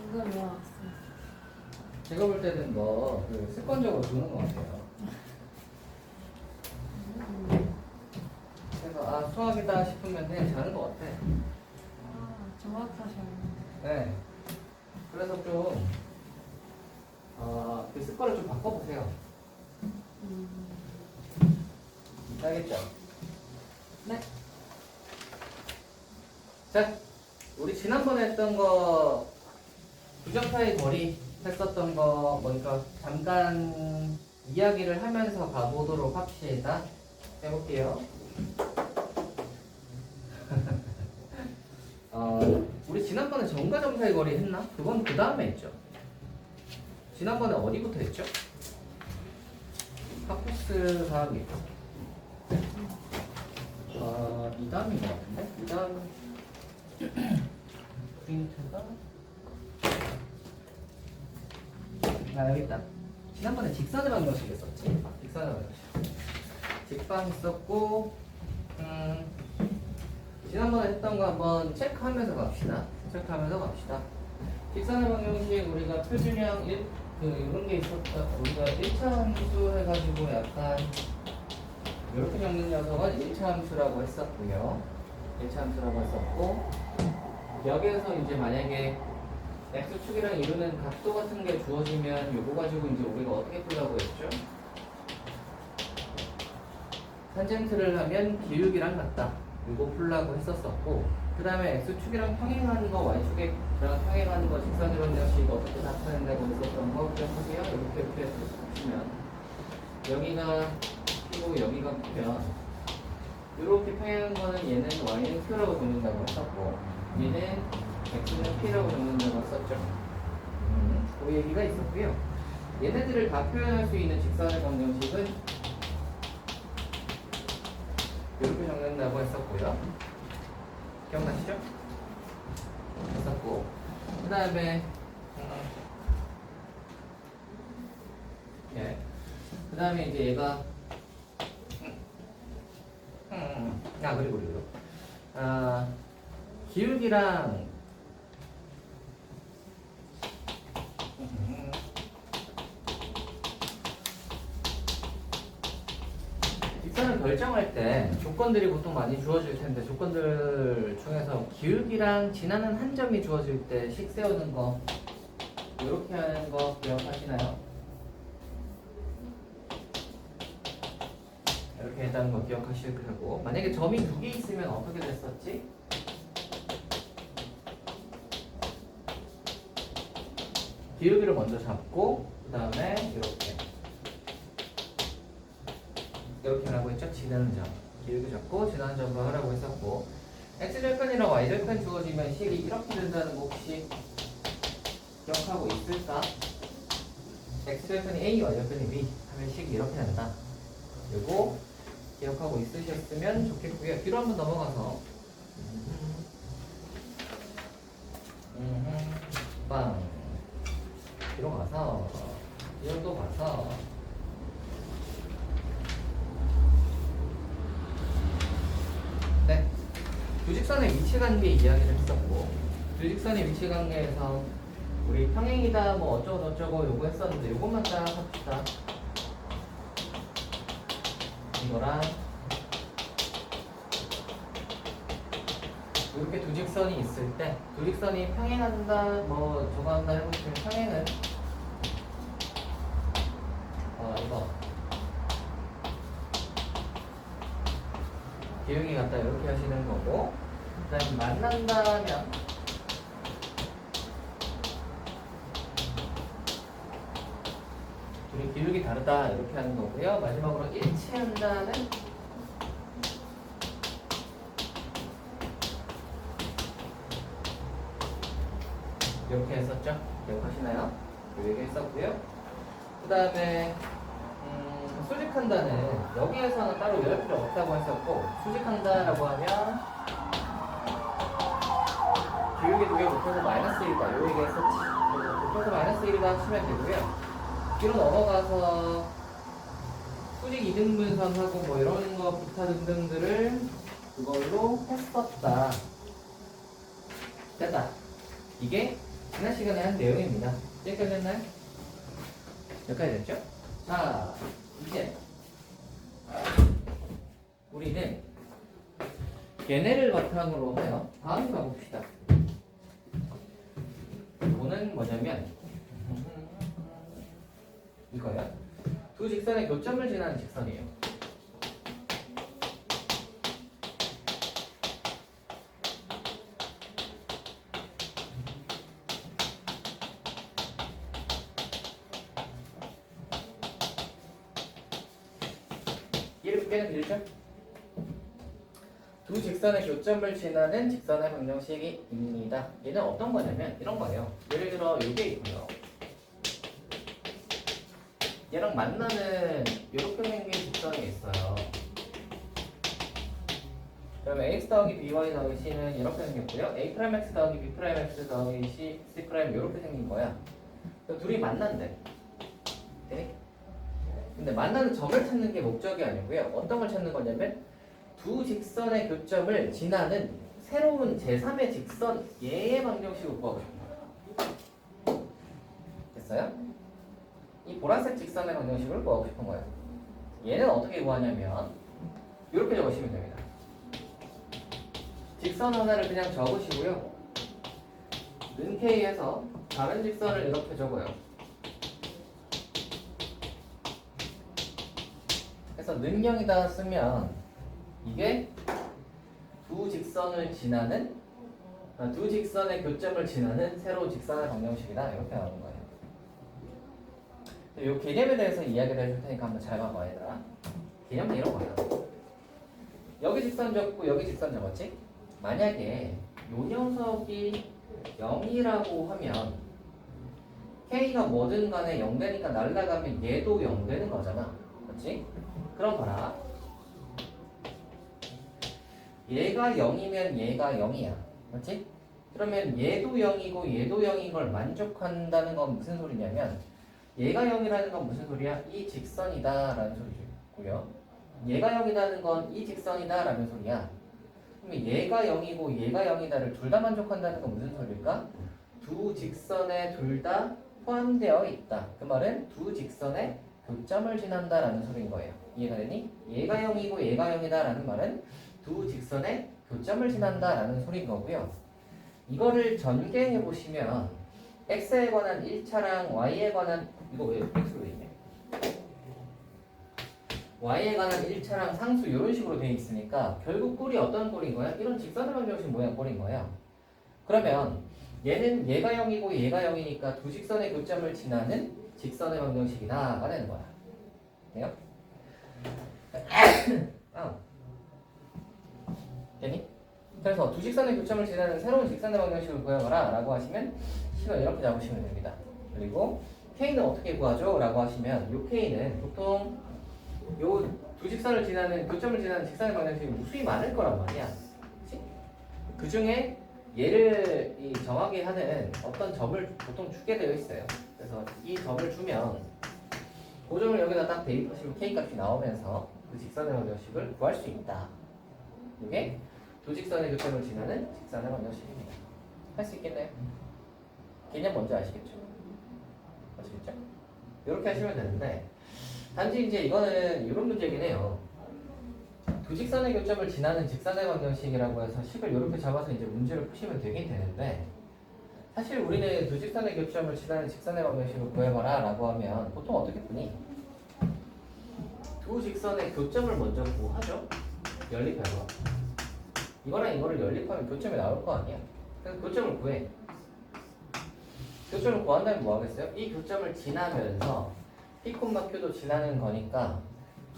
방금 외워왔어요. 제가 볼 때는 그 습관적으로 도는 것 같아요. 그래서 수학이다 싶으면 그냥 자는 것 같아. 정확하셔요. 네. 그래서 좀 그 습관을 좀 바꿔보세요. 알겠죠? 네. 자, 우리 지난번에 했던 거 부정사의 거리 했었던 거 뭐니까 잠깐 이야기를 하면서 가보도록 합시다. 해볼게요. 우리 지난번에 정과 점사의 거리 했나? 그건 그 다음에 했죠. 지난번에 어디부터 했죠? 파쿠스 사항이 있죠. 2단인 것 같은데? 2단 프린트가 여기 있다. 지난번에 직선의 방정식 했었지. 직선의 방정식 직방 있었고 지난번에 했던 거 한번 체크하면서 갑시다. 직선의 방정식 우리가 표준형 이런 게 있었다. 우리가 1차 함수 해가지고 약간 이렇게 적는 녀석은 1차 함수라고 했었고요. 1차 함수라고 했었고 여기에서 이제 만약에 x축이랑 이루는 각도 같은 게 주어지면 요거 가지고 이제 우리가 어떻게 풀라고 했죠? 탄젠트를 하면 기울기랑 같다. 요거 풀라고 했었었고 그 다음에 x축이랑 평행하는 거 y축이랑 평행하는 거 직선의 방정식 어떻게 나타낸다고 했었던 거 기억하세요? 이렇게 보시면 여기가 P고 여기가 P면 이렇게 평행한 거는 얘는 y는 Q라고 적는다고 했었고 얘는 x는 P라고 적는다고 했었죠. 그 얘기가 있었고요. 얘네들을 다 표현할 수 있는 직선의 방정식은 이렇게 적는다고 했었고요. 기억나시죠? 했었고 그 다음에 그 다음에 이제 얘가 그리고 기울기랑 직선을 결정할 때 조건들이 보통 많이 주어질 텐데 조건들 중에서 기울기랑 지나는 한 점이 주어질 때 식 세우는 거 이렇게 하는 거 기억하시나요? 이렇게 했다는 거 기억하실 거고 만약에 점이 두 개 있으면 어떻게 됐었지? 기울기를 먼저 잡고 그 다음에 이렇게 하라고 했죠? 지나는 점 기울기 잡고 지나는 점으로 하라고 했었고 x절편이랑 y절편 주어지면 식이 이렇게 된다는 거 혹시 기억하고 있을까? x절편이 a, y절편이 b 하면 식이 이렇게 된다. 그리고 기억하고 있으셨으면 좋겠고요. 뒤로 한번 넘어가서 빵 뒤로 가서 뒤로 또 가서 네 두직선의 위치관계 이야기를 했었고 두직선의 위치관계에서 우리 평행이다 뭐 어쩌고 요거 했었는데 요것만 딱 합시다. 이거랑 이렇게 두 직선이 있을 때 두 직선이 평행한다 뭐 저거 한다 해보시면 평행은 이거 기울기 같다 이렇게 하시는 거고 그 다음에 만난다면 둘이 기울기 다르다 이렇게 하는 거고요. 마지막으로 일치한다는 이렇게 했었죠? 기억하시나요? 이 얘기 했었고요. 그 다음에 수직한다는 여기에서는 따로 외울 필요 없다고 했었고 수직한다라고 하면 기울기 두 개 곱해서 마이너스 1이다 이 얘기 했었지. 곱해서 마이너스 1이다 하시면 되고요. 뒤로 넘어가서 수직 이등분선하고 뭐 이런 거 기타 등등들을 그걸로 했었다. 됐다. 이게 지난 시간에 한 내용입니다. 여기까지 했나요? 여기까지 됐죠? 자, 이제 우리는 얘네를 바탕으로 하여 다음 가봅시다. 이거는 뭐냐면 이거야. 두 직선의 교점을 지나는 직선이에요. 이렇게 빼는 길죠? 두 직선의 교점을 지나는 직선의 방정식입니다. 얘는 어떤 거냐면 이런 거예요. 예를 들어 이게 있고요. 얘랑 만나는 이렇게 생긴 직선이 있어요. 그러면 ax 더하기 by 더하기 c는 이렇게 생겼고요. a'x 더하기 b'x 더하기 c 이렇게 생긴 거야. 둘이 만난대. 네? 근데 만나는 점을 찾는 게 목적이 아니고요. 어떤 걸 찾는 거냐면 두 직선의 교점을 지나는 새로운 제3의 직선 얘의 방정식을 구하고 싶은 거예요. 됐어요? 이 보라색 직선의 방정식을 구하고 싶은 거예요. 얘는 어떻게 구하냐면 이렇게 적으시면 됩니다. 직선 하나를 그냥 적으시고요. 는 k에서 다른 직선을 이렇게 적어요. 그래서 는 0이다 쓰면 이게 두 직선을 지나는 두 직선의 교점을 지나는 새로운 직선의 방정식이다 이렇게 나오는 거예요. 이 개념에 대해서 이야기를 해줄 테니까 한번 잘 봐봐 얘들아. 개념은 이런 거예요. 여기 직선 적고 여기 직선 적었지? 만약에 요 녀석이 0이라고 하면 K가 뭐든 간에 0 되니까 날라가면 얘도 0 되는 거잖아. 그렇지? 그럼 봐라. 얘가 0이면 얘가 0이야. 그렇지? 그러면 얘도 0이고 얘도 0인 걸 만족한다는 건 무슨 소리냐면 얘가 0이라는 건 무슨 소리야? 이 직선이다 라는 소리고요. 얘가 0이라는 건 이 직선이다 라는 소리야. 그러면 얘가 0이고 얘가 0이다를 둘 다 만족한다는 건 무슨 소리일까? 두 직선에 둘 다 포함되어 있다. 그 말은 두 직선에 교점을 지난다 라는 소리인 거예요. 이해가 되니? 얘가 0이고 얘가 0이다 라는 말은 두 직선에 교점을 지난다 라는 소리인 거고요. 이거를 전개해 보시면 x에 관한 1차랑 y에 관한 이거 왜 x로 돼 있네? y에 관한 1차랑 상수 이런 식으로 돼 있으니까 결국 꼴이 어떤 꼴인 거야? 이런 직선의 방정식 모양 꼴인 거야. 그러면 얘는 얘가 0이고 얘가 0이니까 두 직선의 교점을 지나는 직선의 방정식이다가 되는 거야. 돼요? 되니? 그래서 두 직선의 교점을 지나는 새로운 직선의 방정식을 구해봐라 라고 하시면 식을 이렇게 잡으시면 됩니다. 그리고 K는 어떻게 구하죠? 라고 하시면 요 K는 보통 요 두 직선을 지나는 교점을 지나는 직선의 방정식이 무수히 많을 거란 말이야. 그 중에 얘를 정하게 하는 어떤 점을 보통 주게 되어 있어요. 그래서 이 점을 주면 그 점을 여기다 딱 대입하시면 K 값이 나오면서 그 직선의 방정식을 구할 수 있다. 이게 두 직선의 교점을 지나는 직선의 방정식입니다. 할 수 있겠나요? 개념 뭔지 아시겠죠? 아시겠죠? 이렇게 하시면 되는데 단지 이제 이거는 이런 문제긴 해요. 두 직선의 교점을 지나는 직선의 방정식이라고 해서 식을 이렇게 잡아서 이제 문제를 푸시면 되긴 되는데 사실 우리는 두 직선의 교점을 지나는 직선의 방정식을 구해봐라 라고 하면 보통 어떻게 푸니? 두 직선의 교점을 먼저 구하죠? 연립해서 이거랑 이거를 연립하면 교점이 나올 거 아니야. 그래서 교점을 구해. 교점을 구한다면 뭐 하겠어요? 이 교점을 지나면서 P, Q도 지나는 거니까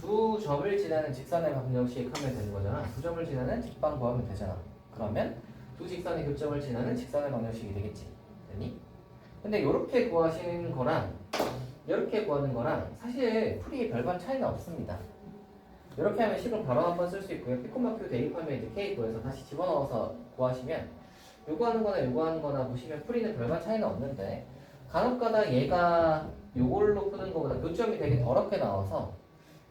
두 점을 지나는 직선의 방정식 하면 되는 거잖아. 두 점을 지나는 직방 구하면 되잖아. 그러면 두 직선의 교점을 지나는 직선의 방정식이 되겠지. 되니? 근데 이렇게 구하시는 거랑 이렇게 구하는 거랑 사실 풀이에 별반 차이가 없습니다. 이렇게 하면 식을 바로 한번 쓸 수 있고요. P, Q 대입하면 이제 K 구해서 다시 집어넣어서 구하시면 요거 하는 거나 요거 하는 거나 보시면 풀이는 별반 차이는 없는데 간혹가다 얘가 요걸로 푸는 것보다 교점이 되게 더럽게 나와서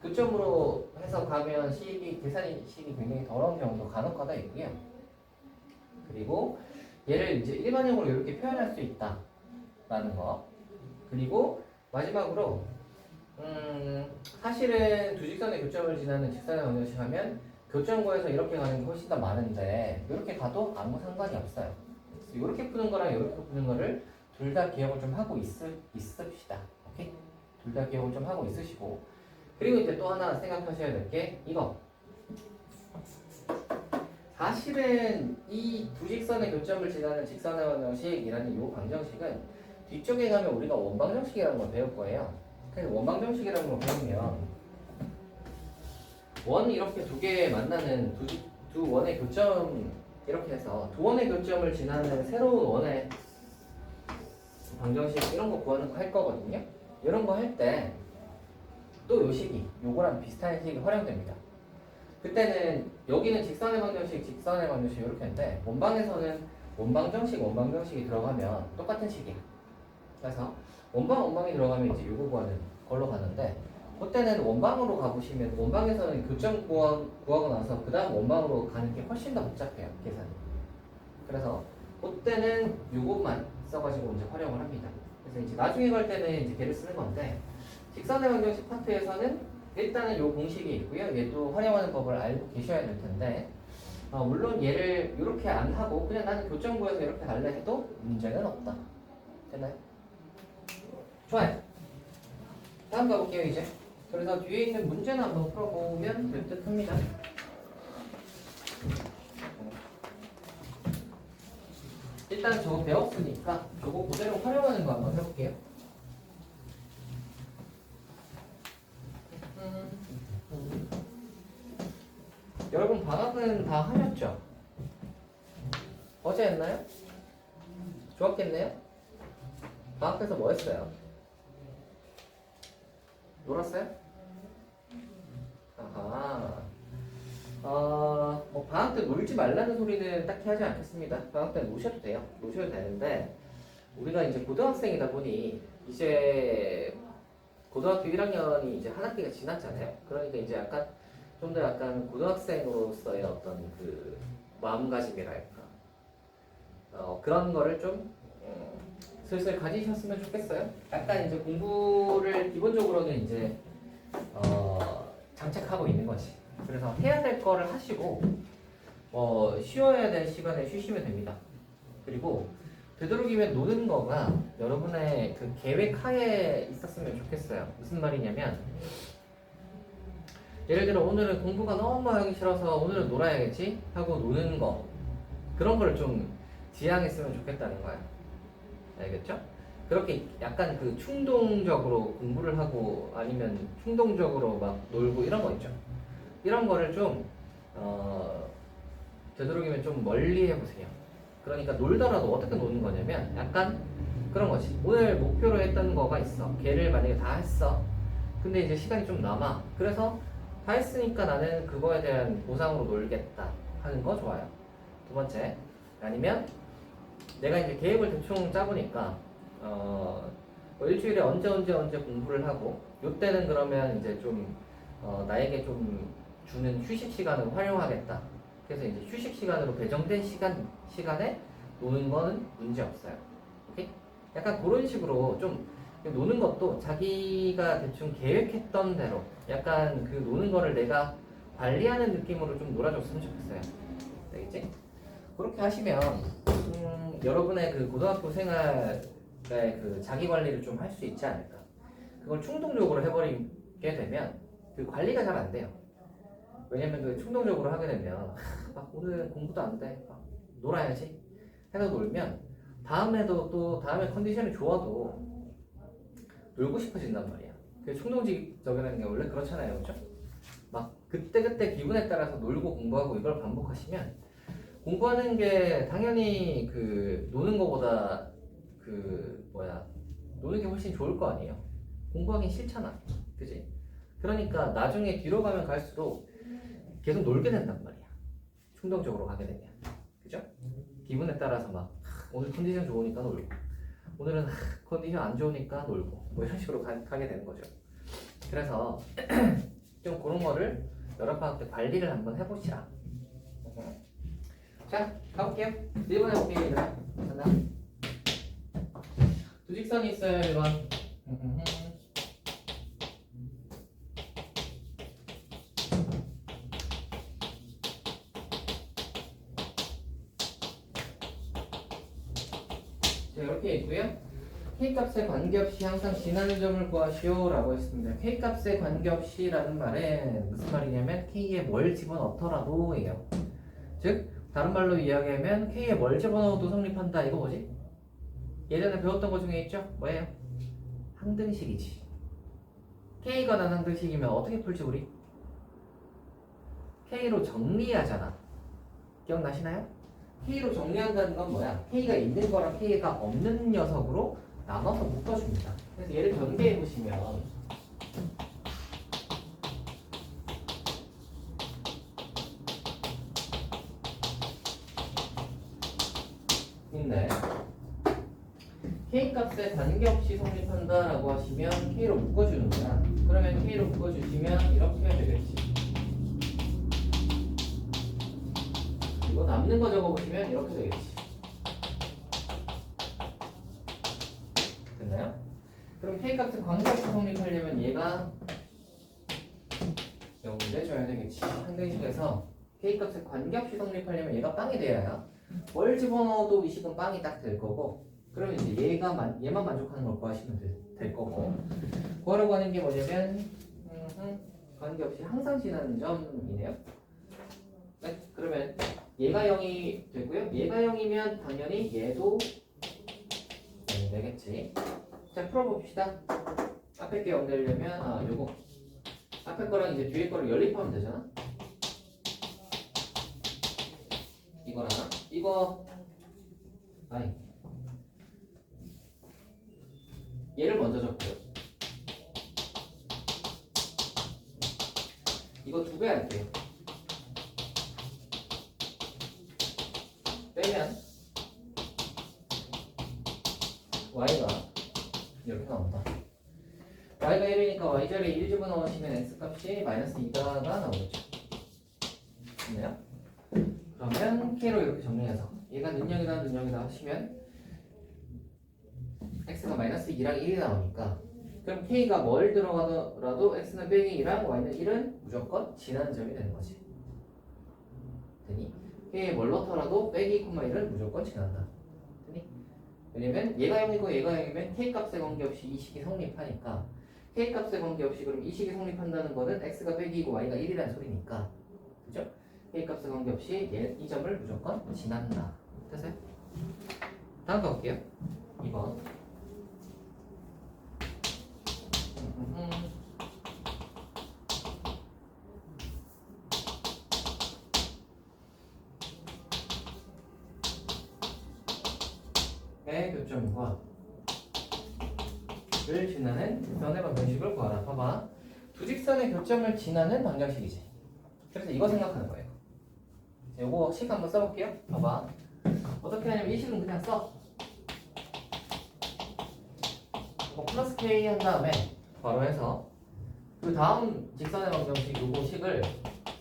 교점으로 해서 가면 계산식이 굉장히 더러운 경우도 간혹가다 있고요. 그리고 얘를 이제 일반형으로 이렇게 표현할 수 있다라는 거. 그리고 마지막으로 사실은 두 직선의 교점을 지나는 직선의 방정식 하면 교점구에서 이렇게 가는 게 훨씬 더 많은데 이렇게 가도 아무 상관이 없어요. 이렇게 푸는 거랑 이렇게 푸는 거를 둘 다 기억을 좀 하고 있읍시다. 오케이? 둘 다 기억을 좀 하고 있으시고, 그리고 이제 또 하나 생각하셔야 될 게 이거. 사실은 이 두 직선의 교점을 지나는 직선의 방정식이라는 이 방정식은 뒤쪽에 가면 우리가 원방정식이라는 걸 배울 거예요. 그래서 원방정식이라는 걸 배우면 원이 이렇게 두 개 만나는 두 원의 교점, 이렇게 해서 두 원의 교점을 지나는 새로운 원의 방정식 이런 거 구하는 거 할 거거든요. 이런 거 할 때 또 요 식이 요거랑 비슷한 식이 활용됩니다. 그때는 여기는 직선의 방정식 이렇게 했는데 원방에서는 원방정식이 들어가면 똑같은 식이야. 그래서 원방이 들어가면 이제 요거 구하는 걸로 가는데, 그때는 원방으로 가보시면 원방에서는 교점 구하고 나서 그 다음 원방으로 가는 게 훨씬 더 복잡해요, 계산이. 그래서 그때는 요것만 써가지고 이제 활용을 합니다. 그래서 이제 나중에 갈 때는 이제 걔를 쓰는 건데, 직선의 방정식 파트에서는 일단은 요 공식이 있고요. 얘도 활용하는 법을 알고 계셔야 될 텐데, 물론 얘를 이렇게 안 하고 그냥 나는 교점 구해서 이렇게 갈래 해도 문제는 없다. 됐나요? 좋아요. 다음 가볼게요, 이제. 그래서 뒤에 있는 문제는 한번 풀어보면 될 듯 합니다. 일단 저거 배웠으니까 저거 그대로 활용하는 거 한번 해볼게요. 여러분 방학은 다 하셨죠? 어제 했나요? 좋았겠네요? 방학 때서 뭐 했어요? 놀았어요? 아하. 뭐 방학 때 놀지 말라는 소리는 딱히 하지 않겠습니다. 방학 때 노셔도 돼요. 노셔도 되는데, 우리가 이제 고등학생이다 보니 이제 고등학교 1학년이 이제 한 학기가 지났잖아요. 그러니까 이제 약간 좀 더 약간 고등학생으로서의 어떤 그 마음가짐이랄까, 그런 거를 좀 슬슬 가지셨으면 좋겠어요. 약간 이제 공부를 기본적으로는 이제 장착하고 있는 거지. 그래서 해야 될 거를 하시고 쉬어야 될 시간에 쉬시면 됩니다. 그리고 되도록이면 노는 거가 여러분의 그 계획 하에 있었으면 좋겠어요. 무슨 말이냐면, 예를 들어 오늘은 공부가 너무 하기 싫어서 오늘은 놀아야겠지 하고 노는 거, 그런 거를 좀 지향했으면 좋겠다는 거야. 알겠죠? 그렇게 약간 그 충동적으로 공부를 하고 아니면 충동적으로 막 놀고 이런 거 있죠. 이런 거를 좀 되도록이면 좀 멀리 해보세요. 그러니까 놀더라도 어떻게 노는 거냐면 약간 그런 거지. 오늘 목표로 했던 거가 있어. 걔를 만약에 다 했어. 근데 이제 시간이 좀 남아. 그래서 다 했으니까 나는 그거에 대한 보상으로 놀겠다 하는 거 좋아요. 두 번째, 아니면 내가 이제 계획을 대충 짜보니까 일주일에 언제 공부를 하고, 요때는 그러면 이제 좀 나에게 좀 주는 휴식 시간을 활용하겠다. 그래서 이제 휴식 시간으로 배정된 시간에 노는 거는 문제 없어요. 오케이? 약간 그런 식으로 좀 노는 것도 자기가 대충 계획했던 대로 약간 그 노는 거를 내가 관리하는 느낌으로 좀 놀아줬으면 좋겠어요. 알겠지? 그렇게 하시면 여러분의 그 고등학교 생활의 그 자기 관리를 좀 할 수 있지 않을까. 그걸 충동적으로 해버리게 되면 그 관리가 잘 안 돼요. 왜냐면 그 충동적으로 하게 되면 막 오늘 공부도 안 돼, 막 놀아야지 해서 놀면 다음에도 또 다음에 컨디션이 좋아도 놀고 싶어진단 말이야. 그 충동적이라는 게 원래 그렇잖아요, 그렇죠? 막 그때 기분에 따라서 놀고 공부하고 이걸 반복하시면 공부하는 게 당연히 그 노는 거보다 노는 게 훨씬 좋을 거 아니에요. 공부하긴 싫잖아, 그지? 그러니까 나중에 뒤로 가면 갈수록 계속 놀게 된단 말이야. 충동적으로 가게 되면, 그죠? 기분에 따라서 막 오늘 컨디션 좋으니까 놀고, 오늘은 컨디션 안 좋으니까 놀고, 뭐 이런 식으로 가게 되는 거죠. 그래서 좀 그런 거를 여러 방학 때 관리를 한번 해보시라. 자, 가볼게요. 1번 해볼게요, 얘들아. 하나. 두 직선이 있어요, 1번. 자, 이렇게 있고요. K값에 관계없이 항상 지나는 점을 구하시오 라고 했습니다. K값에 관계없이 라는 말은 무슨 말이냐면 K에 뭘 집어넣더라도 예요. 즉 다른 말로 이야기하면 K에 뭘 집어넣어도 성립한다. 이거 뭐지? 예전에 배웠던 것 중에 있죠? 뭐예요? 항등식이지. K가 난 항등식이면 어떻게 풀지 우리? K로 정리하잖아. 기억나시나요? K로 정리한다는 건 뭐야? K가 있는 거랑 K가 없는 녀석으로 나눠서 묶어줍니다. 그래서 얘를 변개해 보시면 있네. K값에 관계없이 성립한다라고 하시면 K로 묶어주는 거야. 그러면 K로 묶어주시면 이렇게 하면 되겠지. 그리고 남는 거 적어보시면 이렇게 되겠지. 됐나요? 그럼 K값에 관계없이 성립하려면 얘가 0을 내줘야 되겠지. 항등식에서 K값에 관계없이 성립하려면 얘가 빵이 돼야 뭘 집어넣어도 이 식은 빵이 딱 될 거고, 그러면 이제 얘만 만족하는 걸 구하시면 될 거고, 구하려고 하는 게 뭐냐면 관계없이 항상 지나는 점이네요. 네? 그러면 얘가 0이 되고요. 얘가 0이면 당연히 얘도 0이 되겠지. 자, 풀어봅시다. 앞에 게 0 되려면 요거 앞에 거랑 이제 뒤에 거를 연립하면 되잖아. 이거랑 이거 아니 얘를 먼저 적고요. 이거 2배 할게요. 빼면 y가 이렇게 나온다. y가 1이니까 y자리에 1 집어넣으시면 x값이 마이너스 2가 나오겠죠. 됐나요? 그러면 k로 이렇게 정리해서 얘가 능력이다 하시면 x가 마이너스 2랑 1이 나오니까, 그럼 k가 뭘 들어가더라도 x는 빼기 2랑 y는 1은 무조건 지나는 점이 되는 거지. 되니? k에 뭘 넣더라도 빼기 2,1은 무조건 지난다. 되니? 왜냐면 얘가 0이고 얘가 0이면 k값에 관계없이 이 식이 성립하니까, k값에 관계없이 그럼 이 식이 성립한다는 거는 x가 빼기 2고 y가 1이라는 소리니까, 그죠? k값에 관계없이 이 점을 무조건 지난다. 됐어요? 다음 거 볼게요. 2번. 의 교점과 를 지나는 직선의 방정식을 구하라. 봐봐. 두 직선의 교점을 지나는 방정식이지. 그래서 이거 생각하는 거예요. 요거 식 한번 써볼게요. 봐봐. 어떻게 하냐면 이 식은 그냥 써. 플러스 k 한 다음에 바로 해서 그 다음 직선의 방정식 요거 식을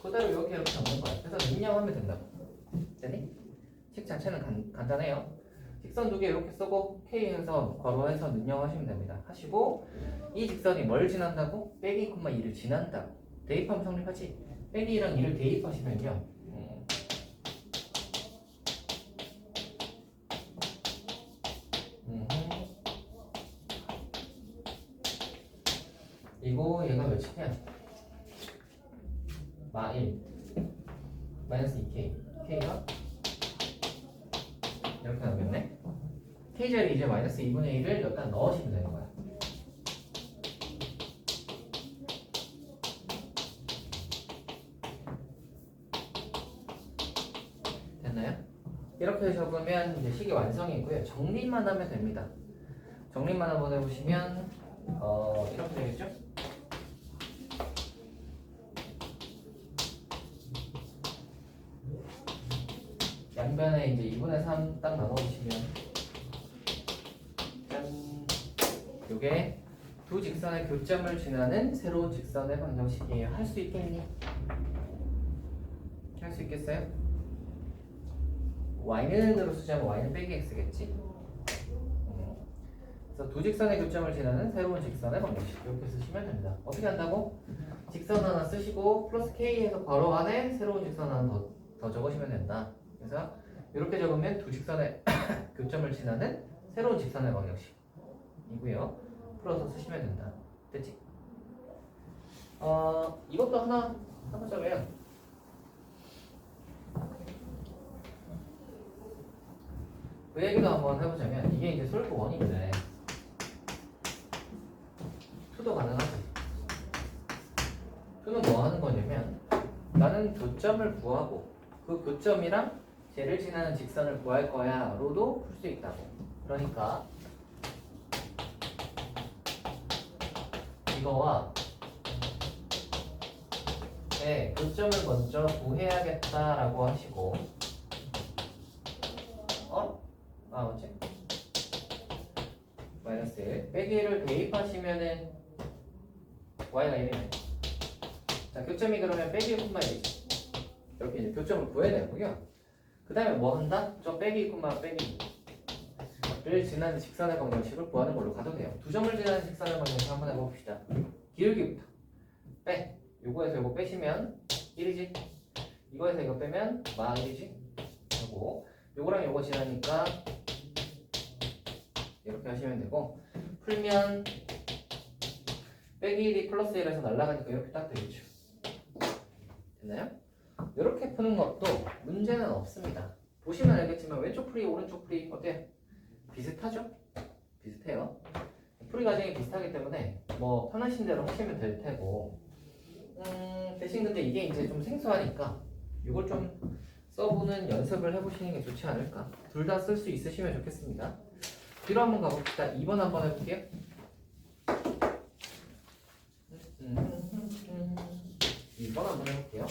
그대로 이렇게 적는 거야. 그래서 능량하면 된다고. 되니? 식 자체는 간단해요. 직선 2개 이렇게 쓰고 k해서 괄호해서 능력하시면 됩니다. 하시고 이 직선이 뭘 지난다고? 빼기 2를 지난다고. 대입하면 성립하지? 빼기 2랑 2를 대입하시면요, 이거 얘가 몇이냐? 마1 마이너스 2k k가 이렇게 나오겠네. k자리에 이제 마이너스 2분의 1을 여기다 넣으시면 되는 거야. 됐나요? 이렇게 적으면 이제 식이 완성이고요. 정리만 하면 됩니다. 정리만 한번 해보시면 이렇게 되겠죠? 양변에 이제 2분의 3 딱 나눠보시면 짠! 요게 두 직선의 교점을 지나는 새로운 직선의 방정식이에요. 할 수 있겠니? 할 수 있겠어요? y는으로 쓰자면 y는 빼기 x겠지. 그래서 두 직선의 교점을 지나는 새로운 직선의 방정식 이렇게 쓰시면 됩니다. 어떻게 한다고? 직선 하나 쓰시고 플러스 k에서 괄호 안에 새로운 직선 하나 더 적으시면 된다. 그래서 이렇게 적으면 두 직선의 교점을 지나는 새로운 직선의 방정식이고요. 풀어서 쓰시면 된다. 됐지? 이것도 하나 해보자고요. 그 얘기도 한번 해보자면 이게 이제 솔브 1인데 2도 가능하지. 2는 뭐 하는 거냐면 나는 교점을 구하고 그 교점이랑 쟤를 지나는 직선을 구할 거야 로도 풀 수 있다고. 그러니까 이거와 네, 교점을 먼저 구해야겠다라고 하시고 맞지? 마이너스 1 빼기 1을 대입하시면은 y가 1이네. 자, 교점이 그러면 빼기 1,1이지. 이렇게 이제 교점을 구해야 되고요. 그 다음에 뭐 한다? 저 빼기 1, 빼기 2를 지나는 직선의 방정식을 구하는 걸로 가도 돼요. 두 점을 지나는 직선의 방정식 한번 해봅시다. 기울기부터 빼. 요거에서 요거 빼시면 1이지. 이거에서 이거 빼면 마 1이지. 하고 요거랑 요거 지나니까 이렇게 하시면 되고 풀면 빼기 1이 플러스 1에서 날아가니까 이렇게 딱 되겠죠. 됐나요? 이렇게 푸는 것도 문제는 없습니다. 보시면 알겠지만 왼쪽 풀이 오른쪽 풀이 어때요? 비슷하죠? 비슷해요. 풀이 과정이 비슷하기 때문에 뭐 편하신 대로 하시면 될 테고 대신 근데 이게 이제 좀 생소하니까 이걸 좀 써보는 연습을 해보시는 게 좋지 않을까. 둘 다 쓸 수 있으시면 좋겠습니다. 뒤로 한번 가봅시다. 2번 한번 해볼게요. 2번 한번 해볼게요.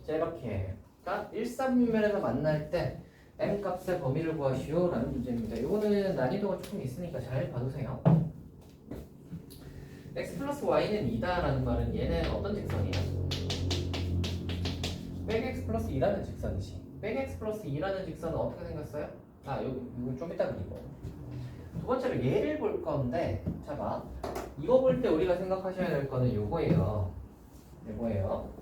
자, 이렇게 1,3면에서 만날 때 m 값의 범위를 구하시오 라는 문제입니다. 이거는 난이도가 조금 있으니까 잘 봐두세요. x 플러스 y는 2다 라는 말은 얘는 어떤 직선이야? 백 x 플러스 2라는 직선이지. 백 x 플러스 2라는 직선은 어떻게 생겼어요? 이거 좀 이따 그리고 두 번째로 얘를 볼 건데 자 봐. 이거 볼 때 우리가 생각하셔야 될 거는 요거예요. 요거예요.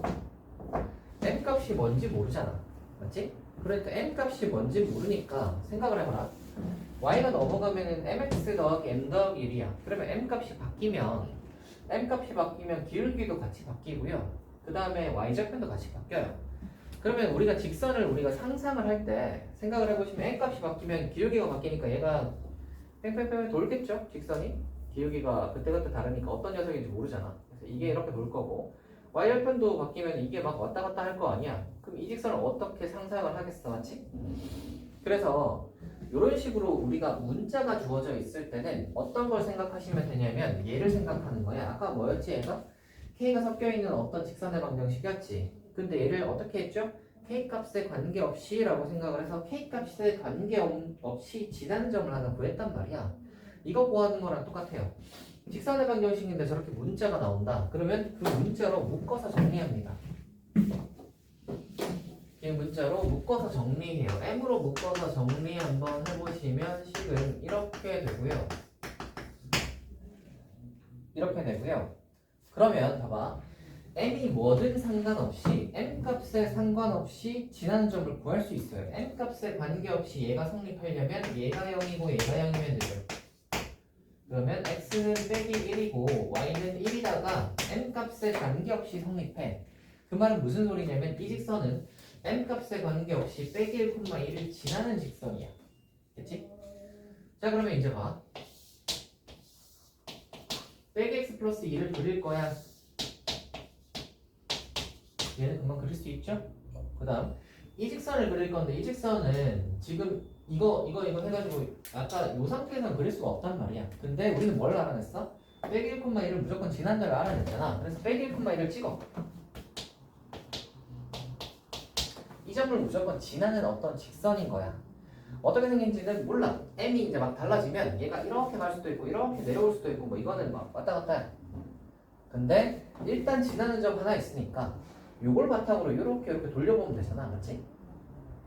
m 값이 뭔지 모르잖아. 맞지? 그러니까 m 값이 뭔지 모르니까 생각을 해봐라. y가 넘어가면은 mx 더하기 m 더하기 1이야. 그러면 m 값이 바뀌면 기울기도 같이 바뀌고요. 그 다음에 y절편도 같이 바뀌어요. 그러면 우리가 직선을 우리가 상상을 할 때 생각을 해보시면 m 값이 바뀌면 기울기가 바뀌니까 얘가 뺑뺑뺑 돌겠죠? 직선이 기울기가 그때그때 다르니까 어떤 녀석인지 모르잖아. 그래서 이게 이렇게 돌 거고 y절편도 바뀌면 이게 막 왔다 갔다 할 거 아니야. 그럼 이 직선을 어떻게 상상을 하겠어, 맞지? 그래서 이런 식으로 우리가 문자가 주어져 있을 때는 어떤 걸 생각하시면 되냐면 얘를 생각하는 거야. 아까 뭐였지 얘가? k가 섞여 있는 어떤 직선의 방정식이었지. 근데 얘를 어떻게 했죠? k 값에 관계없이 라고 생각을 해서 k 값에 관계없이 지나는 점을 하나 구했단 말이야. 이거 구하는 거랑 똑같아요. 직선의 방정식인데 저렇게 문자가 나온다. 그러면 그 문자로 묶어서 정리합니다. 이 문자로 묶어서 정리해요. m으로 묶어서 정리 한번 해보시면 식은 이렇게 되고요. 이렇게 되고요. 그러면 봐봐. m이 뭐든 상관없이 m 값에 상관없이 지나는 점을 구할 수 있어요. m 값에 관계없이 얘가 성립하려면 얘가 0이고 얘가 0이면 되죠. 그러면 x는 빼기 1이고 y는 1이다가 m 값에 관계없이 성립해. 그 말은 무슨 소리냐면 이 직선은 m 값에 관계없이 빼기 1,1을 지나는 직선이야. 됐지? 자, 그러면 이제 봐. 빼기 x 플러스 2를 그릴 거야. 얘는 금방 그릴 수 있죠? 그 다음 이 직선을 그릴 건데 이 직선은 지금 이거 해가지고 아까 이 상태에서는 그릴 수가 없단 말이야. 근데 우리는 뭘 알아냈어? 빼기 1,1을 무조건 지난다를 알아냈잖아. 그래서 빼기 1,1을 찍어. 이 점을 무조건 지나는 어떤 직선인 거야. 어떻게 생긴지는 몰라. m이 이제 막 달라지면 얘가 이렇게 갈 수도 있고 이렇게 내려올 수도 있고 뭐 이거는 막 왔다 갔다 해. 근데 일단 지나는 점 하나 있으니까 요걸 바탕으로 이렇게 돌려보면 되잖아. 맞지?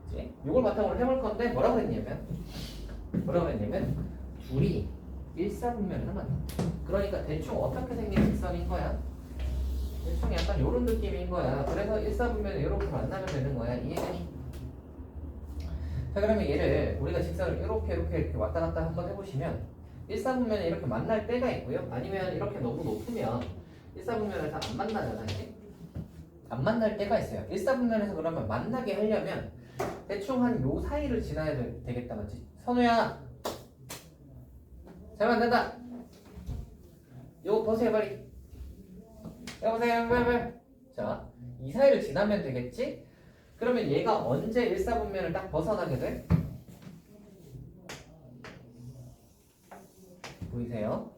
그치? 요걸 바탕으로 해볼 건데 뭐라고 했냐면 둘이 일사분면에서 만나. 그러니까 대충 어떻게 생긴 직선인 거야? 대충 약간 요런 느낌인 거야. 그래서 일사분면에 이렇게 만나면 되는 거야. 이해되니? 자, 그러면 얘를 우리가 직선을 이렇게 왔다 갔다 한번 해보시면 일사분면에 이렇게 만날 때가 있고요. 아니면 이렇게 너무 높으면 일사분면에서 안 만나잖아. 이제 안 만날 때가 있어요. 일사분면에서 그러면 만나게 하려면 대충 한 요 사이를 지나야 되겠다. 맞지? 선우야, 잘 만난다. 요거 보세요 빨리. 여보세요 빨리. 자, 이 사이를 지나면 되겠지? 그러면 얘가 언제 일사분면을 딱 벗어나게 돼? 보이세요?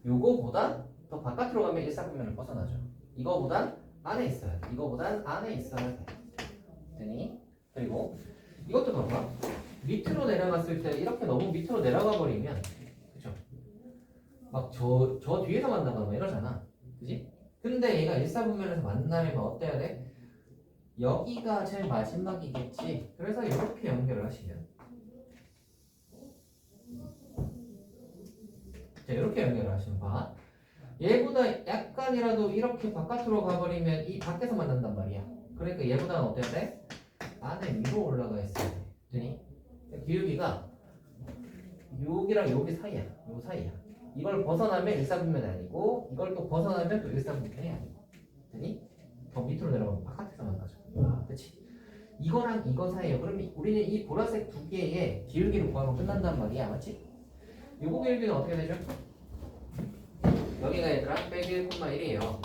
요거보다 더 바깥으로 가면 일사분면을 벗어나죠. 이거보단 안에 있어야 돼. 이거보단 안에 있어야 돼. 되니? 그리고 이것도 봐봐. 밑으로 내려갔을 때 이렇게 너무 밑으로 내려가 버리면 그쵸? 막 저 뒤에서 만나거나 뭐 이러잖아. 그지? 근데 얘가 일사분면에서 만나려면 어때야 돼? 여기가 제일 마지막이겠지. 그래서 이렇게 연결을 하시면 자, 이렇게 연결을 하시면 봐. 얘보다 약간이라도 이렇게 바깥으로 가버리면 이 밖에서 만난단 말이야. 그러니까 얘보다는 어때야 돼? 안에 위로 올라가 있어야 돼. 되니? 기울기가 여기랑 여기 사이야. 요 사이야. 이걸 벗어나면 일사분면이 아니고 이걸 또 벗어나면 또 일사분면이 아니고. 되니? 더 밑으로 내려가면 바깥에서 만나죠. 그치? 이거랑 이거 사이에요. 그럼 우리는 이 보라색 두 개의 기울기를 구하면 끝난단 말이야. 맞지? 요거 기울기는 어떻게 되죠? 여기가 얘들아 빼기 1,1이에요.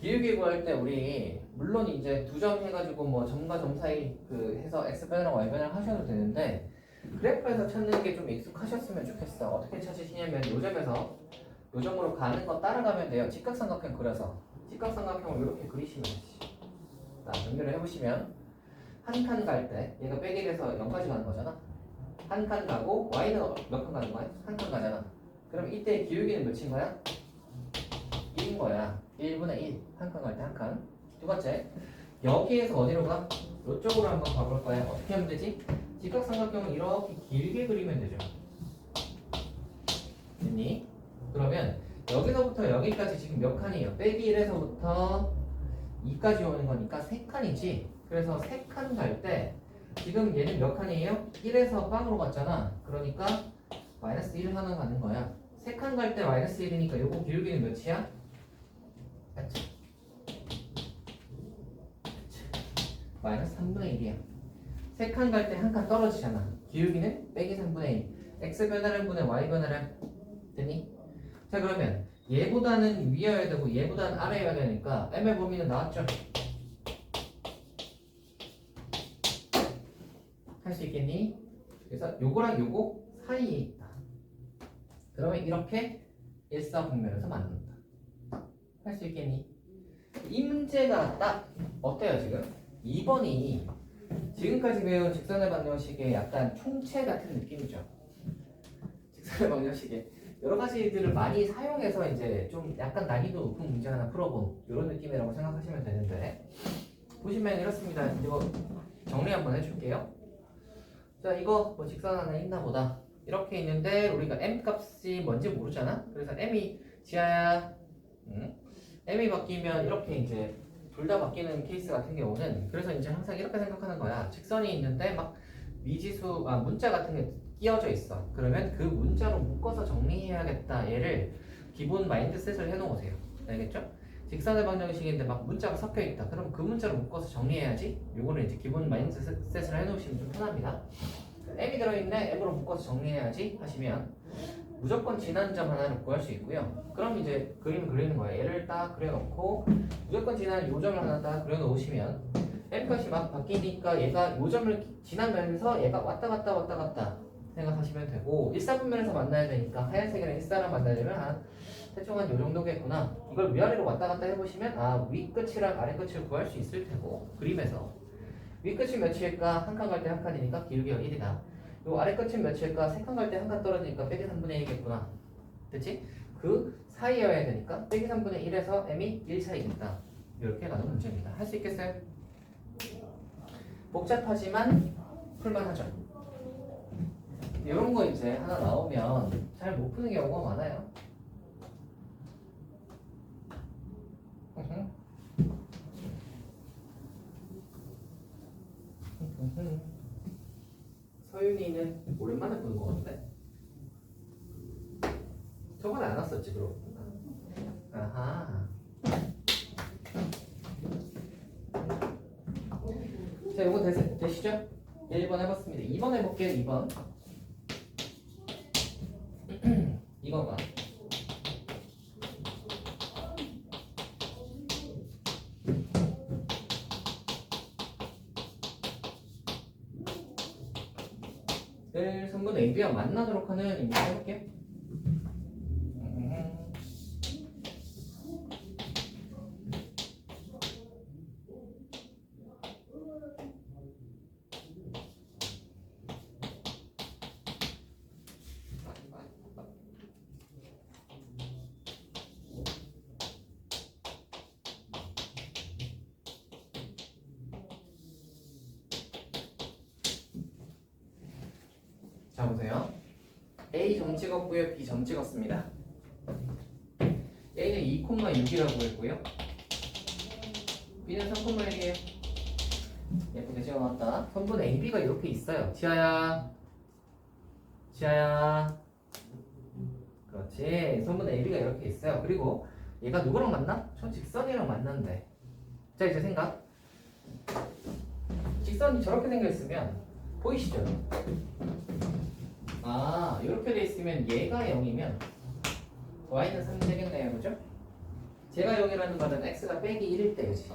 기울기 구할 때 우리 물론 이제 두 점 해가지고 뭐 점과 점 사이 그 해서 x변이랑 y변을 하셔도 되는데 그래프에서 찾는 게 좀 익숙하셨으면 좋겠어. 어떻게 찾으시냐면 요 점에서 요 점으로 가는 거 따라가면 돼요. 직각삼각형 그려서 직각삼각형을 이렇게 그리시면 자, 연결을 해보시면 한 칸 갈 때 얘가 빼기 돼서 0까지 가는 거잖아. 한 칸 가고 y는 몇 칸 가는 거야? 한 칸 가잖아. 그럼 이때 기울기는 몇인 거야? 1인 거야. 1분의 1. 한 칸 갈 때 한 칸. 두 번째, 여기에서 어디로 가? 이쪽으로 한번 가볼 거야. 어떻게 하면 되지? 직각삼각형을 이렇게 길게 그리면 되죠. 됐니? 그러면 여기서부터 여기까지 지금 몇 칸이에요? 빼기 1에서부터 2까지 오는 거니까 3칸이지. 그래서 3칸 갈 때 지금 얘는 몇 칸이에요? 1에서 빵으로 갔잖아. 그러니까 마이너스 1 하나 가는 거야. 3칸 갈 때 마이너스 1이니까 요거 기울기는 몇이야? 맞지? 마이너스 3분의 1이야. 3칸 갈 때 한 칸 떨어지잖아. 기울기는 빼기 3분의 1. x 변화량 분의 y 변화량 되니? 자, 그러면 얘보다는 위여야 되고 얘보다는 아래여야 되니까 m의 범위는 나왔죠? 할 수 있겠니? 그래서 요거랑 요거 사이에 있다. 그러면 이렇게 일사분면에서 만든다. 할 수 있겠니? 이 문제가 딱 어때요 지금? 2번이 지금까지 배운 직선의 방정식의 약간 총체 같은 느낌이죠. 직선의 방정식의 여러 가지들을 많이 사용해서 이제 좀 약간 난이도 높은 문제 하나 풀어본 이런 느낌이라고 생각하시면 되는데 보시면 이렇습니다. 이거 정리 한번 해줄게요. 자, 이거 뭐 직선 하나 있나 보다. 이렇게 있는데 우리가 m 값이 뭔지 모르잖아. 그래서 m이 지하야. m이 바뀌면 이렇게 이제 둘 다 바뀌는 케이스 같은 경우는 그래서 이제 항상 이렇게 생각하는 거야. 직선이 있는데 막 문자 같은 게 끼어져 있어. 그러면 그 문자로 묶어서 정리해야겠다. 얘를 기본 마인드셋을 해놓으세요. 알겠죠? 직선의 방정식인데 막 문자가 섞여 있다. 그럼 그 문자로 묶어서 정리해야지. 요거를 이제 기본 마인드셋을 해놓으시면 좀 편합니다. m이 들어있네. m으로 묶어서 정리해야지 하시면 무조건 지난 점 하나를 구할 수 있고요. 그럼 이제 그림 그리는 거예요. 얘를 딱 그려놓고 무조건 지난 요 점을 하나 딱 그려놓으시면 m 값이 막 바뀌니까 얘가 요 점을 지나면서 얘가 왔다 갔다 생각하시면 되고 일사분면에서 만나야 되니까 하얀색이랑 일사랑 만나려면 대충 한 요 정도겠구나. 이걸 위아래로 왔다 갔다 해보시면 위 끝이랑 아래 끝을 구할 수 있을 테고 그림에서 위 끝이 몇일까? 한 칸 갈 때 한 칸이니까 기울기가 1이다. 요 아래 끝은 몇일까? 세 칸 갈 때 한 칸 떨어지니까 빼기 3분의 1이겠구나. 됐지? 그 사이여야 되니까 빼기 3분의 1에서 m이 1 사이겠다. 이렇게 가는 문제입니다. 할 수 있겠어요? 복잡하지만 풀만하죠. 이런 거 이제 하나 나오면 잘 못 푸는 경우가 많아요. 서윤이는 오랜만에 보는 거 같은데? 저번에 안 왔었지 그럼. 아하. 자, 이거 되시죠? 1번 해봤습니다. 2번 해볼게요. 2번. 2번 봐. 늘 선분 AB와 만나도록 하는 임무 해볼게요. 자 보세요. A 점 찍었고요. B 점 찍었습니다. A는 2,6이라고 했고요. B는 3,1이에요. 예쁘게 찍어놨다. 선분 AB가 이렇게 있어요. 지아야. 그렇지. 선분 AB가 이렇게 있어요. 그리고 얘가 누구랑 만나? 저 직선이랑 만난대. 자 이제 생각. 직선이 저렇게 생겨있으면 보이시죠? 아, 이렇게 돼 있으면 얘가 0이면 y는 3이 되겠네요. 그죠? 제가 0이라는 말은 x가 빼기 1일 때, 그치?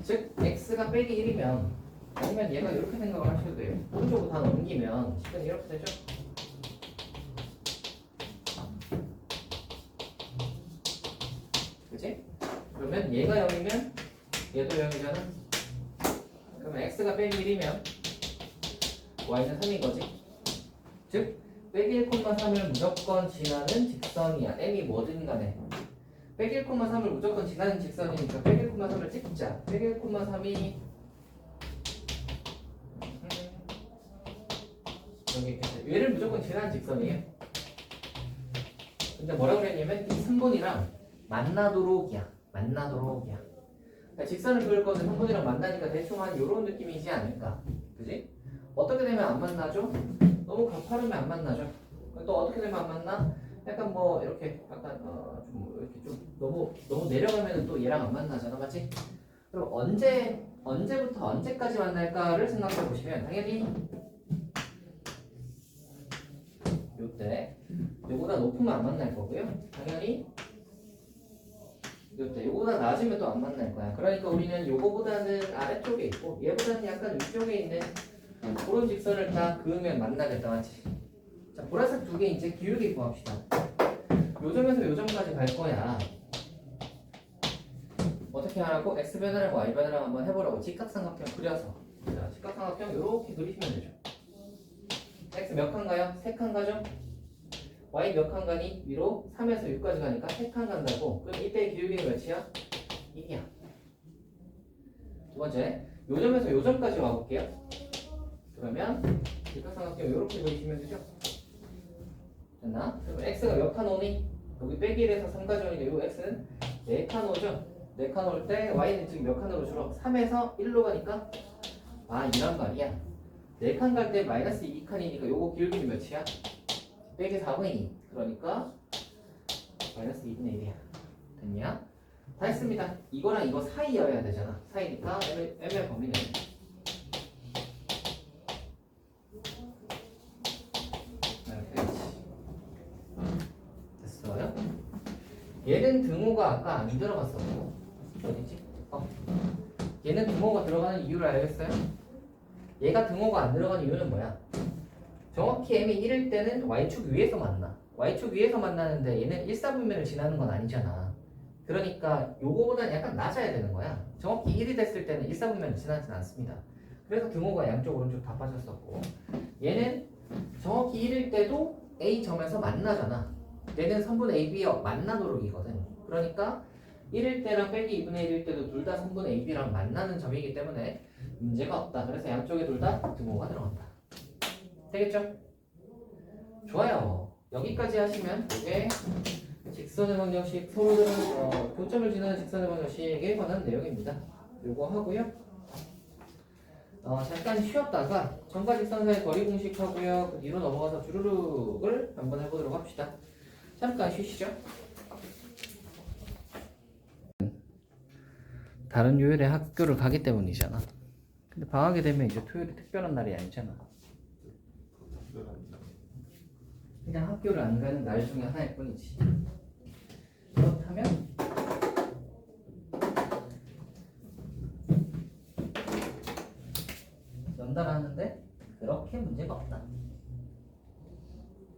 즉, x가 빼기 1이면 아니면 얘가 이렇게 생각을 하셔도 돼요. 오른쪽으로 다 넘기면 식은 이렇게 되죠? 그치? 그러면 얘가 0이면 얘도 0이잖아? 그러면 x가 빼기 1이면 y는 3인 거지? 즉 빼기 1,3을 무조건 지나는 직선이야. m이 뭐든 간에 빼기 1,3을 무조건 지나는 직선이니까 빼기 1,3을 찍자. 빼기 1,3이 여기 있겠죠. 얘를 무조건 지나는 직선이에요. 근데 뭐라고 그랬냐면 이 선분이랑 만나도록이야. 그러니까 직선을 그을 거는 선분이랑 만나니까 대충 한 이런 느낌이지 않을까. 그지? 어떻게 되면 안 만나죠? 너무 가파르면 안 만나죠. 또 어떻게 되면 안 만나? 약간 뭐 이렇게 약간 좀 이렇게 좀 너무 내려가면 또 얘랑 안 만나잖아, 맞지? 그럼 언제부터 언제까지 만날까를 생각해 보시면 당연히 요때 요보다 높으면 안 만날 거고요. 당연히 요때 요보다 낮으면 또 안 만날 거야. 그러니까 우리는 요거보다는 아래쪽에 있고 얘보다는 약간 위쪽에 있는 그런 직선을 다 그으면 만나겠다, 맞지? 자, 보라색 두 개 이제 기울기 구합시다. 요점에서 요점까지 갈 거야. 어떻게 하라고? x변화랑 y변화랑 한번 해보라고. 직각삼각형 그려서. 자, 직각삼각형 이렇게 그리시면 되죠. x 몇 칸 가요? 3칸 가죠? y 몇 칸 가니? 위로 3에서 6까지 가니까 3칸 간다고. 그럼 이때 기울기는 몇이야? 1이야. 두 번째, 요점에서 요점까지 와볼게요. 그러면 직각삼각형 이렇게 그리시면 되죠? 됐나? 그럼 x가 몇 칸 오니? 여기 빼기 1에서 3까지 오니까 이 x는 4칸 오죠? 4칸 올 때 y는 지금 몇 칸으로 줄어? 3에서 1로 가니까 아 이란 말이야. 4칸 갈 때 마이너스 2칸이니까 요거 기울기는 몇이야? 빼기 4분의 2. 그러니까 마이너스 2분의 1이야. 됐냐? 다 했습니다. 이거랑 이거 사이여야 되잖아. 사이니까 m의 범위는 됐어요? 얘는 등호가 아까 안 들어갔었고 어디지? 얘는 등호가 들어가는 이유를 알겠어요? 얘가 등호가 안 들어가는 이유는 뭐야? 정확히 m이 1일 때는 y축 위에서 만나. y축 위에서 만나는데 얘는 1사분면을 지나는 건 아니잖아. 그러니까 요거보다는 약간 낮아야 되는 거야. 정확히 1이 됐을 때는 1사분면을 지나진 않습니다. 그래서 등호가 양쪽 오른쪽 다 빠졌었고, 얘는 정확히 1일 때도 A점에서 만나잖아. 얘는 선분 AB와 만나도록이거든. 그러니까 1일 때랑 빼기 2분의 1일 때도 둘 다 선분 AB랑 만나는 점이기 때문에 문제가 없다. 그래서 양쪽에 둘 다 등호가 들어간다. 되겠죠? 좋아요. 여기까지 하시면 이게 직선의 방정식, 서로 교점을 지나는 직선의 방정식에 관한 내용입니다. 요거 하고요. 잠깐 쉬었다가 점과 직선 사이 거리 공식 하고요. 그 뒤로 넘어가서 주르륵을 한번 해보도록 합시다. 잠깐 쉬시죠. 다른 요일에 학교를 가기 때문이잖아. 근데 방학이 되면 이제 토요일이 특별한 날이 아니잖아. 그냥 학교를 안 가는 날 중에 하나일 뿐이지. 그렇다면 연달아하는데 그렇게 문제가 없다.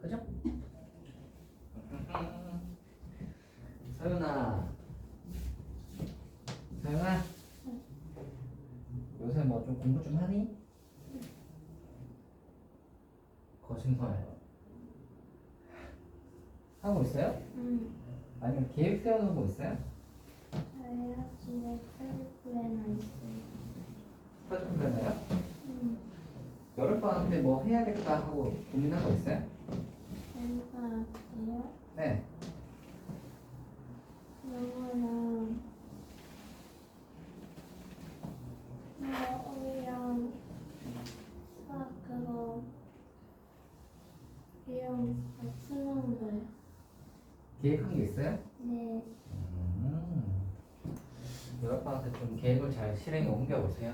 그죠? 서윤아, 서윤아, 요새 뭐 좀 공부 좀 하니? 거짓말 하고 있어요? 아니면 계획 세워놓은 거 있어요? 다이어트에 프로그램 있어요. 스타트 플래너요? 여름방학 때 뭐 해야겠다 하고 고민한 거 있어요? 생각이요? 네. 영어랑 영어랑 수학 그거 비용 쓰는 거요. 계획한 게 있어요? 네. 여름방학 때 좀 계획을 잘 실행에 옮겨보세요.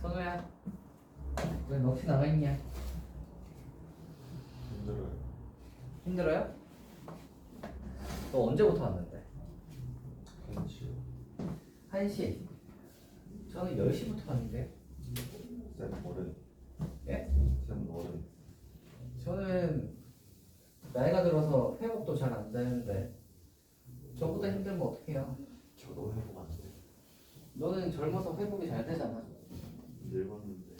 선우야, 왜 넋이 나가있냐? 힘들어요. 힘들어요? 너 언제부터 왔는데? 1시요. 1시. 저는 10시부터 왔는데요. 쌤 어른. 예? 쌤 어른. 저는 나이가 들어서 회복도 잘 안 되는데 저보다 힘들면 어떡해요? 저도 회복 안 돼. 너는 젊어서 회복이 잘 되잖아. 늙었는데.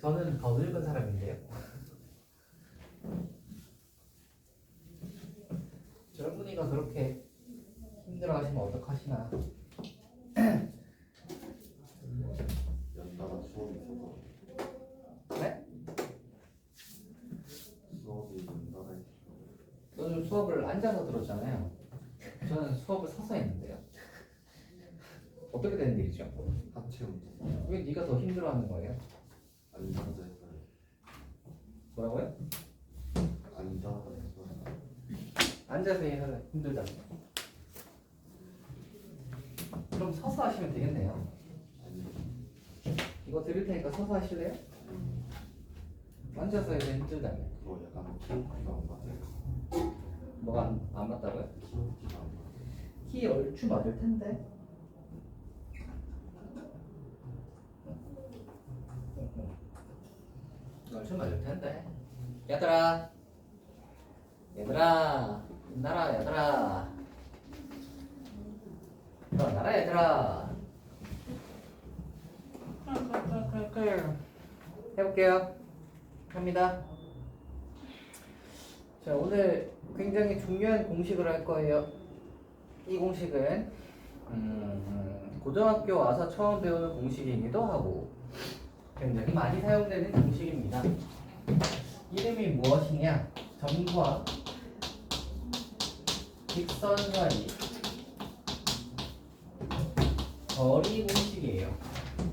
저는 더 늙은 사람인데요. 젊은이가 그렇게 힘들어하시면 어떡하시나. 연달아 수업이 있어서. 네? 수업이 연달아 있어서. 너는 수업을 앉아서 들었잖아요. 저는 수업을 서서 했는데요. 어떻게 된 일이죠? 하체 운동. 왜 네가 더 힘들어하는 거예요? 앉아서 했어요. 뭐라고요? 앉아서 했어요. 앉아서 해서 힘들다. 그럼 서서 하시면 되겠네요. 아니. 이거 드릴 테니까 서서 하실래요? 앉아서 해서 힘들다면. 그거 약간 키우기가 안 맞아요. 뭐가 안 맞다고요? 키우기가 안 맞아요. 키 얼추 맞을 텐데. 얼추 맞을 텐데. 얘들아, 힘나라 얘들아. 나라 얘들아. 해볼게요. 갑니다. 자, 오늘 굉장히 중요한 공식을 할 거예요. 이 공식은 고등학교 와서 처음 배우는 공식이기도 하고 굉장히 많이 사용되는 공식입니다. 이름이 무엇이냐? 점과 직선 사이 거리 공식이에요.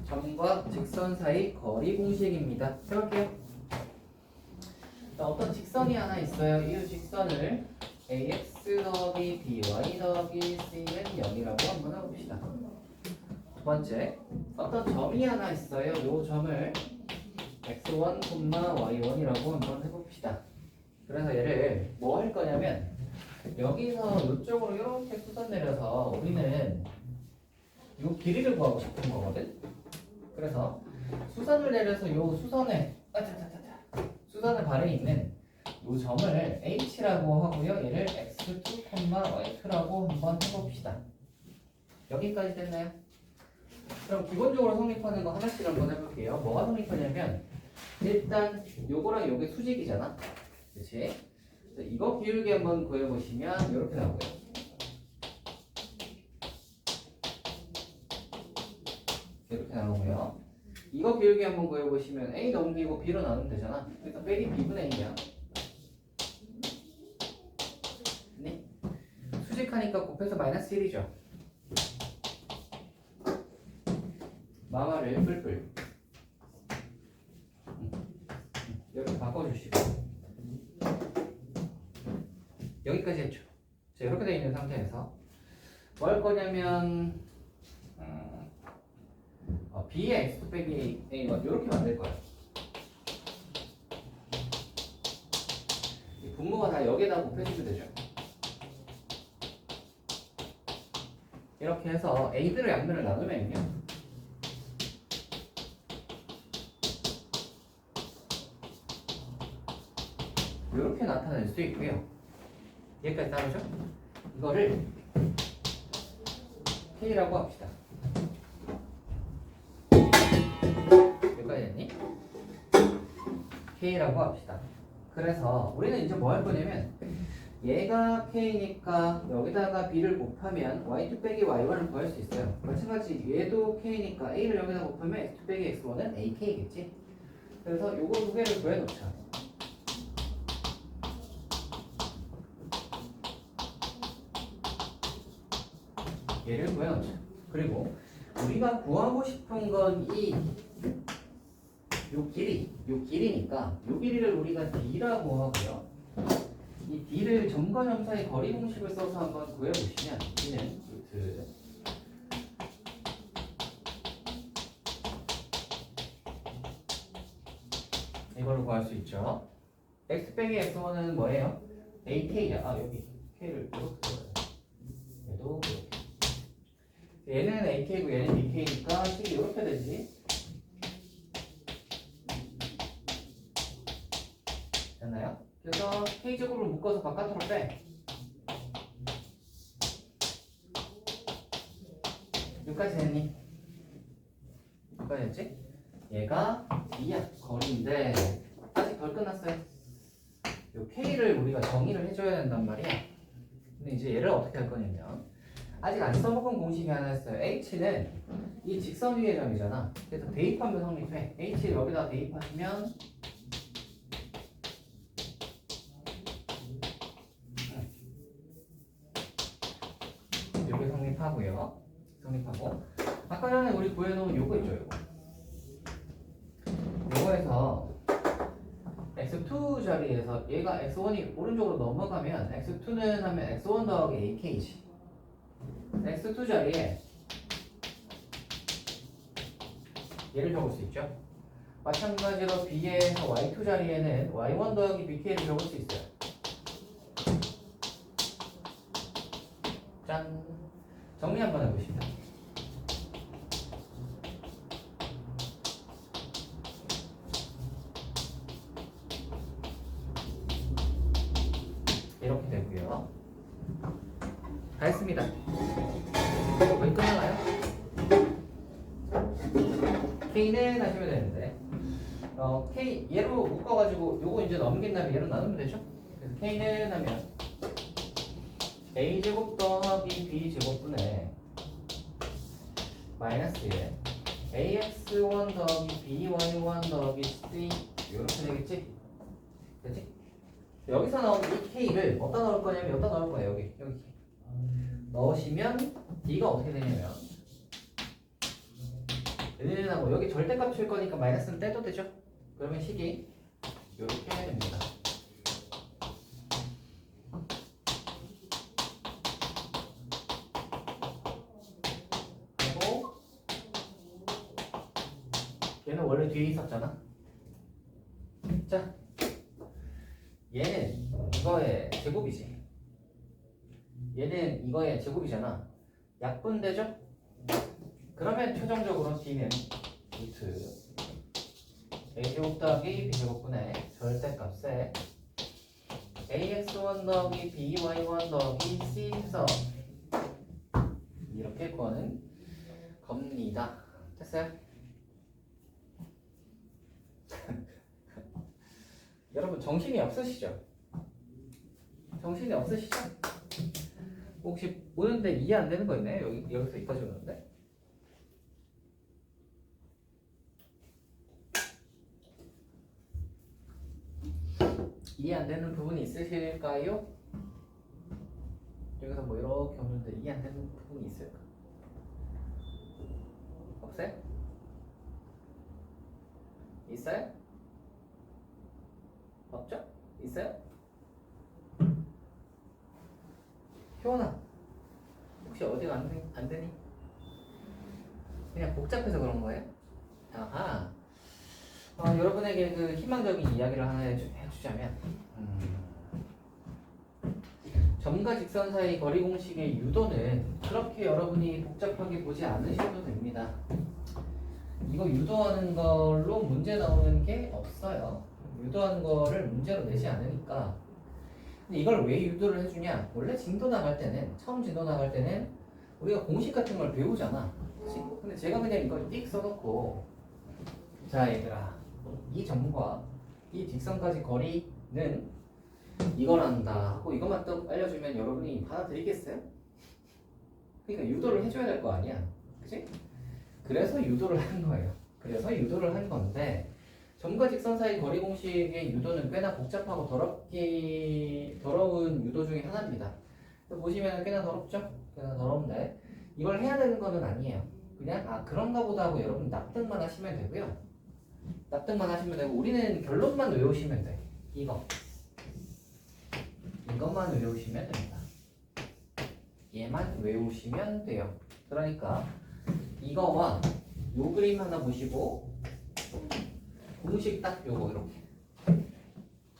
점과 직선 사이 거리 공식입니다. 해볼게요. 자, 어떤 직선이 하나 있어요. 이 직선을 ax 더하기 by 더하기 c는 0이라고 한번 해봅시다. 두 번째, 어떤 점이 하나 있어요. 이 점을 x1, y1이라고 한번 해봅시다. 그래서 얘를 뭐 할 거냐면 여기서 이쪽으로 이렇게 수선 내려서 우리는 이 길이를 구하고 싶은 거거든. 그래서 수선을 내려서 이 수선에 수선의 발에 있는 이 점을 h라고 하고요. 얘를 x2, y2라고 한번 해봅시다. 여기까지 됐나요? 그럼 기본적으로 성립하는 거 하나씩 한번 해볼게요. 뭐가 성립하냐면 일단 요거랑 요게 수직이잖아. 그치? 이거 비율기 한번 구해보시면 이렇게 나오고요. 이렇게 나오고요. 이거 비율기 한번 구해보시면 A 넘기고 B로 나누면 되잖아. 그러니까 빼기 B분의 A야. 네? 수직하니까 곱해서 마이너스 1이죠. 마마를 뿔뿔 이렇게 바꿔주시고 여기까지 했죠. 자, 이렇게 되어 있는 상태에서 뭐 할 거냐면 B의 X 빼기 A1 이렇게 만들 거예요. 이 분모가 다 여기에다 곱해주면 되죠. 이렇게 해서 A들을 양면을 나누면요, 이렇게 나타낼 수 있고요. 여기까지 따르죠? 이거를 K라고 합시다. 여기까지 했니? K라고 합시다. 그래서 우리는 이제 뭐 할 거냐면 얘가 K니까 여기다가 B를 곱하면 Y2 빼기 Y1을 구할 수 있어요. 마찬가지 얘도 K니까 A를 여기다 곱하면 X2 빼기 X1은 AK겠지? 그래서 요거 두 개를 구해놓자. 얘를 구해놓자. 그리고 우리가 구하고 싶은 건 요 길이니까 요 길이를 우리가 D라고 하고요. 이 D를 점과 점 사이 거리 공식을 써서 한번 구해보시면 D는 루트 이걸로 구할 수 있죠. X 빼기 X1은 뭐예요? AK야. 아, 여기 K를 이렇게 써요. 얘도 이렇게. 얘는 AK고 얘는 BK니까 식이 이렇게 되지. 됐나요? 그래서 K제곱을 묶어서 바깥으로 빼. 여기까지 됐니? 여기까지 됐지? 얘가 B야. 거리인데 아직 덜 끝났어요. 요 K를 우리가 정의를 해줘야 된단 말이야. 근데 이제 얘를 어떻게 할 거냐면 아직 안 써먹은 공식이 하나 있어요. H는 이 직선 위의 점이잖아. 그래서 대입하면 성립해. H를 여기다 대입하시면 여기 성립하고요. 성립하고 아까 전에 우리 구해놓은 요거 있죠. 요거에서 X2 자리에서 얘가 X1이 오른쪽으로 넘어가면 X2는 하면 X1 더하기 AK지. X2 자리에 얘를 적을 수 있죠. 마찬가지로 B에서 Y2 자리에는 Y1 더하기 BK를 적을 수 있어요. 짠! 정리 한번 해보시죠. 이렇게 되고요. 다 했습니다. 거의 끝나나요? K는 하시면 되는데 K 얘로 묶어가지고 요거 이제 넘긴 다음에 얘로 나누면 되죠? 그래서 K는 하면 A제곱 더하기 B제곱분의 마이너스 1 AX1 더하기 BY1 더하기 C 이렇게 되겠지? 그치? 여기서 나오는 이 K를 어디다 넣을 거냐면 여기다 넣을 거예요. 여기 넣으시면 D가 어떻게 되냐면 얘는 하고 여기 절대값일 거니까 마이너스는 떼도 되죠? 그러면 식이 이렇게 됩니다. 그리고 얘는 원래 뒤에 있었잖아. 자, 얘는 이거의 제곱이지. 얘는 이거의 제곱이잖아. 약분되죠? 그러면 최종적으로 D는 루트 A제곱 더하기 B제곱분의 절대값에 AX1 더하기 BY1 더하기 C 해서 이렇게 구하는 겁니다. 됐어요? 여러분 정신이 없으시죠? 정신이 없으시죠? 혹시 보는데 이해 안 되는 거 있나요? 여기서 여기까지 오는데? 이해 안 되는 부분이 있으실까요? 여기서 뭐 이렇게 오는데 이해 안 되는 부분이 있을까? 없어요? 있어요? 없죠? 있어요? 효원아 혹시 어디가 안 되니? 그냥 복잡해서 그런 거예요? 아하. 여러분에게 그 희망적인 이야기를 하나 해주자면 점과 직선 사이 거리 공식의 유도는 그렇게 여러분이 복잡하게 보지 않으셔도 됩니다. 이거 유도하는 걸로 문제 나오는 게 없어요. 유도하는 거를 문제로 내지 않으니까. 근데 이걸 왜 유도를 해주냐? 원래 진도 나갈 때는, 처음 진도 나갈 때는 우리가 공식 같은 걸 배우잖아. 그치? 근데 제가 그냥 이걸 띡 써놓고, 자 얘들아, 이 점과 이 직선까지 거리는 이거란다 하고 이것만 또 알려주면 여러분이 받아들이겠어요? 그러니까 유도를 해줘야 될 거 아니야. 그치? 그래서 유도를 한 거예요. 그래서 유도를 한 건데, 점과 직선 사이 거리 공식의 유도는 꽤나 복잡하고 더러운 유도 중에 하나입니다. 보시면 꽤나 더럽죠? 꽤나 더러운데 이걸 해야 되는 거는 아니에요. 그냥 그런가 보다 하고 여러분 납득만 하시면 되고요. 납득만 하시면 되고 우리는 결론만 외우시면 돼. 이것만 외우시면 됩니다. 얘만 외우시면 돼요. 그러니까 이거와 요 그림 하나 보시고 공식 딱 요거 이렇게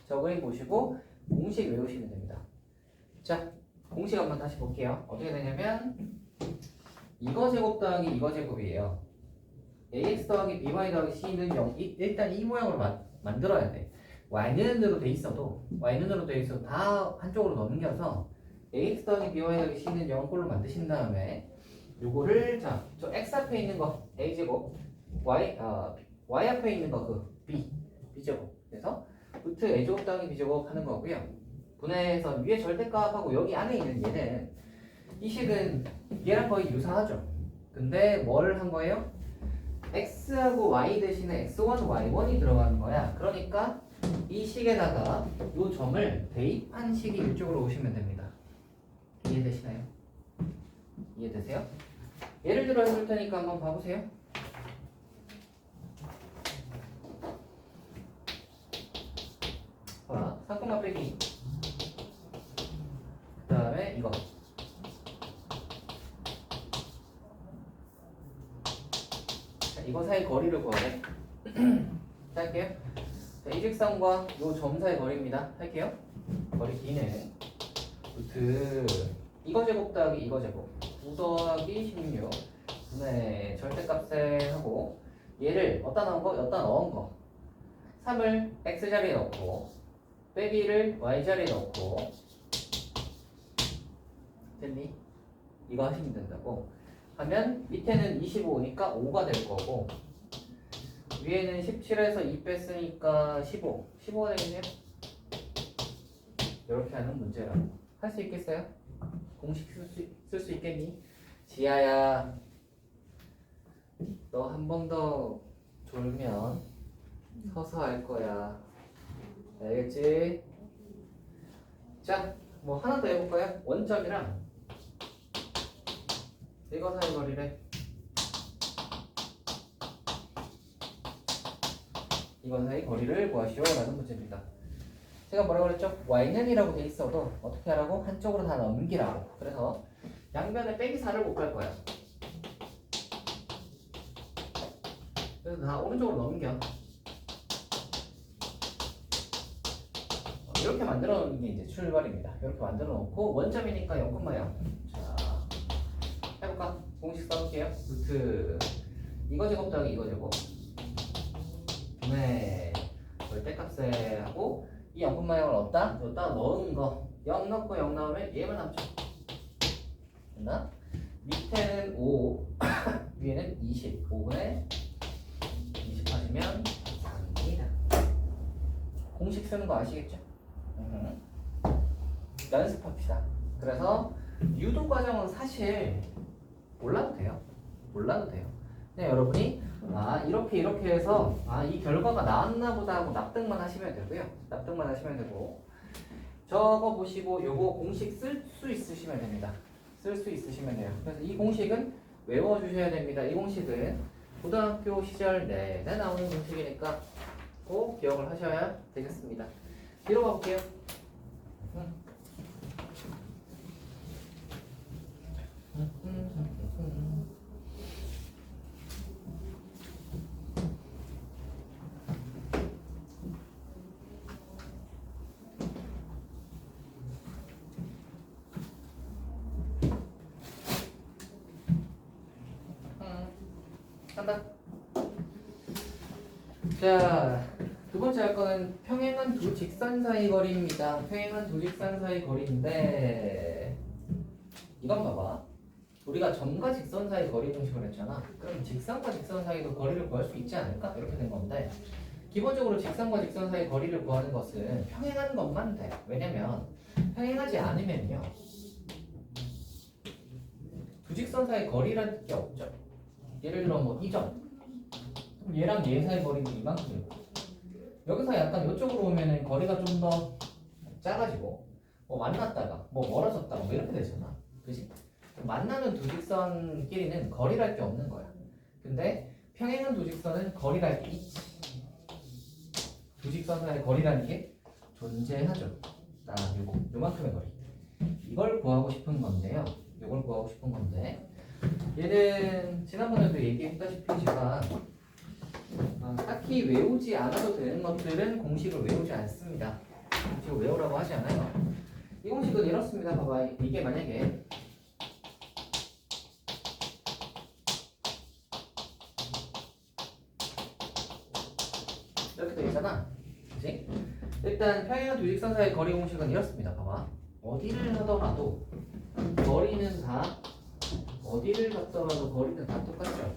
저 그림 보시고 공식 외우시면 됩니다. 자, 공식 한번 다시 볼게요. 어떻게 되냐면 이거 제곱 더하기 이거 제곱이에요. ax 더하기 by 더하기 c는 0. 일단 이 모양으로 만들어야 돼. y는으로 돼 있어도 다 한쪽으로 넘겨서 ax 더하기 by 더하기 c는 0꼴로 만드신 다음에 요거를 저 x 앞에 있는 거 a 제곱 y 앞에 있는 거 그 b 제곱. 그래서 루트 a 제곱 더하기 b 제곱 하는 거고요. 분해해서 위에 절대값하고 여기 안에 있는 얘는 이 식은 얘랑 거의 유사하죠. 근데 뭘 한 거예요? x하고 y 대신에 x1, y1이 들어가는 거야. 그러니까 이 식에다가 이 점을 대입한 식이 이쪽으로 오시면 됩니다. 이해되시나요? 이해되세요? 예를 들어 해볼 테니까 한번 봐보세요. 자, 삭금마 빼기. 그 다음에 이거. 자, 이거 사이 거리를 구하래. 자, 할게요. 자, 이 직선과 이 점 사이 거리입니다. 할게요. 거리 D는 루트 이거 제곱 더하기 이거 제곱 9 더하기 16 분의 절대값에 하고 얘를 어디다 넣은 거? 여기다 넣은 거 3을 x자리에 넣고 빼기를 y자리에 넣고 됐니? 이거 하시면 된다고 하면 밑에는 25니까 5가 될 거고 위에는 17에서 2 뺐으니까 15가 되겠네요? 이렇게 하는 문제라고 할 수 있겠어요? 공식 쓸 수 있겠니? 지아야 너 한 번 더 졸면 서서 할 거야 알겠지? 자, 뭐 하나 더 해볼까요? 원점이랑 이거 사이 거리래 이거 사이 거리를 구하시오 라는 문제입니다. 제가 뭐라고 그랬죠? y는이라고 돼 있어도 어떻게 하라고? 한쪽으로 다 넘기라고. 그래서 양변에 빼기 4를 못 갈 거야. 그래서 다 오른쪽으로 넘겨. 이렇게 만들어 놓는 게 이제 출발입니다. 이렇게 만들어 놓고 원점이니까 0,0. 자, 해볼까? 공식 써볼게요. 루트 이거 제곱 더하기 이거 제곱 분의 절대값에 하고 이 0,0을 얻다? 여기다 넣은 거 0 넣고 0 나오면 얘만 남죠. 됐나? 밑에는 5, 위에는 20. 5분의 20 하시면 4입니다. 공식 쓰는 거 아시겠죠? 연습합시다. 그래서 유도 과정은 사실 몰라도 돼요. 몰라도 돼요. 그냥 여러분이 이렇게 해서 이 결과가 나왔나 보다 하고 납득만 하시면 되고요. 납득만 하시면 되고 저거 보시고 요거 공식 쓸 수 있으시면 됩니다. 쓸 수 있으시면 돼요. 그래서 이 공식은 외워주셔야 됩니다. 이 공식은 고등학교 시절 내내 나오는 공식이니까 꼭 기억을 하셔야 되겠습니다. 뒤로 가볼게요. 한다. 자, 두 번째 할 거는 평행한 두 직선 사이 거리입니다. 평행한 두 직선 사이 거리인데 이건 봐봐. 우리가 점과 직선 사이 거리 공식을 했잖아. 그럼 직선과 직선 사이도 거리를 구할 수 있지 않을까? 이렇게 된 건데 기본적으로 직선과 직선 사이 거리를 구하는 것은 평행한 것만 돼. 왜냐면 평행하지 않으면요 두 직선 사이 거리라는 게 없죠. 예를 들어 뭐 이 점 얘랑 얘 사이 거리는 이만큼이고 여기서 약간 이쪽으로 오면은 거리가 좀 더 작아지고 뭐 만났다가 뭐 멀어졌다가 뭐 이렇게 되잖아. 그지? 만나는 두 직선끼리는 거리랄 게 없는 거야. 근데 평행한 두 직선은 거리랄 게 있지. 두 직선 사이 거리라는 게 존재하죠. 요만큼의 거리. 이걸 구하고 싶은 건데요. 이걸 구하고 싶은 건데 얘는 지난번에도 얘기했다시피 제가 딱히 외우지 않아도 되는 것들은 공식을 외우지 않습니다. 공식을 외우라고 하지 않아요. 이 공식은 이렇습니다. 봐봐. 이게 만약에 이렇게 되잖아. 그치? 일단 평행한 두 직선 사이 거리 공식은 이렇습니다. 봐봐. 어디를 하더라도 거리는 다 어디를 갔더라도 거리는 다 똑같죠.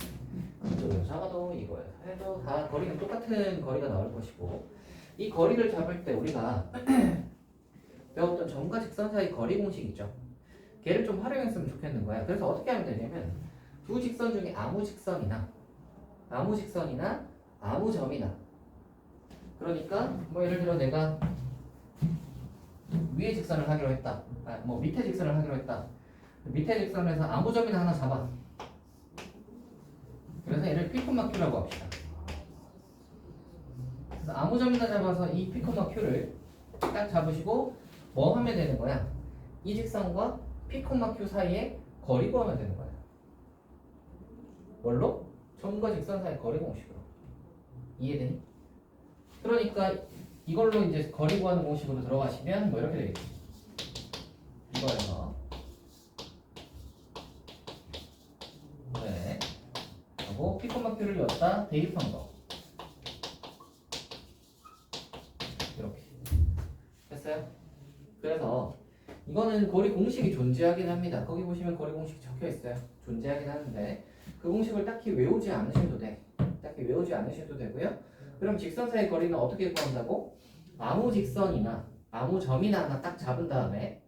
이쪽에서 잡아도 이거에서 해도 다 거리는 똑같은 거리가 나올 것이고 이 거리를 잡을 때 우리가 배웠던 점과 직선 사이 거리 공식 있죠. 걔를 좀 활용했으면 좋겠는 거야. 그래서 어떻게 하면 되냐면 두 직선 중에 아무 직선이나 아무 점이나 그러니까 뭐 예를 들어 내가 위에 직선을 하기로 했다. 뭐 밑에 직선을 하기로 했다. 밑에 직선에서 아무 점이나 하나 잡아. 그래서 얘를 P콤마 Q라고 합시다. 그래서 아무 점이나 잡아서 이 P콤마 Q를 딱 잡으시고 뭐 하면 되는 거야? 이 직선과 P콤마 Q 사이에 거리 구하면 되는 거야. 뭘로? 점과 직선 사이 거리 공식으로. 이해되니? 그러니까 이걸로 이제 거리 구하는 공식으로 들어가시면 뭐 이렇게 되겠지. 이거에서 네 하고 P콤마 Q를 여기다 대입한 거 이렇게 됐어요? 그래서 이거는 거리 공식이 존재하긴 합니다. 거기 보시면 거리 공식 적혀 있어요. 존재하긴 하는데 그 공식을 딱히 외우지 않으셔도 돼. 딱히 외우지 않으셔도 되고요. 그럼 직선 사이 거리는 어떻게 구한다고? 아무 직선이나 아무 점이나 하나 딱 잡은 다음에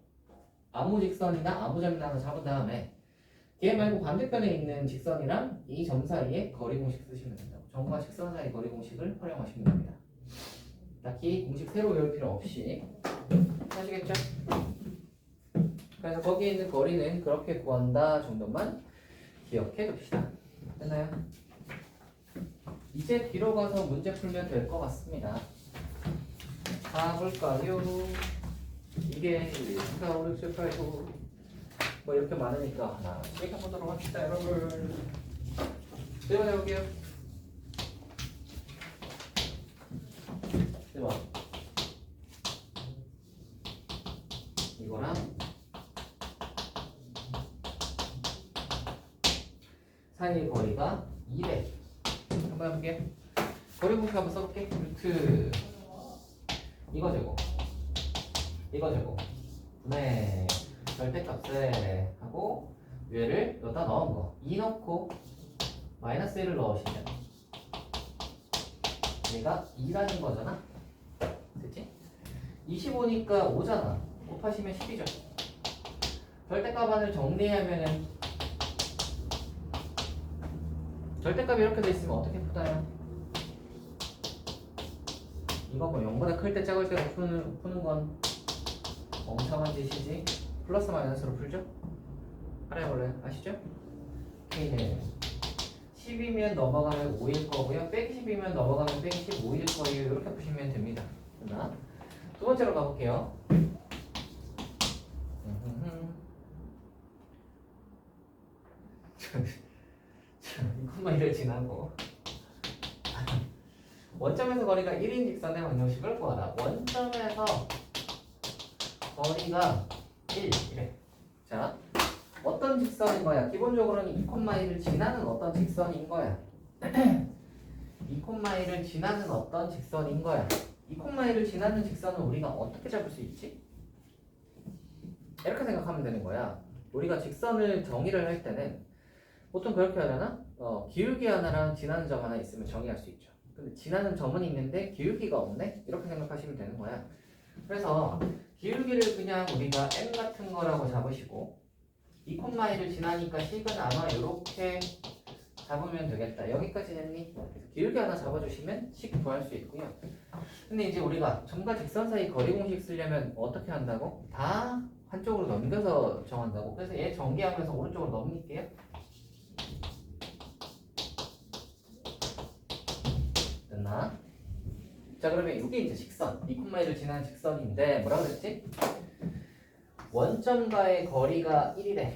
아무 직선이나 아무 점이나 하나 잡은 다음에 걔 말고 반대편에 있는 직선이랑 이 점 사이에 거리 공식 쓰시면 된다고. 점과 직선 사이 거리 공식을 활용하시면 됩니다. 딱히 공식 새로 외울 필요 없이 하시겠죠? 그래서 거기에 있는 거리는 그렇게 구한다 정도만 기억해 둡시다. 됐나요? 이제 뒤로 가서 문제 풀면 될 것 같습니다. 가볼까요? 이게 1, 2, 3, 4, 5, 6, 7, 8, 9 뭐 이렇게 많으니까 하나씩 해보도록 합시다 여러분. 대박 해볼게요. 대박. 이거랑 사이의 거리가 200. 한번 해볼게요. 거리 공식 한번 써볼게. 루트 이거 제곱 이거 제곱 분의 절대값에 하고 얘를 여기다 넣은 거 2 넣고 마이너스 1을 넣으시면 얘가 2라는 거잖아. 됐지? 25니까 5잖아. 곱하시면 10이죠. 절대값안을 정리하면은 절대값이 이렇게 돼 있으면 어떻게 푸나요? 이거 뭐 0보다 클 때 작을 때 푸는 건 멍청한 짓이지. 플러스 마이너스로 풀죠? 알아볼래요? 아시죠? K는 10이면 넘어가면 5일 거고요. 빼기 10이면 넘어가면 빼기 15일 거예요. 이렇게 푸시면 됩니다. 됐나? 두 번째로 가볼게요. 이것만 이래 지나고 원점에서 거리가 1인 직선의 방정식을 구하라. 원점에서 거리가 1 이래. 자, 어떤 직선인 거야? 기본적으로는 2,1을 지나는 어떤 직선인 거야. 2,1을 지나는 어떤 직선인 거야. 2,1을 지나는 직선은 우리가 어떻게 잡을 수 있지? 이렇게 생각하면 되는 거야. 우리가 직선을 정의를 할 때는 보통 그렇게 하잖아? 기울기 하나랑 지나는 점 하나 있으면 정의할 수 있죠. 근데 지나는 점은 있는데 기울기가 없네? 이렇게 생각하시면 되는 거야. 그래서 기울기를 그냥 우리가 m 같은 거라고 잡으시고 2,1을 지나니까 식은 아마 이렇게 잡으면 되겠다. 여기까지 됐니? 기울기 하나 잡아주시면 식 구할 수 있고요. 근데 이제 우리가 점과 직선 사이 거리 공식 쓰려면 어떻게 한다고? 다 한쪽으로 넘겨서 정한다고. 그래서 얘 전개하면서 오른쪽으로 넘길게요. 됐나? 자, 그러면 이게 이제 직선 2,1을 지나는 직선인데 뭐라 그랬지? 원점과의 거리가 1이래.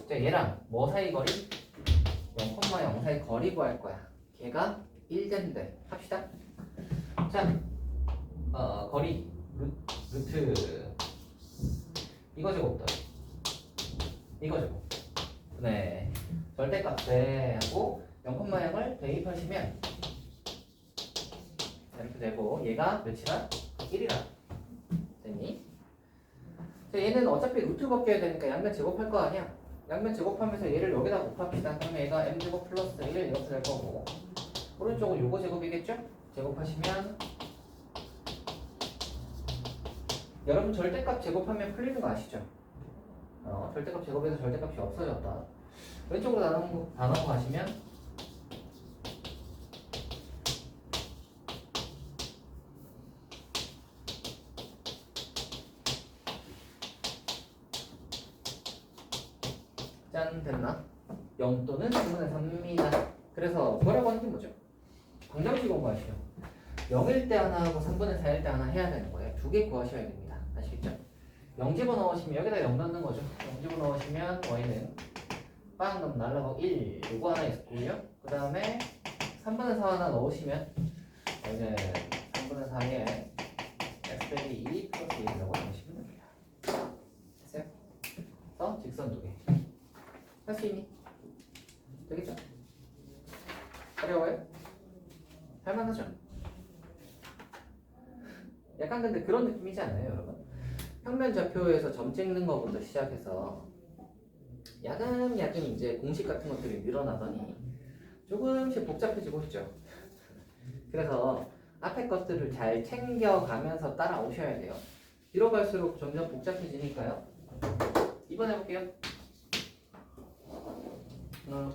자, 얘랑 뭐 사이 거리? 0,0 사이 거리 구할 거야. 걔가 1된대. 합시다. 자, 거리 루트 이거 제곱 더하기 이거 제곱. 네, 절대값에 하고 0,0을 대입하시면 이렇게 되고 얘가 몇이라? 1이라. 됐니? 자, 얘는 어차피 루트 벗겨야 되니까 양면 제곱할 거 아니야? 양면 제곱하면서 얘를 여기다 곱합시다. 그러면 얘가 m제곱 플러스 1 이렇게 될 거고 오른쪽은 요거 제곱이겠죠? 제곱하시면 여러분 절대값 제곱하면 풀리는 거 아시죠? 절대값 제곱해서 절대값이 없어졌다. 왼쪽으로 다 넘어가시면 짠, 됐나? 0 또는 3분의 3입니다. 그래서 뭐라고 하는 게 뭐죠? 방정식 공부하시죠. 0일 때 하나 하고 3분의 4일 때 하나 해야 되는 거예요. 두 개 구하셔야 됩니다. 아시겠죠? 0 집어넣으시면 여기다 0 넣는 거죠. 0 집어넣으시면 y는 빵 그럼 날라가고 1 요거 하나 있고요. 그 다음에 3분의 4 하나 넣으시면 y는 3분의 4에 x 빼기 2 플러스 1이라고 넣으시면 됩니다. 됐어요? 그래서 직선 두 개. 할 수 있니? 되겠죠? 어려워요? 할만하죠? 약간 근데 그런 느낌이지 않아요, 여러분? 평면 좌표에서 점 찍는 것부터 시작해서 야금야금 이제 공식 같은 것들이 늘어나더니 조금씩 복잡해지고 있죠. 그래서 앞에 것들을 잘 챙겨가면서 따라오셔야 돼요. 뒤로 갈수록 점점 복잡해지니까요. 이번 해볼게요.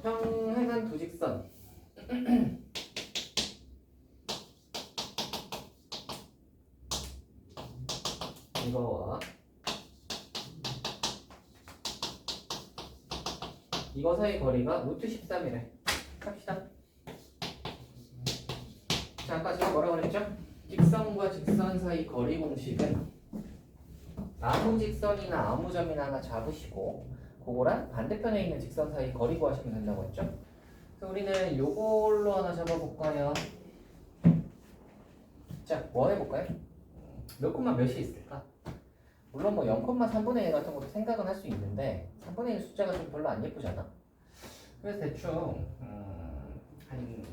평행한 두 직선 이거와 이거 사이 거리가 루트 13이래. 합시다. 자, 아까 제가 뭐라고 그랬죠? 직선과 직선 사이 거리 공식은 아무 직선이나 아무 점이나 하나 잡으시고 그거랑 반대편에 있는 직선 사이 거리 구하시면 된다고 했죠? 그래서 우리는 요걸로 하나 잡아볼까요? 자, 뭐 해볼까요? 몇 콤마 몇이 있을까? 물론 뭐 0,3분의 1 같은 것도 생각은 할 수 있는데 3분의 1 숫자가 좀 별로 안 예쁘잖아. 그래서 대충 한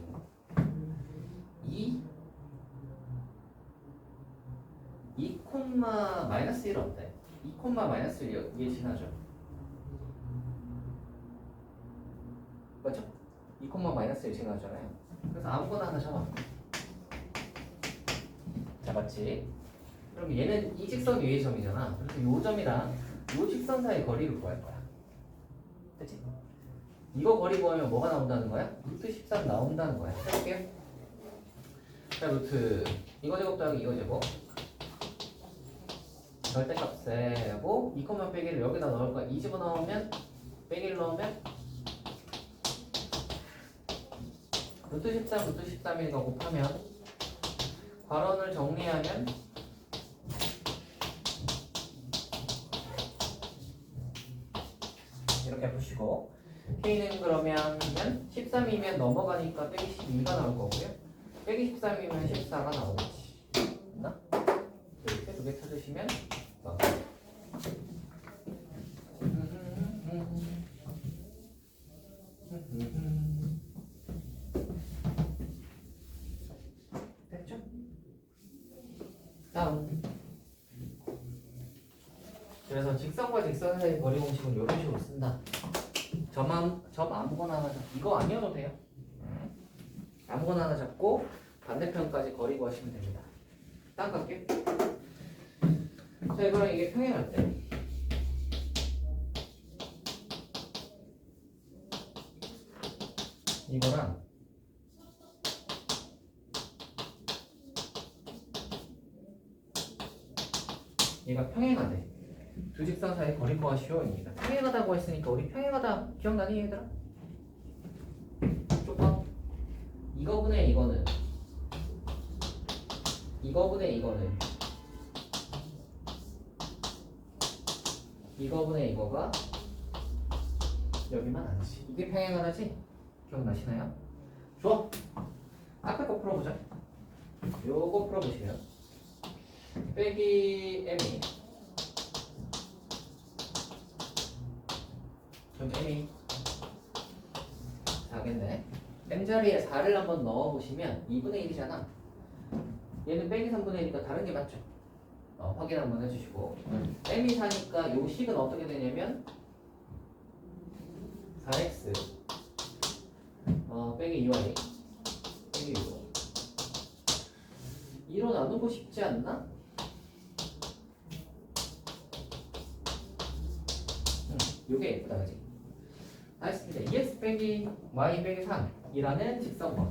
2 콤마 마이너스 1 어때? 2 콤마 마이너스 1 이게 지나죠? 2, 마이너스 1씩 나왔잖아요. 그래서 아무거나 하나 잡아. 잡았지? 그럼 얘는 이 직선 위의 점이잖아. 그래서 요 점이랑 요 직선 사이 거리를 구할 거야. 됐지? 이거 거리 구하면 뭐가 나온다는 거야? 루트 13 나온다는 거야. 해볼게요. 자, 루트 이거 제곱 더하기 이거 제곱 절대값 세고 2, 빼기를 여기다 넣을 거야. 2 집어넣으면 빼기를 넣으면 루트 13, 루트 13인 거 곱하면 괄원을 정리하면 이렇게 보시고 K는 그러면 13이면 넘어가니까 빼기 12가 나올 거고요. 빼기 13이면 14가 나오겠지. 맞나? 이렇게 두 개 찾으시면 됐죠? 다음. 그래서 직선과 직선 사이 거리 공식은 이런 식으로 쓴다. 점 아무거나 하나 잡고 이거 아니어도 돼요. 아무거나 하나 잡고 반대편까지 거리 구하시면 됩니다. 딱 갈게요. 자, 이거랑 이게 평행할 때 이거랑 얘가 평행하대. 두 직선 사이 거리 구하시오입니다. 평행하다고 했으니까 우리 평행하다 기억나니 얘들아? 조금 이거분의 이거는 이거분의 이거는 이거분의 이거가 여기만 아니지. 이게 평행하다지? 기억나시나요? 좋아. 앞에 거 풀어보자. 요거 풀어보시면 빼기 m이 그럼 m이 4겠네. m자리에 4를 한번 넣어보시면 2분의 1이잖아. 얘는 빼기 3분의 1이니까 다른 게 맞죠? 확인 한번 해주시고 m이 4니까 요 식은 어떻게 되냐면 4x 빼기 2y 빼기 6 2로 나누고 싶지 않나? 요게 예쁘다 그지? 알겠습니다. 2x 빼기 y 빼기 3이라는 직선과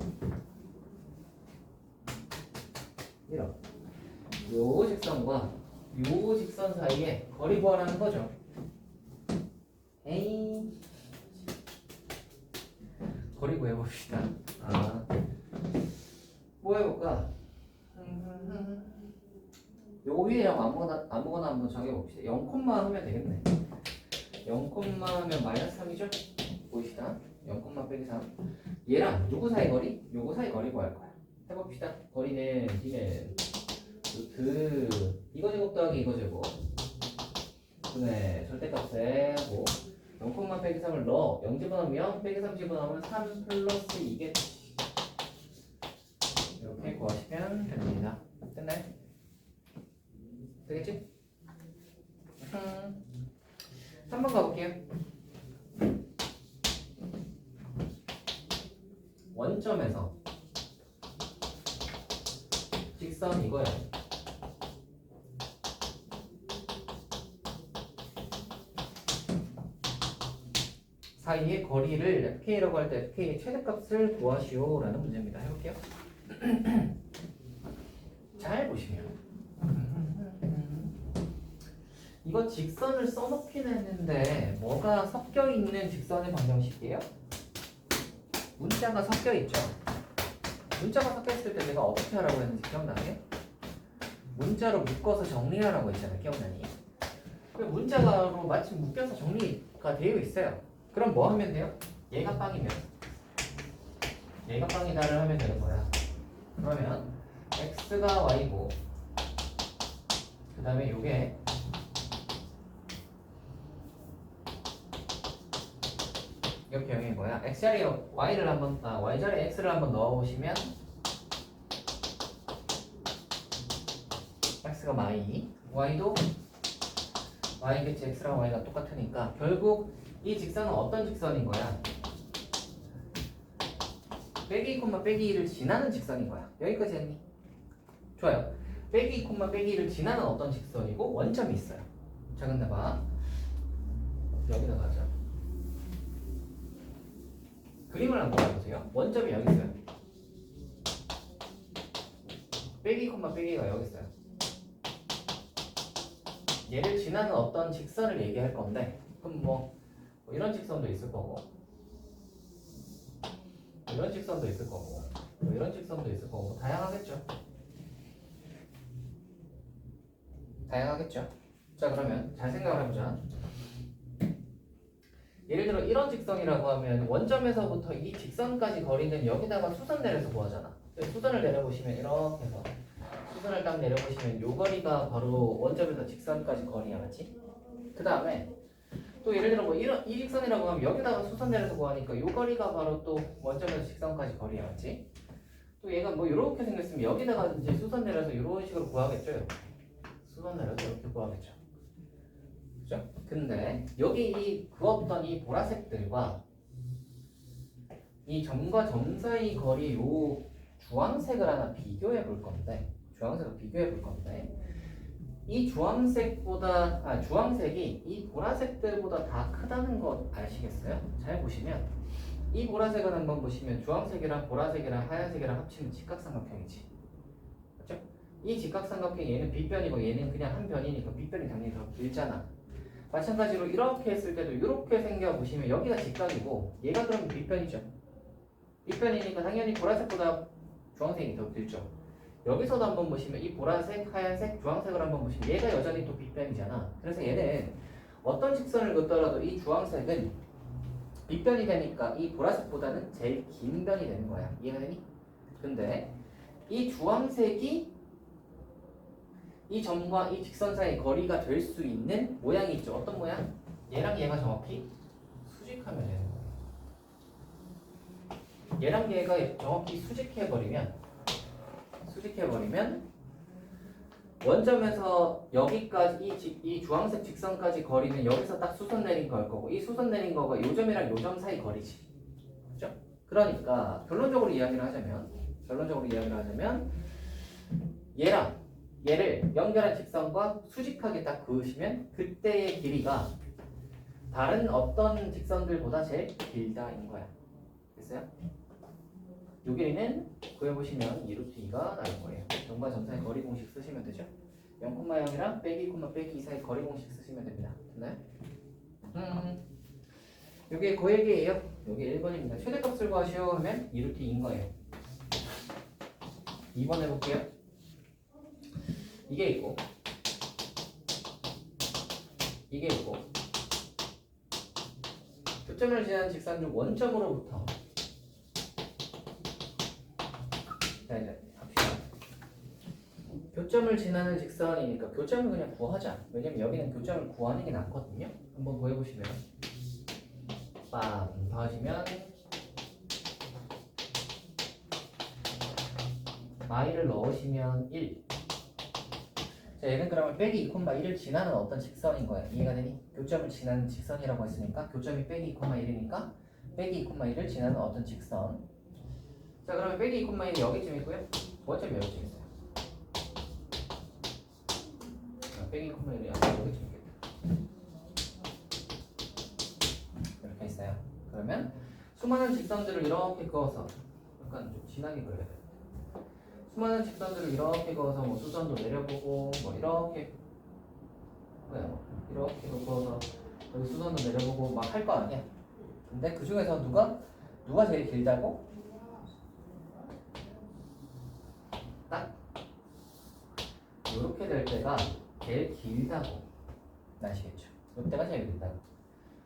이런 요 직선과 요 직선 사이에 거리 구하라는 거죠. 에이 거리 구해봅시다. 뭐 해볼까? 요 위에 아무거나 한번 정해봅시다. 0, 하면 되겠네. 0, 하면 마이너스 3이죠? 보이시다? 0, 빼기 3 얘랑 누구 사이 거리? 요거 사이 거리 구할 거야. 해봅시다. 거리는 D는 루트 이거 제곱 더하기 이거 제곱 분의 절대값 세고 0, 빼기 3을 넣어 0 집어넣으면 0 빼기 3 집어넣으면 3 플러스 2겠지. 이렇게 구하시면 됩니다. 됐나요? 되겠지? 3번 가볼게요. 원점에서 직선 이거야. 사이의 거리를 fk라고 할 때 fk의 최대값을 구하시오라는 문제입니다. 해볼게요. 잘 보시면 이거 직선을 써놓긴 했는데 뭐가 섞여있는 직선의 방정식이에요? 문자가 섞여있죠. 문자가 섞여있을 때 내가 어떻게 하라고 했는지 기억나요? 문자로 묶어서 정리하라고 했잖아요. 기억나니? 문자로 마침 묶여서 정리가 되어 있어요. 그럼 뭐 하면 돼요? 얘가 빵이면 얘가 빵이다를 하면 되는 거야. 그러면 x가 y고 그 다음에 요게 이렇게 형인 거야. x자리에 y를 한번 y자리에 x를 한번 넣어보시면 x가 y, y도 y겠지. x랑 y가 똑같으니까 결국 이 직선은 어떤 직선인 거야? 빼기 2, 빼기 2를 지나는 직선인 거야. 여기까지 했니? 좋아요. 빼기 2, 빼기 2를 지나는 어떤 직선이고 원점이 있어요. 자 근데 봐. 여기다 가자. 그림을 한번 봐보세요. 원점이 여기 있어요. 빼기, 빼기가 여기 있어요. 얘를 지나는 어떤 직선을 얘기할 건데, 그럼 뭐 이런 직선도 있을 거고, 이런 직선도 있을 거고, 이런 직선도 있을 거고, 다양하겠죠. 다양하겠죠. 자 그러면 잘 생각을 해보자. 예를 들어 이런 직선이라고 하면 원점에서부터 이 직선까지 거리는 여기다가 수선 내려서 구하잖아. 수선을 내려보시면 이렇게 해서 수선을 딱 내려보시면 요 거리가 바로 원점에서 직선까지 거리야, 맞지? 그 다음에 또 예를 들어 뭐 이 직선이라고 하면 여기다가 수선 내려서 구하니까 요 거리가 바로 또 원점에서 직선까지 거리야, 맞지? 또 얘가 뭐 이렇게 생겼으면 여기다가 이제 수선 내려서 이런 식으로 구하겠죠. 이렇게. 수선 내려서 이렇게 구하겠죠. 그죠? 근데 여기 이 그었던 이 보라색들과 이 점과 점 사이 거리 요 주황색을 하나 비교해 볼 건데, 이 주황색이 이 보라색들보다 다 크다는 거 아시겠어요? 잘 보시면 이 보라색을 한번 보시면 주황색이랑 보라색이랑 하얀색이랑 합치면 직각삼각형이지. 그렇죠? 이 직각삼각형 얘는 빗변이고 얘는 그냥 한 변이니까 빗변이 당연히 더 길잖아. 마찬가지로 이렇게 했을 때도 이렇게 생겨 보시면 여기가 직각이고 얘가 그러면 빗변이죠. 빗변이니까 당연히 보라색보다 주황색이 더 길죠. 여기서도 한번 보시면 이 보라색, 하얀색, 주황색을 한번 보시면 얘가 여전히 또 빗변이잖아. 그래서 얘는 어떤 직선을 긋더라도 이 주황색은 빗변이 되니까 이 보라색보다는 제일 긴 변이 되는 거야. 이해가 되니? 근데 이 주황색이 이 점과 이 직선 사이의 거리가 될 수 있는 모양이 있죠. 어떤 모양? 얘랑 얘가 정확히 수직하면 되는 거예요. 얘랑 얘가 정확히 수직해버리면 원점에서 여기까지 이 주황색 직선까지 거리는 여기서 딱 수선 내린 걸 거고, 이 수선 내린 거가 요 점이랑 요 점 사이 거리지. 그죠? 그러니까 결론적으로 이야기를 하자면 얘를 연결한 직선과 수직하게 딱 그으시면 그때의 길이가 다른 어떤 직선들보다 제일 길다인 거야. 됐어요? 요 길이는 구해보시면 2루트2가 나올 거예요. 점과 점 사이 거리 공식 쓰시면 되죠. 0,0이랑 빼기 2, 2 사이 거리 공식 쓰시면 됩니다. 됐나요? 요게 고얘기예요. 요게 1번입니다. 최대값을 구하시오 하면 2루트2인 거예요. 2번 해볼게요. 이게 있고 교점을 지나는 직선 중 원점으로부터, 자 이제 합시다. 교점을 지나는 직선이니까 교점을 그냥 구하자. 왜냐면 여기는 교점을 구하는 게 낫거든요. 한번 구해보시면 빰 더하시면 y를 넣으시면 1. 자, 얘는 그러면 빼기 2,1을 지나는 어떤 직선인 거야. 이해가 되니? 교점을 지나는 직선이라고 했으니까 교점이 빼기 2,1이니까 빼기 2,1을 지나는 어떤 직선. 자, 그러면 빼기 2,1이 여기쯤 있고요. 원점이 여기쯤 있어요. 빼기 2,1이 여기쯤 있겠다. 이렇게 있어요. 그러면 수많은 직선들을 이렇게 그어서 약간 좀 진하게 그려야 돼요. 수많은 직선들을 이렇게 그어서 뭐 수선도 내려보고 뭐 이렇게 그어서 여기 수선도 내려보고 막 할 거 아니야. 근데 그 중에서 누가 제일 길다고? 딱 이렇게 될 때가 제일 길다고 아시겠죠? 이때가 제일 길다고.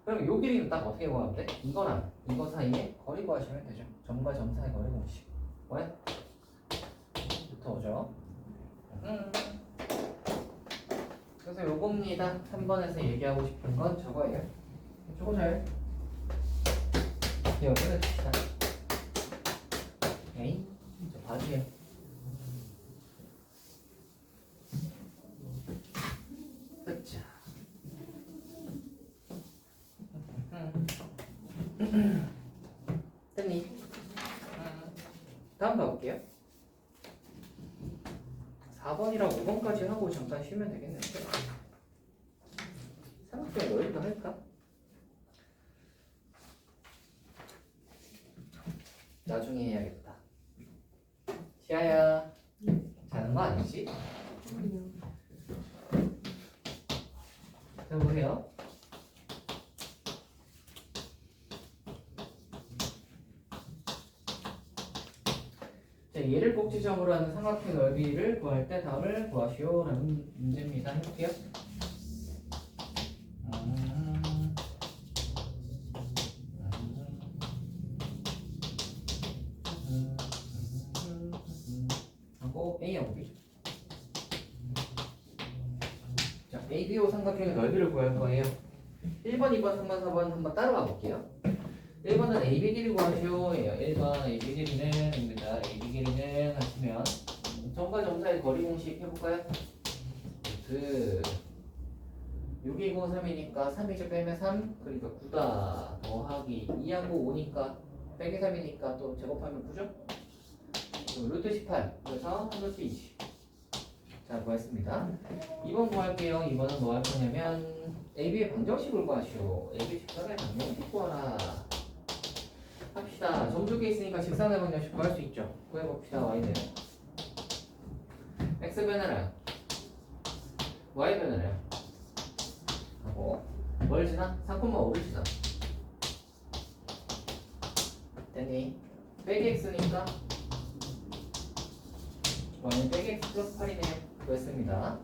그럼 요 길이는 딱 어떻게 구하면 돼? 이거랑 이거 사이에 거리 구하시면 되죠. 점과 점 사이 거리 공식. 뭐야? 오죠. 그래서 요겁니다. 3번에서 얘기하고 싶은 건 저거예요. 저거 잘 이거 끊어줍시다. 오케이. 저 봐주세요. 끝자. 됐니? 4번이랑 5번까지 하고 잠깐 쉬면 되겠는데. 삼각형의 넓이도 할까? 나중에 해야겠다. 시아야, 자는 거 아니지? 아니요. 해보세요. 자, 얘를 꼭지점으로 하는 삼각형 넓이를 구할 때 답을 구하시오라는 문제입니다. 해볼게요. 하고 A하고 B. 자, ABO 삼각형의 넓이를 구할 거예요. 1번, 2번, 3번, 4번 한번 따라가 볼게요. 1번은 AB 길이 구하시오. 1번 AB 길이는 입니다. AB 길이는 하시면 점과 점 사이 거리 공식 해볼까요? 6이고 3이니까 3이죠. 빼면 3 그러니까 9다 더하기 2하고 5니까 빼기 3이니까 또 제곱하면 9죠? 루트 18 그래서 루트 20. 자, 구했습니다. 2번 구할게요. 2번은 뭐 할 거냐면 AB의 방정식을 구하시오. AB 직선의 방정식 구하라 합시다. 점 두 개 있으니까 직선의 방정식 구할 수 있죠. 구해봅시다. Y는 X변화량 Y변화량 하고 뭘 지나? 3,5를 지나. 됐니? 빼기 X니까 Y는 빼기 X 플러스 8이네요. 구했습니다.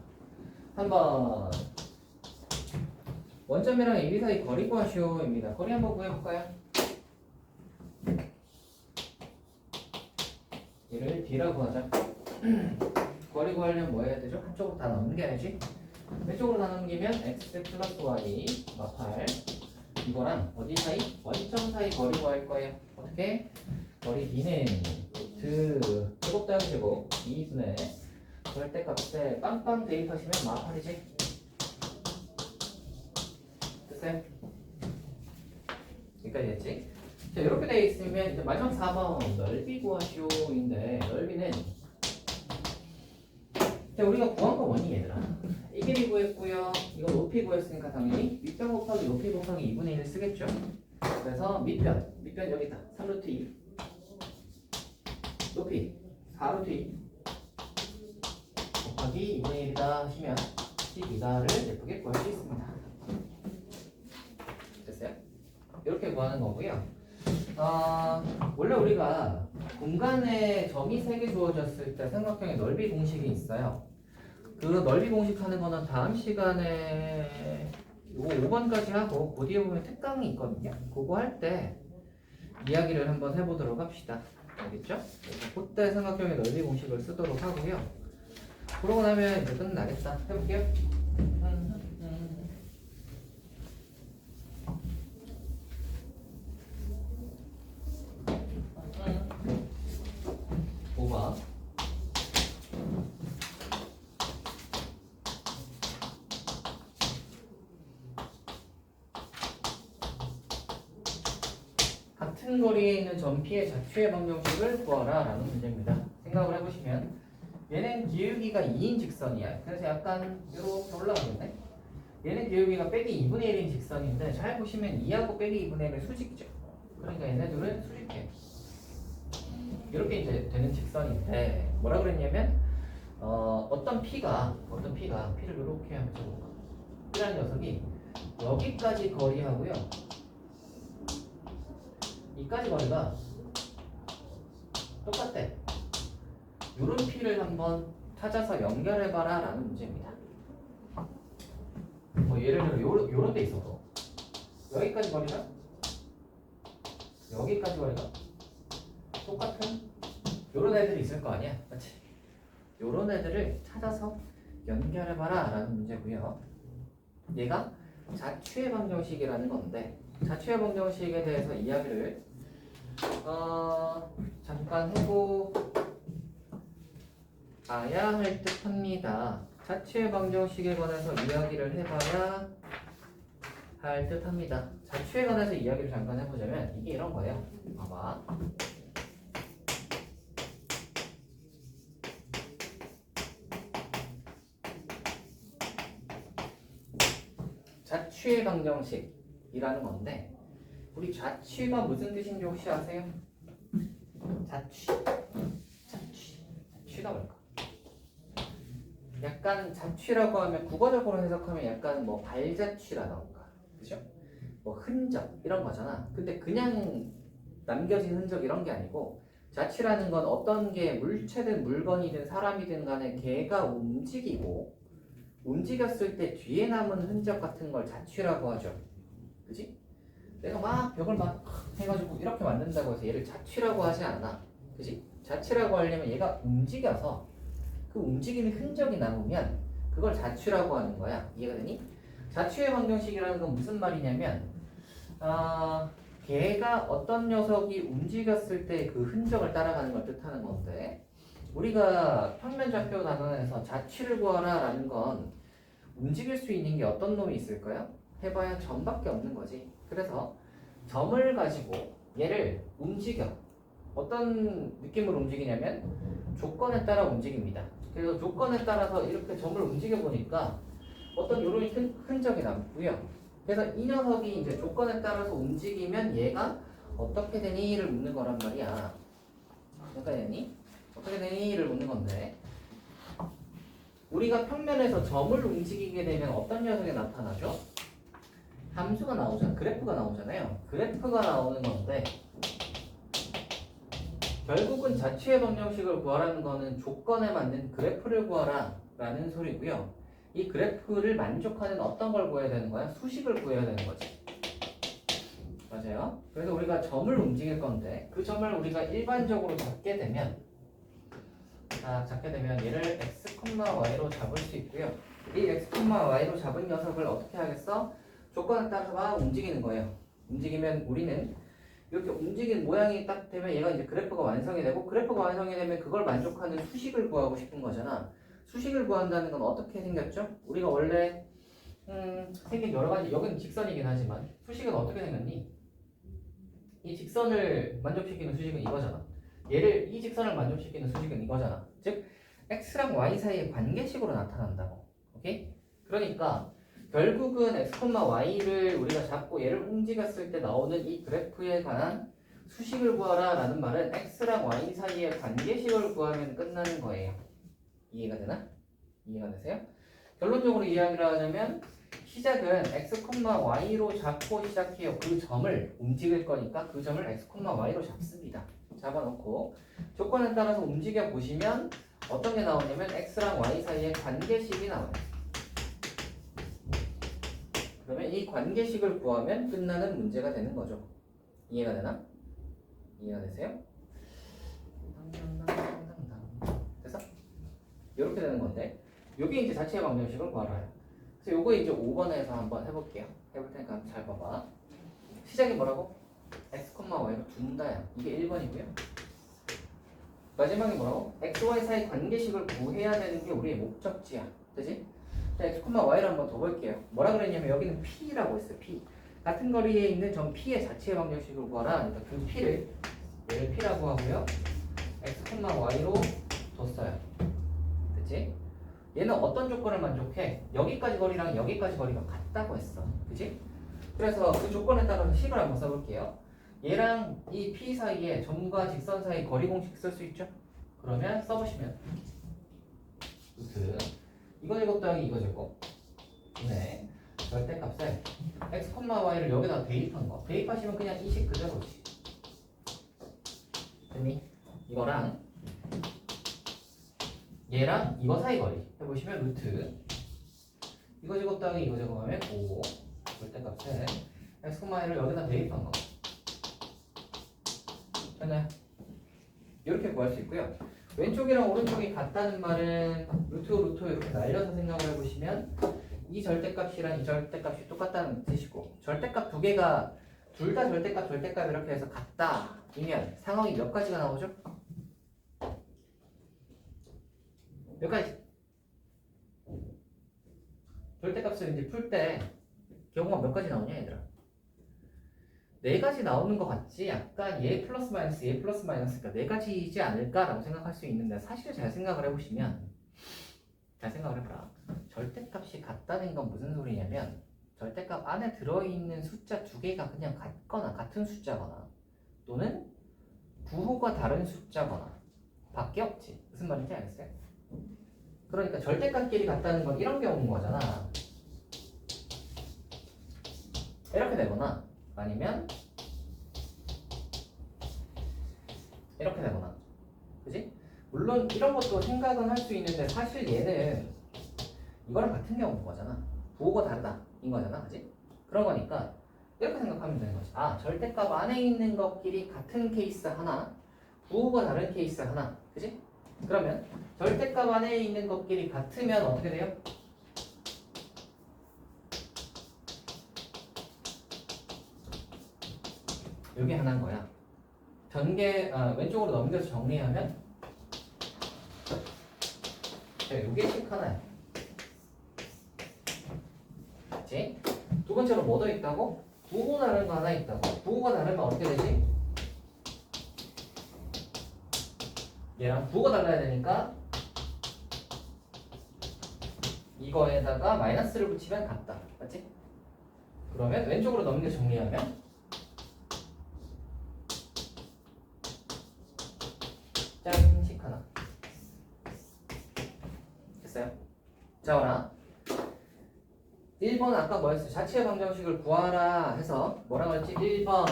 3번 원점이랑 AB 사이 거리 구하시오입니다. 거리 한번 구해볼까요? 얘를 D라고 하자. 거리 구하려면 뭐 해야 되죠? 한쪽으로 다 넘겨야지. 왼쪽으로 다 넘기면 X 플러스 Y 마팔 이거랑 어디 사이? 원점 사이 거리 구할 거예요. 어떻게? 거리 D는 루트 제곱 더하기 제곱 2분의 절대값에 빵빵 대입하시면 마팔이지. 됐어요? 여기까지 했지? 자, 이렇게 되어 있으면 이제 마지막 4번 넓이 구하시오인데 넓이는 자, 우리가 구한 거 뭐니 얘들아? 이 길이 구했고요. 이거 높이 구했으니까 당연히 밑변 곱하기 높이 곱하기 2분의 1을 쓰겠죠. 그래서 밑변 여기 있다. 3루트 2 높이 4루트 2 곱하기 2분의 1이다 하시면 12다를 예쁘게 구할 수 있습니다. 됐어요? 이렇게 구하는 거고요. 원래 우리가 공간에 점이 3개 주어졌을 때 삼각형의 넓이 공식이 있어요. 그 넓이 공식 하는 거는 다음 시간에 요거 5번까지 하고 그 뒤에 보면 특강이 있거든요. 그거 할 때 이야기를 한번 해보도록 합시다. 알겠죠? 그래서 그때 삼각형의 넓이 공식을 쓰도록 하고요. 그러고 나면 이제 끝나겠다. 해볼게요. 5번 같은 거리에 있는 점 P의 자취의 방정식을 구하라 라는 문제입니다. 생각을 해보시면 얘는 기울기가 2인 직선이야. 그래서 약간 이렇게 올라가겠네. 얘는 기울기가 빼기 2분의 1인 직선인데 잘 보시면 2하고 빼기 2분의 1은 수직이죠. 그러니까 얘네들은 수직해. 이렇게 이제 되는 직선인데 뭐라 그랬냐면 어떤 P가 P를 이렇게 하면 적어볼까? P라는 녀석이 여기까지 거리하고요. 이까지 거리가 똑같대. 요런 P를 한번 찾아서 연결해봐라 라는 문제입니다. 뭐 예를 들어 요런 데 있어서 여기까지 거리가 여기까지 거리가 똑같은 요런 애들이 있을 거 아니야? 맞지? 요런 애들을 찾아서 연결해봐라 라는 문제고요. 얘가 자취의 방정식이라는 건데 자취의 방정식에 대해서 이야기를 잠깐 해봐야 할 듯 합니다. 자취의 방정식에 관해서 이야기를 해봐야 할 듯 합니다. 자취에 관해서 이야기를 잠깐 해보자면 이게 이런 거예요. 봐봐. 좌취의 방정식이라는 건데 우리 좌취가 무슨 뜻인지 혹시 아세요? 자취가 뭘까? 약간 자취라고 하면 국어적으로 해석하면 약간 뭐 발자취라던가 그죠? 뭐 흔적 이런 거잖아. 근데 그냥 남겨진 흔적 이런 게 아니고 자취라는 건 어떤 게 물체든 물건이든 사람이든 간에 걔가 움직이고 움직였을 때 뒤에 남은 흔적 같은 걸 자취라고 하죠. 그지? 내가 막 벽을 막 해가지고 이렇게 만든다고 해서 얘를 자취라고 하지 않아. 그지? 자취라고 하려면 얘가 움직여서 그 움직이는 흔적이 남으면 그걸 자취라고 하는 거야. 이해가 되니? 자취의 방정식이라는 건 무슨 말이냐면 걔가 어떤 녀석이 움직였을 때 그 흔적을 따라가는 걸 뜻하는 건데 우리가 평면좌표 단원에서 자취를 구하라 라는 건 움직일 수 있는 게 어떤 놈이 있을까요? 해봐야 점밖에 없는 거지. 그래서 점을 가지고 얘를 움직여. 어떤 느낌으로 움직이냐면 조건에 따라 움직입니다. 그래서 조건에 따라서 이렇게 점을 움직여 보니까 어떤 이런 흔적이 남고요. 그래서 이 녀석이 이제 조건에 따라서 움직이면 얘가 어떻게 되니를 묻는 거란 말이야. 어떻게 되니? 어떻게 되니를 묻는 건데 우리가 평면에서 점을 움직이게 되면 어떤 녀석이 나타나죠? 함수가 나오잖아. 그래프가 나오잖아요. 그래프가 나오는 건데 결국은 자취의 방정식을 구하라는 거는 조건에 맞는 그래프를 구하라 라는 소리고요. 이 그래프를 만족하는 어떤 걸 구해야 되는 거야? 수식을 구해야 되는 거지. 맞아요. 그래서 우리가 점을 움직일 건데 그 점을 우리가 일반적으로 잡게 되면 얘를 x, y로 잡을 수 있고요. 이 x, y로 잡은 녀석을 어떻게 하겠어? 조건에 따라서 막 움직이는 거예요. 움직이면 우리는 이렇게 움직인 모양이 딱 되면 얘가 이제 그래프가 완성이 되고 그래프가 완성이 되면 그걸 만족하는 수식을 구하고 싶은 거잖아. 수식을 구한다는 건 어떻게 생겼죠? 우리가 원래 생긴 여러 가지 여기는 직선이긴 하지만 수식은 어떻게 생겼니? 이 직선을 만족시키는 수식은 이거잖아. 얘를 이 직선을 만족시키는 수식은 이거잖아. 즉 x랑 y 사이의 관계식으로 나타난다고. 오케이? 그러니까 결국은 x, y를 우리가 잡고 얘를 움직였을 때 나오는 이 그래프에 관한 수식을 구하라 라는 말은 x랑 y 사이의 관계식을 구하면 끝나는 거예요. 이해가 되나? 이해가 되세요? 결론적으로 이야기를 하자면 시작은 x, y로 잡고 시작해요. 그 점을 움직일 거니까 그 점을 x, y로 잡습니다. 잡아놓고 조건에 따라서 움직여 보시면 어떤 게 나오냐면 x랑 y 사이의 관계식이 나와요. 그러면 이 관계식을 구하면 끝나는 문제가 되는 거죠. 이해가 되나? 이해가 되세요? 됐어? 이렇게 되는 건데 요게 이제 자체의 방정식을 구하라요. 그래서 요거 이제 5번에서 한번 해볼게요. 해볼 테니까 잘 봐봐. 시작이 뭐라고? x, y로 둔다야. 이게 1번이고요. 마지막에 뭐라고? x, y 사이 관계식을 구해야 되는 게 우리의 목적지야. 그치? 자, x, y를 한번 더 볼게요. 뭐라 그랬냐면 여기는 p라고 했어요. p. 같은 거리에 있는 점 p의 자체의 방정식을 구하라. 그러니까 그 p를 얘를 p라고 하고요. x, y로 뒀어요. 그치? 얘는 어떤 조건을 만족해? 여기까지 거리랑 여기까지 거리가 같다고 했어. 그치? 그래서 그 조건에 따라서 식을 한번 써볼게요. 얘랑 이 p 사이에 점과 직선 사이 거리 공식 쓸 수 있죠? 그러면 써보시면 루트 이거 제곱 더하기 이거 제곱 네 절대값에 x, y를 여기다 대입한 거 대입하시면 그냥 이 식 그대로지. 됐니? 이거랑 얘랑 이거 사이 거리 해보시면 루트 이거 제곱 더하기 이거 제곱하면 5 절대값에 x, y를 여기다 대입한 거 됐나요? 이렇게 구할 수 있고요. 왼쪽이랑 오른쪽이 같다는 말은 루트 이렇게 날려서 생각을 해보시면 이 절대값이랑 이 절대값이 똑같다는 뜻이고 절대값 두 개가 둘 다 절대값 이렇게 해서 같다이면 상황이 몇 가지가 나오죠? 몇 가지? 절대값을 이제 풀 때 경우가 몇 가지 나오냐 얘들아? 네 가지 나오는 것 같지? 약간 얘 플러스 마이너스가 네 가지이지 않을까라고 생각할 수 있는데 사실 잘 생각을 해보시면 잘 생각을 해보라. 절대값이 같다는 건 무슨 소리냐면 절대값 안에 들어있는 숫자 두 개가 그냥 같거나 같은 숫자거나 또는 부호가 다른 숫자거나 밖에 없지. 무슨 말인지 알겠어요? 그러니까 절대값끼리 같다는 건 이런 경우인 거잖아. 이렇게 되거나 아니면 이렇게 되거나, 그지? 물론 이런 것도 생각은 할 수 있는데 사실 얘는 이거랑 같은 경우인 거잖아. 부호가 다르다 인 거잖아, 그지? 그런 거니까 이렇게 생각하면 되는 거지. 아, 절대값 안에 있는 것끼리 같은 케이스 하나, 부호가 다른 케이스 하나, 그지? 그러면 절대값 안에 있는 것끼리 같으면 어떻게 돼요? 여기 하나인 거야. 왼쪽으로 넘겨서 정리하면 여기에 책 하나야. 그치? 두 번째로 뭐 더 있다고? 부호 다른 거 하나 있다고. 부호가 다르면 어떻게 되지? 얘랑 부호가 달라야 되니까 이거에다가 마이너스를 붙이면 같다. 맞지? 그러면 왼쪽으로 넘겨 정리하면 짠식 하나. 됐어요? 자원아 1번 아까 뭐였어? 자취의 방정식을 구하라 해서 뭐라고 했지? 1번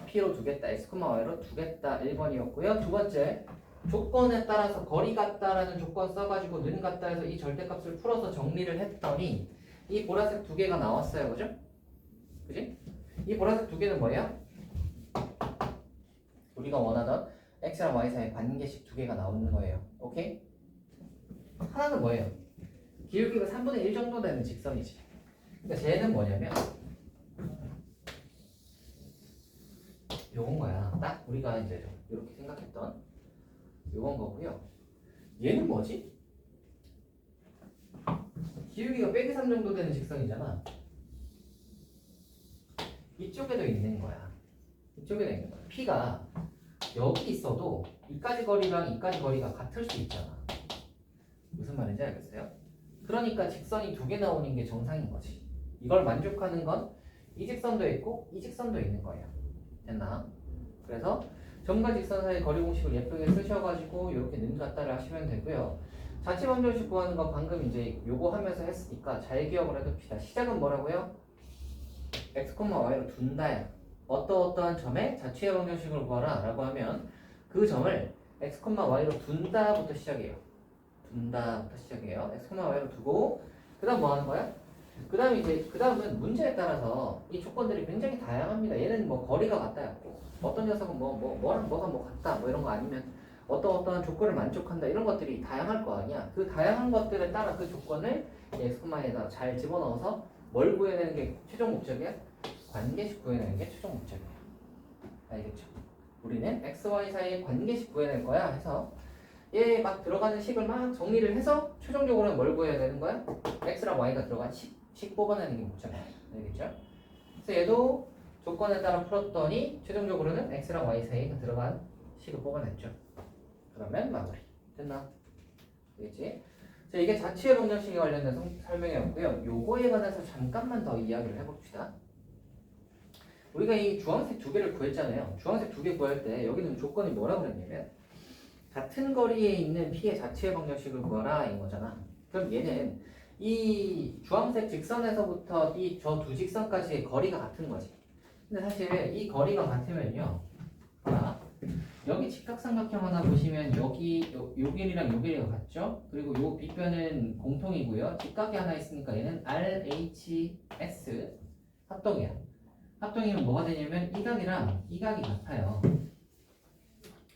P로 두겠다, X, Y로 두겠다 1번이었고요. 두 번째 조건에 따라서 거리 같다라는 조건 써가지고 는 같다 해서 이 절대값을 풀어서 정리를 했더니 이 보라색 두 개가 나왔어요. 그죠? 그지? 이 보라색 두 개는 뭐예요? 우리가 원하던 X랑 Y 사이에 관계식 두 개가 나오는 거예요. 오케이? 하나는 뭐예요? 기울기가 3분의 1 정도 되는 직선이지. 그러니까 쟤는 뭐냐면 요건 거야. 딱 우리가 이제 이렇게 생각했던 요건 거고요. 얘는 뭐지? 기울기가 빼기 3 정도 되는 직선이잖아. 이쪽에도 있는 거야. 이쪽에도 있는 거야. P가 여기 있어도 이까지 거리랑 이까지 거리가 같을 수 있잖아. 무슨 말인지 알겠어요? 그러니까 직선이 두 개 나오는 게 정상인 거지. 이걸 만족하는 건 이 직선도 있고 이 직선도 있는 거예요. 됐나? 그래서 점과 직선 사이 거리 공식을 예쁘게 쓰셔가지고 이렇게 는 같다를 하시면 되고요. 자취 방정식 구하는 거 방금 이제 요거 하면서 했으니까 잘 기억을 해둡시다. 시작은 뭐라고요? X, Y로 둔다야. 어떠어떠한 점에 자취의 방정식을 구하라 라고 하면 그 점을 X, Y로 둔다부터 시작해요. 둔다부터 시작해요. X, Y로 두고 그 다음 뭐 하는 거야? 그 다음은 문제에 따라서 이 조건들이 굉장히 다양합니다. 얘는 뭐 거리가 같다였고 어떤 녀석은 뭐랑 뭐가 뭐 같다 뭐 이런 거 아니면 어떠한 조건을 만족한다 이런 것들이 다양할 거 아니야. 그 다양한 것들에 따라 그 조건을 X, Y에다 잘 집어넣어서 뭘 구해내는 게 최종 목적이야? 관계식 구해내는 게 최종 목적이야. 알겠죠? 우리는 X, Y 사이의 관계식 구해낼 거야 해서 얘 막 들어가는 식을 막 정리를 해서 최종적으로는 뭘 구해야 되는 거야? X랑 Y가 들어간 식 뽑아내는 게 목적이야. 알겠죠? 그래서 얘도 조건에 따라 풀었더니 최종적으로는 X랑 Y 사이가 들어간 식을 뽑아냈죠. 그러면 마무리. 됐나? 알겠지? 자, 이게 자취의 방정식에 관련된 설명이었고요. 요거에 관해서 잠깐만 더 이야기를 해봅시다. 우리가 이 주황색 두 개를 구했잖아요. 주황색 두 개 구할 때 여기는 조건이 뭐라고 그랬냐면 같은 거리에 있는 P의 자취의 방정식을 구하라 인 거잖아. 그럼 얘는 이 주황색 직선에서부터 이 저 두 직선까지의 거리가 같은 거지. 근데 사실 이 거리가 같으면요. 자, 여기 직각삼각형 하나 보시면 여기 요 길이랑 요 길이가 같죠? 그리고 요 빗변은 공통이고요. 직각이 하나 있으니까 얘는 RHS 합동이야. 합동이면 뭐가 되냐면 이 각이랑 이 각이 같아요.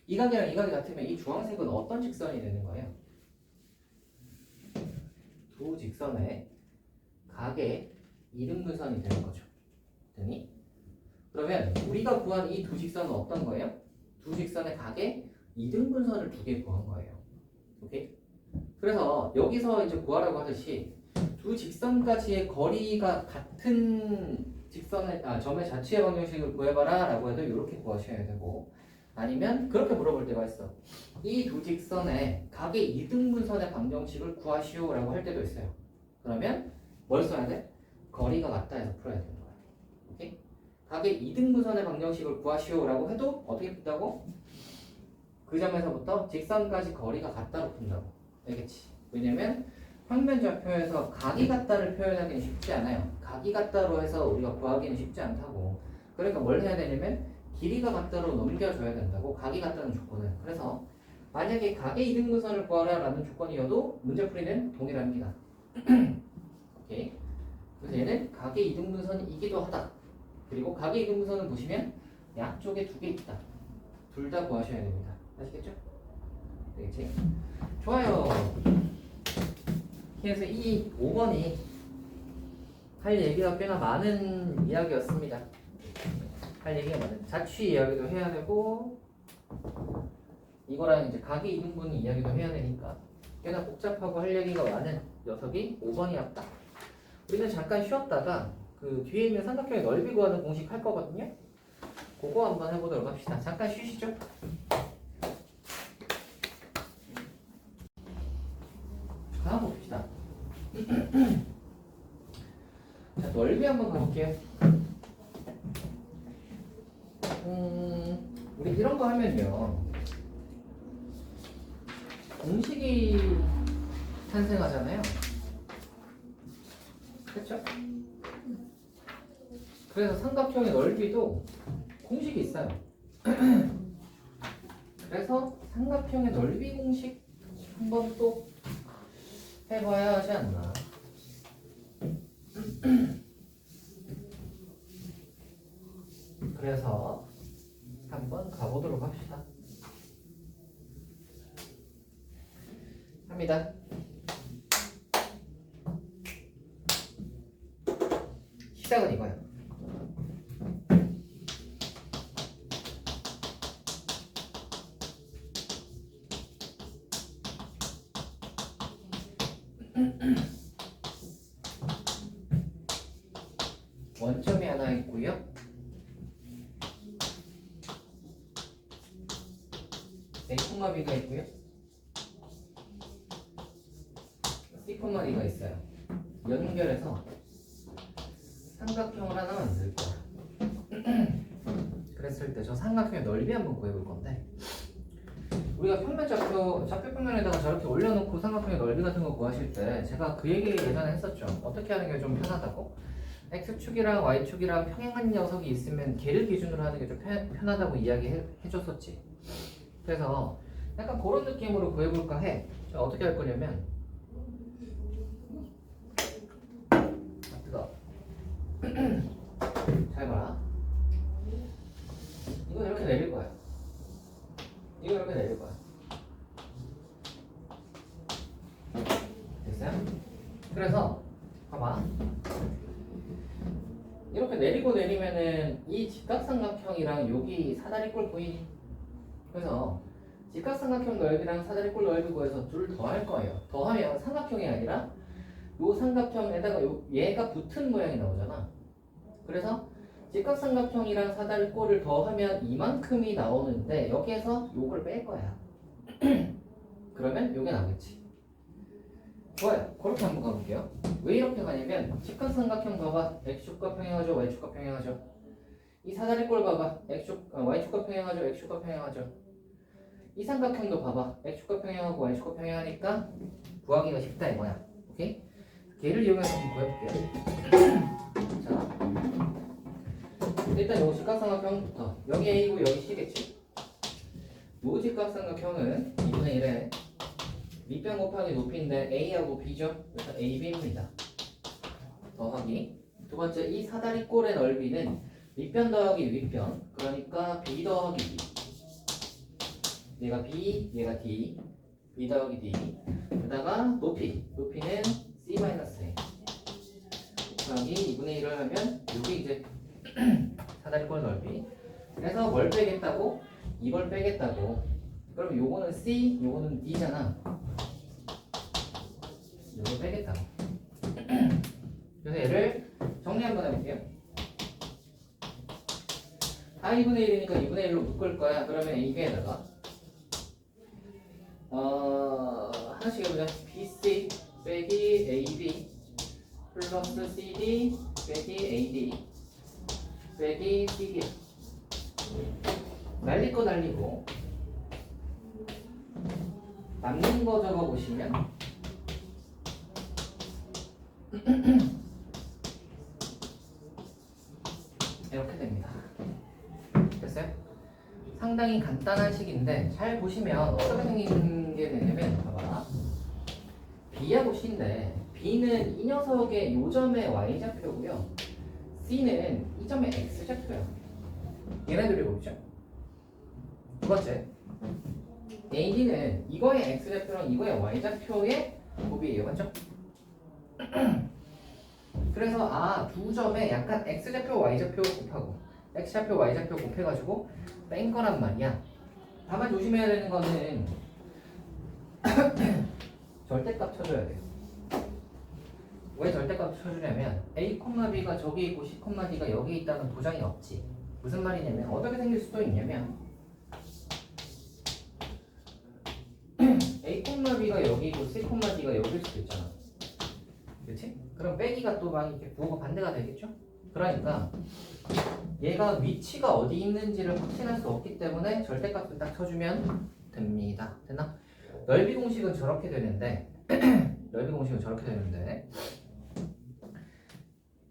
이 각이랑 이 각이 같으면 이 주황색은 어떤 직선이 되는 거예요? 두 직선의 각의 이등분선이 되는 거죠. 됐니? 그러면 우리가 구한 이 두 직선은 어떤 거예요? 두 직선의 각의 이등분선을 두 개 구한 거예요. 오케이? 그래서 여기서 이제 구하라고 하듯이 두 직선까지의 거리가 같은 점의 자취의 방정식을 구해봐라 라고 해도 이렇게 구하셔야 되고 아니면 그렇게 물어볼 때가 있어. 이 두 직선의 각의 이등분선의 방정식을 구하시오 라고 할 때도 있어요. 그러면 뭘 써야 돼? 거리가 같다 해서 풀어야 되는 거야. 오케이? 각의 이등분선의 방정식을 구하시오라고 해도 어떻게 푼다고? 그 점에서부터 직선까지 거리가 같다로 푼다고. 알겠지? 왜냐면 평면좌표에서 각이 같다를 표현하기는 쉽지 않아요. 각이 같다로 해서 우리가 구하기는 쉽지 않다고. 그러니까 뭘 해야 되냐면 길이가 같다로 넘겨줘야 된다고. 각이 같다는 조건을. 그래서 만약에 각의 이등분선을 구하라라는 조건이어도 문제풀이는 동일합니다. 오케이. 그래서 얘는 각의 이등분선이기도 하다. 그리고 각의 이등분선은 보시면 양쪽에 두 개 있다. 둘 다 구하셔야 됩니다. 아시겠죠? 되겠지? 좋아요. 그래서 이 5번이 할 얘기가 꽤나 많은 이야기였습니다. 할 얘기가 많은 자취 이야기도 해야 되고 이거랑 이제 각의 이등분 이야기도 해야 되니까 꽤나 복잡하고 할 얘기가 많은 녀석이 5번이었다. 우리는 잠깐 쉬었다가 그 뒤에 있는 삼각형의 넓이 구하는 공식 할 거거든요. 그거 한번 해보도록 합시다. 잠깐 쉬시죠. 다음 봅시다. 자, 넓이 한번 가볼게요. 우리 이런 거 하면요. 공식이 탄생하잖아요. 그렇죠? 그래서 삼각형의 넓이도 공식이 있어요. 그래서 삼각형의 넓이 공식 한번 또 해봐야 하지 않나. 그래서 한번 가보도록 합시다. 합니다. 시작은 이거예요. 원점이 하나 있고요. A, B가 있고요. C, D가 있어요. 연결해서 삼각형을 하나 만들 거야. 그랬을 때 저 삼각형의 넓이 한번 구해볼 건데 우리가 좌표 평면에다가 저렇게 올려놓고 삼각형의 넓이 같은 거 구하실 때 제가 그 얘기 예전에 했었죠. 어떻게 하는 게 좀 편하다고? X축이랑 Y축이랑 평행한 녀석이 있으면 걔를 기준으로 하는 게 좀 편하다고 이야기해줬었지. 그래서 약간 그런 느낌으로 구해볼까 해. 자, 어떻게 할 거냐면 뜨거워. 잘 봐라. 이거 이렇게 내릴 거야. 이거 이렇게 내릴 거야. 됐어요? 그래서 봐봐. 이렇게 내리고 내리면은 이 직각삼각형이랑 여기 사다리꼴 보이니? 그래서 직각삼각형 넓이랑 사다리꼴 넓이 구해서 둘 더할 거예요. 더하면 삼각형이 아니라 요 삼각형에다가 얘가 붙은 모양이 나오잖아. 그래서 직각삼각형이랑 사다리꼴을 더하면 이만큼이 나오는데 여기에서 요걸 뺄 거야. 그러면 요게 나오겠지. 좋아요. 그렇게 한번 가볼게요. 왜 이렇게 가냐면 직각삼각형 봐봐. X축과 평행하죠. Y축과 평행하죠. 이 사다리꼴 봐봐. Y축과 평행하죠. X축과 평행하죠. 이 삼각형도 봐봐. X축과 평행하고 Y축과 평행하니까 구하기가 쉽다 이거야. 오케이? 걔를 이용해서 한번 구해볼게요. 자, 일단 요 직각삼각형부터 여기 A고 여기 C겠지? 요 직각삼각형은 2분의 1에 밑변 곱하기 높이인데 A하고 B죠? 그래서 AB입니다. 더하기 두 번째 이 사다리꼴의 넓이는 밑변 더하기 윗변 그러니까 B 더하기 D 얘가 B, 얘가 D B 더하기 D 그러다가 높이는 C-A 더하기 2분의 1을 하면 여기 이제 사다리꼴 넓이 그래서 뭘 빼겠다고? 이걸 빼겠다고 그럼 요거는 C, 요거는 D잖아 요걸 빼겠다고 그래서 얘를 정리 한번 해볼게요. 다 2분의 1이니까 2분의 1로 묶을 거야. 그러면 AB에다가 하나씩 해보자. BC 빼기 AB 플러스 CD 빼기 AD 빼기 CD. 날릴 거 날리고 남는 거 적어 보시면 이렇게 됩니다. 됐어요? 상당히 간단한 식인데 잘 보시면 어떻게 생긴 게 되냐면 봐봐. B하고 C인데 B는 이 녀석의 요점의 Y좌표고요. C는 이 점의 X좌표야. 얘네들이 보이죠? 두 번째 AD는 이거의 X좌표랑 이거의 Y좌표의 곱이에요. 맞죠? 그래서 두 점에 약간 X좌표 Y좌표 곱하고 X좌표 Y좌표 곱해가지고 뺀 거란 말이야. 다만 조심해야 되는 거는 절대값 쳐줘야 돼요. 왜 절대값 쳐주냐면 A, B가 저기 있고 C, D가 여기 있다는 보장이 없지. 무슨 말이냐면 어떻게 생길 수도 있냐면 A, B가 여기 있고 C, D가 여기일 수도 있잖아. 그렇지? 그럼 빼기가 또 막 이렇게 부호가 반대가 되겠죠? 그러니까 얘가 위치가 어디 있는지를 확신할 수 없기 때문에 절대값을 딱 쳐주면 됩니다. 됐나? 넓이 공식은 저렇게 되는데 넓이 공식은 저렇게 되는데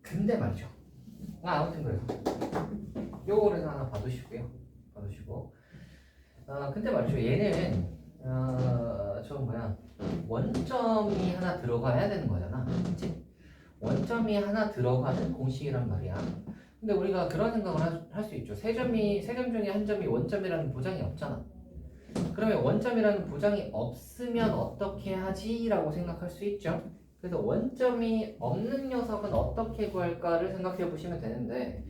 근데 말이죠. 아무튼 그래서 요거를 하나 봐두시고요. 봐두시고 근데 말이죠. 얘는 원점이 하나 들어가야 되는 거잖아. 그치? 원점이 하나 들어가는 공식이란 말이야. 근데 우리가 그런 생각을 할 수 있죠. 세 점 중에 한 점이 원점이라는 보장이 없잖아. 그러면 원점이라는 보장이 없으면 어떻게 하지? 라고 생각할 수 있죠. 그래서 원점이 없는 녀석은 어떻게 구할까를 생각해 보시면 되는데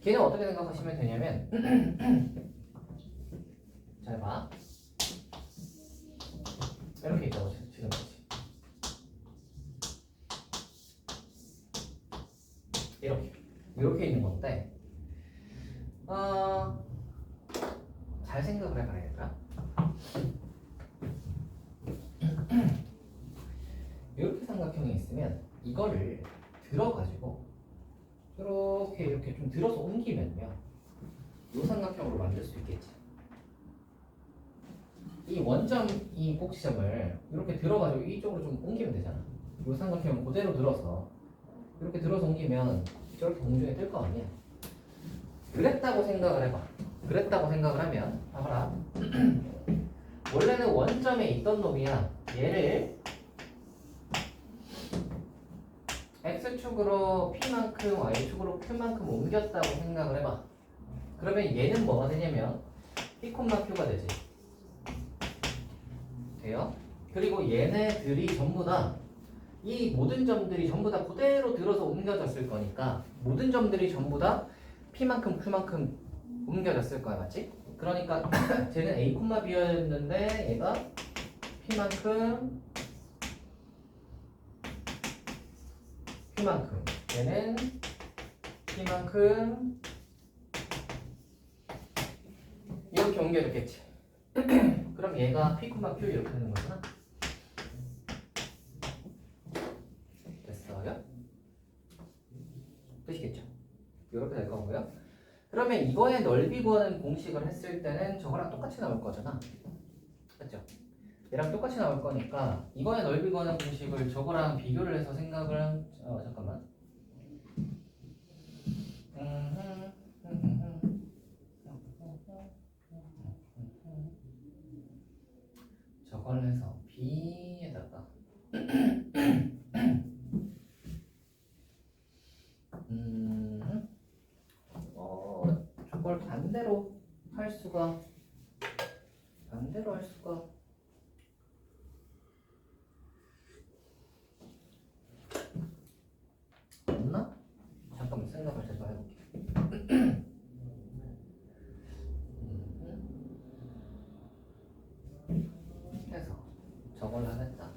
걔는 어떻게 생각하시면 되냐면 잘 봐. 이렇게 있다고 지금까지 이렇게 있는 건데 잘 생각을 해봐야겠다. 이렇게 삼각형이 있으면 이거를 들어가지고 이렇게 좀 들어서 옮기면요 이 삼각형으로 만들 수 있겠지. 이 원점 이 꼭지점을 이렇게 들어가지고 이쪽으로 좀 옮기면 되잖아. 이 삼각형을 그대로 들어서 이렇게 들어서 옮기면 저렇게 공중에 뜰 거 아니야. 그랬다고 생각을 해봐. 그랬다고 생각을 하면 봐봐라. 원래는 원점에 있던 놈이야. 얘를 X축으로 P만큼 Y축으로 Q만큼 옮겼다고 생각을 해봐. 그러면 얘는 뭐가 되냐면 P, Q가 되지. 돼요? 그리고 얘네들이 전부 다 이 모든 점들이 전부 다 그대로 들어서 옮겨졌을 거니까 모든 점들이 전부 다 P만큼 Q만큼 옮겨졌을 거야. 맞지? 그러니까 쟤는 A, B였는데 얘가 P만큼 Q만큼 얘는 P만큼 이렇게 옮겨졌겠지. 그럼 얘가 P, Q 이렇게 되는 거구나. 됐어요? 되시겠죠? 이렇게 될 거고요. 그러면 이거의 넓이 구하는 공식을 했을 때는 저거랑 똑같이 나올 거잖아. 맞죠? 얘랑 똑같이 나올 거니까 이거의 넓이 구하는 공식을 저거랑 비교를 해서 생각을 잠깐만. 저걸 해서 B에다가 저걸 반대로 할 수가 없나? 잠깐만 생각을 제가 해볼게. 해서 저걸 하겠다.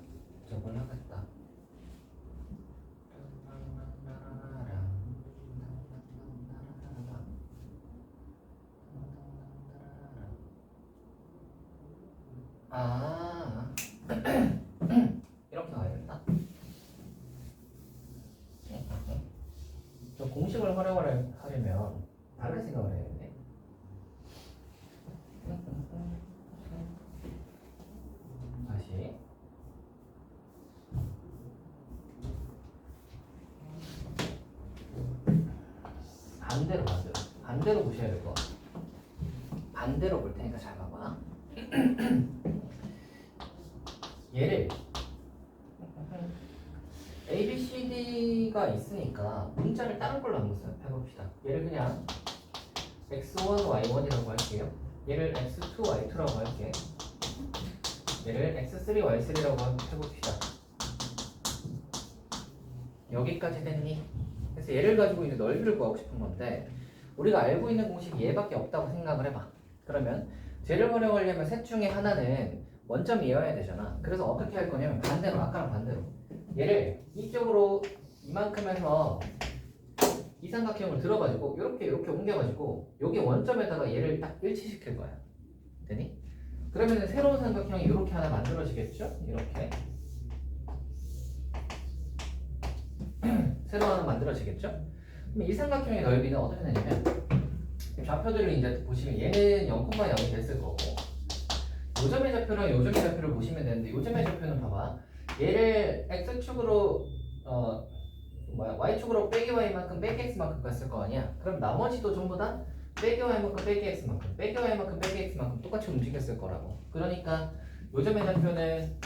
공식을 활용을 하려면 다르게 생각을 해야겠네. 다시 반대로 보셔야 될 것 같아. 반대로 볼 테니까 잘 봐봐. 얘를 A, B, C, D가 있으니까 문자를 다른 걸로 한번 해봅시다. 얘를 그냥 x1, y1이라고 할게요. 얘를 x2, y2라고 할게. 얘를 x3, y3라고 해봅시다. 여기까지 됐니? 그래서 얘를 가지고 있는 넓이를 구하고 싶은 건데 우리가 알고 있는 공식이 얘밖에 없다고 생각을 해봐. 그러면 쟤를 활용하려면 셋 중에 하나는 원점이어야 되잖아. 그래서 어떻게 할 거냐면 반대로, 아까랑 반대로 얘를 이쪽으로 이만큼 해서 이 삼각형을 들어가지고 이렇게 옮겨가지고 여기 원점에다가 얘를 딱 일치시킬 거야. 되니? 그러면 새로운 삼각형이 이렇게 하나 만들어지겠죠? 이렇게 새로 하나 만들어지겠죠? 그럼 이 삼각형의 넓이는 어떻게 되냐면 좌표들을 이제 보시면 얘는 0,0이 됐을 거고 요점의 좌표랑 요점의 좌표를 보시면 되는데 요점의 좌표는 봐봐. 얘를 x축으로 y축으로 빼기 y만큼 빼기 x만큼 갔을 거 아니야. 그럼 나머지도 전부 다 빼기 y만큼 빼기 x만큼 빼기 y만큼 빼기 x만큼 똑같이 움직였을 거라고. 그러니까 요점의 좌표는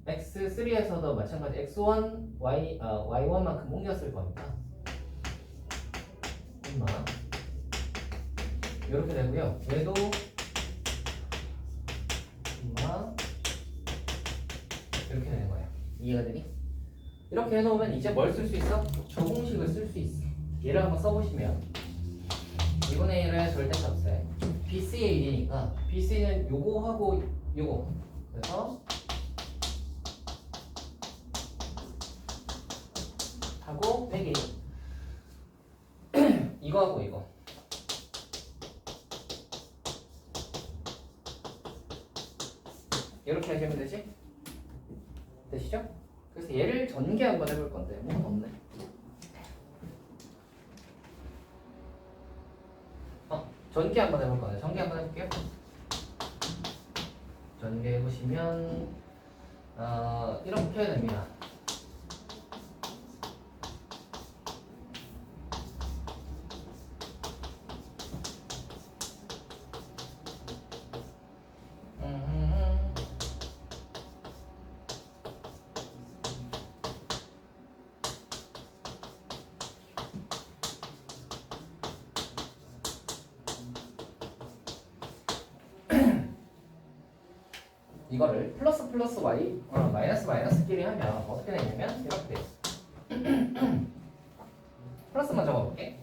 x3에서도 마찬가지 x1, y1만큼 옮겼을 거니까 엄마 이렇게 되고요. 얘도 엄마 이렇게 되는 거예요. 이해가 되니? 이렇게 해놓으면 이제 뭘 쓸 수 있어? 저 공식을 쓸 수 있어. 얘를 한번 써보시면 2분의 1의 절대값에 BC의 1이니까 BC는 요거하고 요거 그래서 하고 빼기 이거하고 이거 이렇게 하시면 되지? 되시죠? 그래서 얘를 전개 한번 해볼 건데 뭐가 없네. 전개 한번 해볼 건데 전개 한번 해볼게요. 전개 해보시면 이렇게 됩니다. 이거를 플러스 플러스 y 마이너스 마이너스끼리 하면 어떻게 되냐면 이렇게 돼요. 플러스만 적어볼게.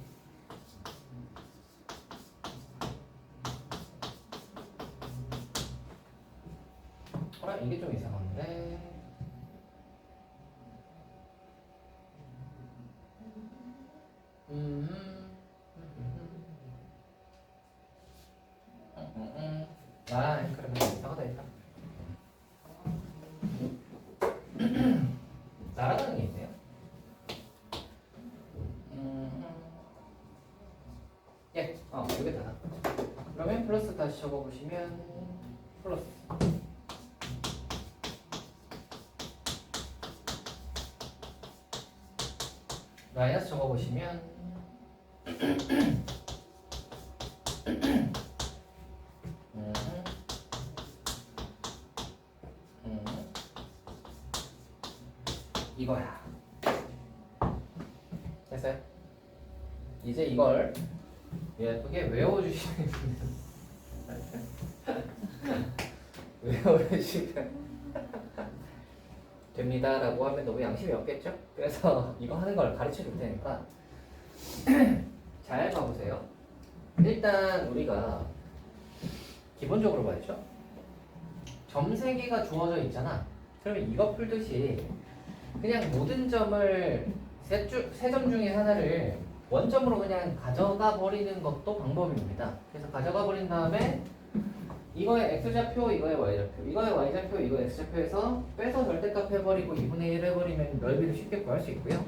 이게 좀 이상한데 그러면 이상하다 일단 날아가는 게 있네요. 예, 여기다가 그러면 플러스 다시 적어보시면 플러스 마이너스 적어보시면 이거야. 됐어요? 이제 이걸 예쁘게 외워주시면 됩니다 라고 하면 너무 양심이 없겠죠? 그래서 이거 하는 걸 가르쳐 줄 테니까 잘 봐보세요. 일단 우리가 기본적으로 말이죠, 점 3개가 주어져 있잖아. 그러면 이거 풀듯이 그냥 모든 점을 세 점 중에 하나를 원점으로 그냥 가져가 버리는 것도 방법입니다. 그래서 가져가 버린 다음에 이거의 x좌표, 이거의 y좌표, 이거의 y좌표, 이거의 x좌표에서 빼서 절대값 해버리고 2분의 1 해버리면 넓이를 쉽게 구할 수 있고요.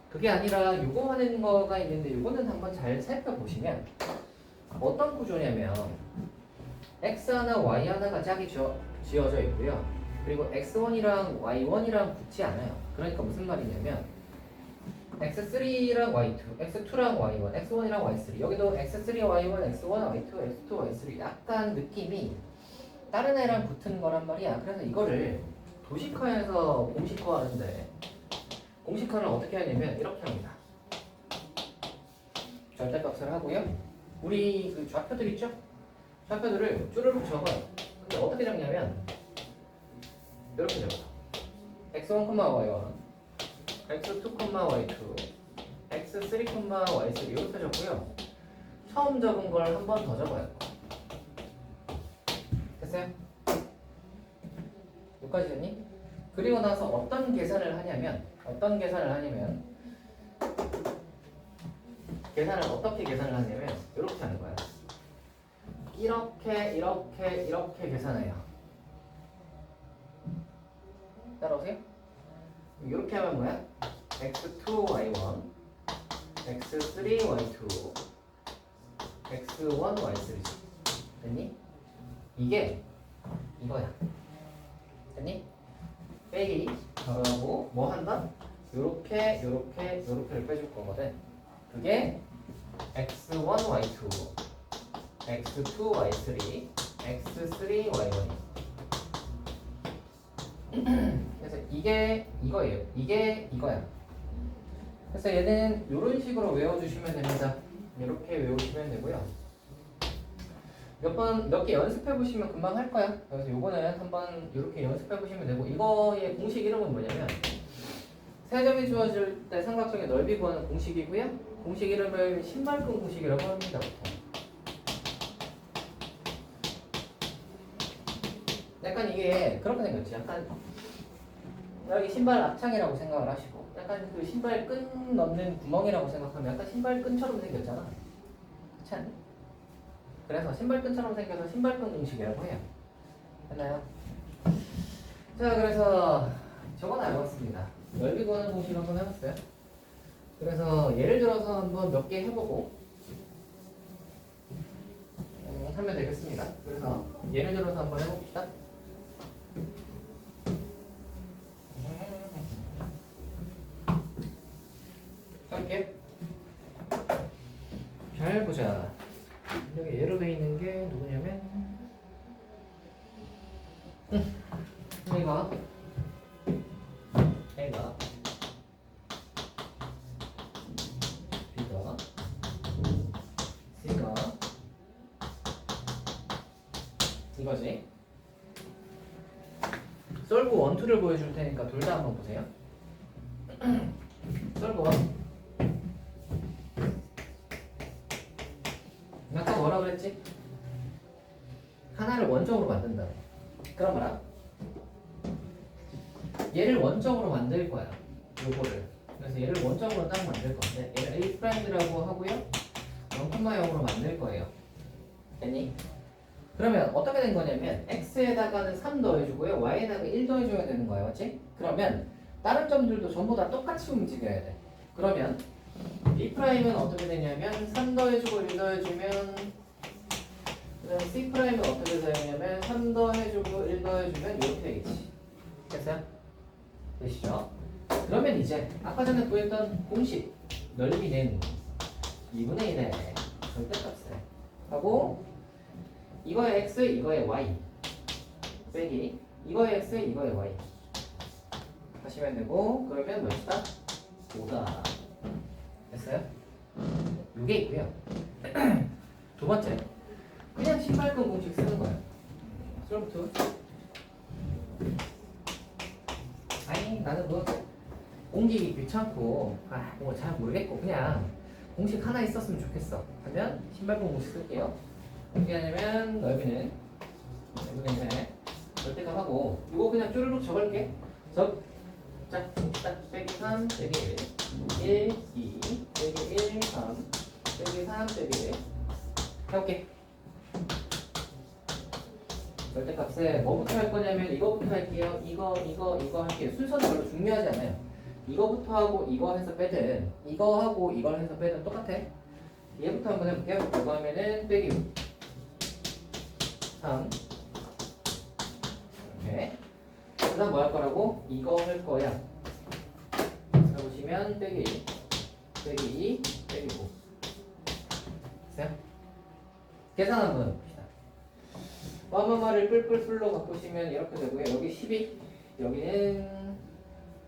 그게 아니라 요거 하는 거가 있는데 요거는 한번 잘 살펴보시면 어떤 구조냐면 x 하나, y 하나가 짝이 지어져 있고요. 그리고 x1이랑 y1이랑 붙지 않아요. 그러니까 무슨 말이냐면 x3랑 y2, x2랑 y1, x1이랑 y3 여기도 x3, y1, x1, y2, x2, y3 약간 느낌이 다른 애랑 붙은 거란 말이야. 그래서 이거를 도식화해서 공식화하는데 공식화를 어떻게 하냐면 이렇게 합니다. 절대값을 하고요. 우리 그 좌표들 있죠? 좌표들을 쭈르륵 적어요. 근데 어떻게 적냐면 이렇게 적어요. x1, y1 x2, y2, x3, y3 이렇게 적고요. 처음 적은 걸 한 번 더 적어요. 됐어요? 여기까지 됐니? 그리고 나서 어떤 계산을 하냐면 계산을 어떻게 계산을 하냐면 이렇게 하는 거야. 이렇게 계산해요. 따라오세요? 이렇게 하면 뭐야? x2, y1, x3, y2, x1, y3지. 됐니? 이게 이거야. 됐니? 빼기 더하고 뭐 한다? 요렇게를 빼줄 거거든. 그게 x1, y2, x2, y3, x3, y1이. 그래서 이게 이거예요. 이게 이거야. 그래서 얘는 이런 식으로 외워주시면 됩니다. 이렇게 외우시면 되고요. 몇 개 연습해 보시면 금방 할 거야. 그래서 요거는 한번 이렇게 연습해 보시면 되고 이거의 공식 이름은 뭐냐면 세 점이 주어질 때 삼각형의 넓이 구하는 공식이고요. 공식 이름을 신발끈 공식이라고 합니다. 보통. 약간 이게 그렇게 생겼지. 약간 여기 신발 앞창이라고 생각을 하시고 약간 그 신발 끈 넣는 구멍이라고 생각하면 약간 신발 끈처럼 생겼잖아. 그렇지 않니? 그래서 신발끈처럼 생겨서 신발끈 공식이라고 해요. 됐나요? 자, 그래서 저건 알아봤습니다. 넓이 구하는 공식 한번 해봤어요. 그래서 예를 들어서 한번 몇 개 해보고 하면 되겠습니다. 그래서 예를 들어서 한번 해봅시다. 할게. 잘 보자. 여기 예로 돼 있는 게 누구냐면 얘가 B가 C가 이거지. 썰고 원투를 보여줄 테니까 둘 다 한번 보세요. 썰고 원. 아까 뭐라 그랬지? 하나를 원점으로 만든다. 그럼 봐라. 얘를 원점으로 만들 거야. 요거를. 그래서 얘를 원점으로 딱 만들 건데 얘를 A'라고 하고요. 0,0으로 만들 거예요. 됐니? 그러면 어떻게 된 거냐면 X에다가는 3 더해주고요. Y에다가 1 더해줘야 되는 거야. 맞지? 그러면 다른 점들도 전부 다 똑같이 움직여야 돼. 그러면 B'은 어떻게 되냐면 3 더해주고 1 더해주면 C'은 어떻게 되냐면 3 더해주고 1 더해주면 이렇게 되겠지. 됐어요? 되시죠? 그러면 이제 아까 전에 구했던 공식 넓이는 2분의 1의 절대값을 하고 이거의 x, 이거의 y 빼기 이거의 x, 이거의 y 하시면 되고 그러면 몇이다? 5다. 됐어요? 이게 있고요. 두 번째, 그냥 신발끈 공식 쓰는 거예요. 솔부트. 아니 나는 뭐 옮기기 귀찮고 뭐 잘 모르겠고 그냥 공식 하나 있었으면 좋겠어. 하면 신발끈 공식 쓸게요. 어떻게 하냐면 넓이는 절대값 하고 이거 그냥 쭈르륵 적을게. 짝 빼기 3 빼기 1 2 빼기 1 3 빼기 3 빼기 1 해볼게. 절대값에 뭐부터 할 거냐면 이거부터 할게요. 이거 할게요. 순서는 별로 중요하지 않아요. 이거부터 하고 이거 해서 빼든 이거 하고 이걸 해서 빼든 똑같아. 얘부터 한번 해볼게요. 이거 하면은 빼기 5 3 이렇게. 그 다음 뭐 할 거라고? 이거 할 거야. 보시면 빼기 1 빼기 2 빼기 5 됐어요? 계산 한번 해봅시다. 마마마를 뿔뿔뿔로 바꾸시면 이렇게 되고요. 여기 12 여기는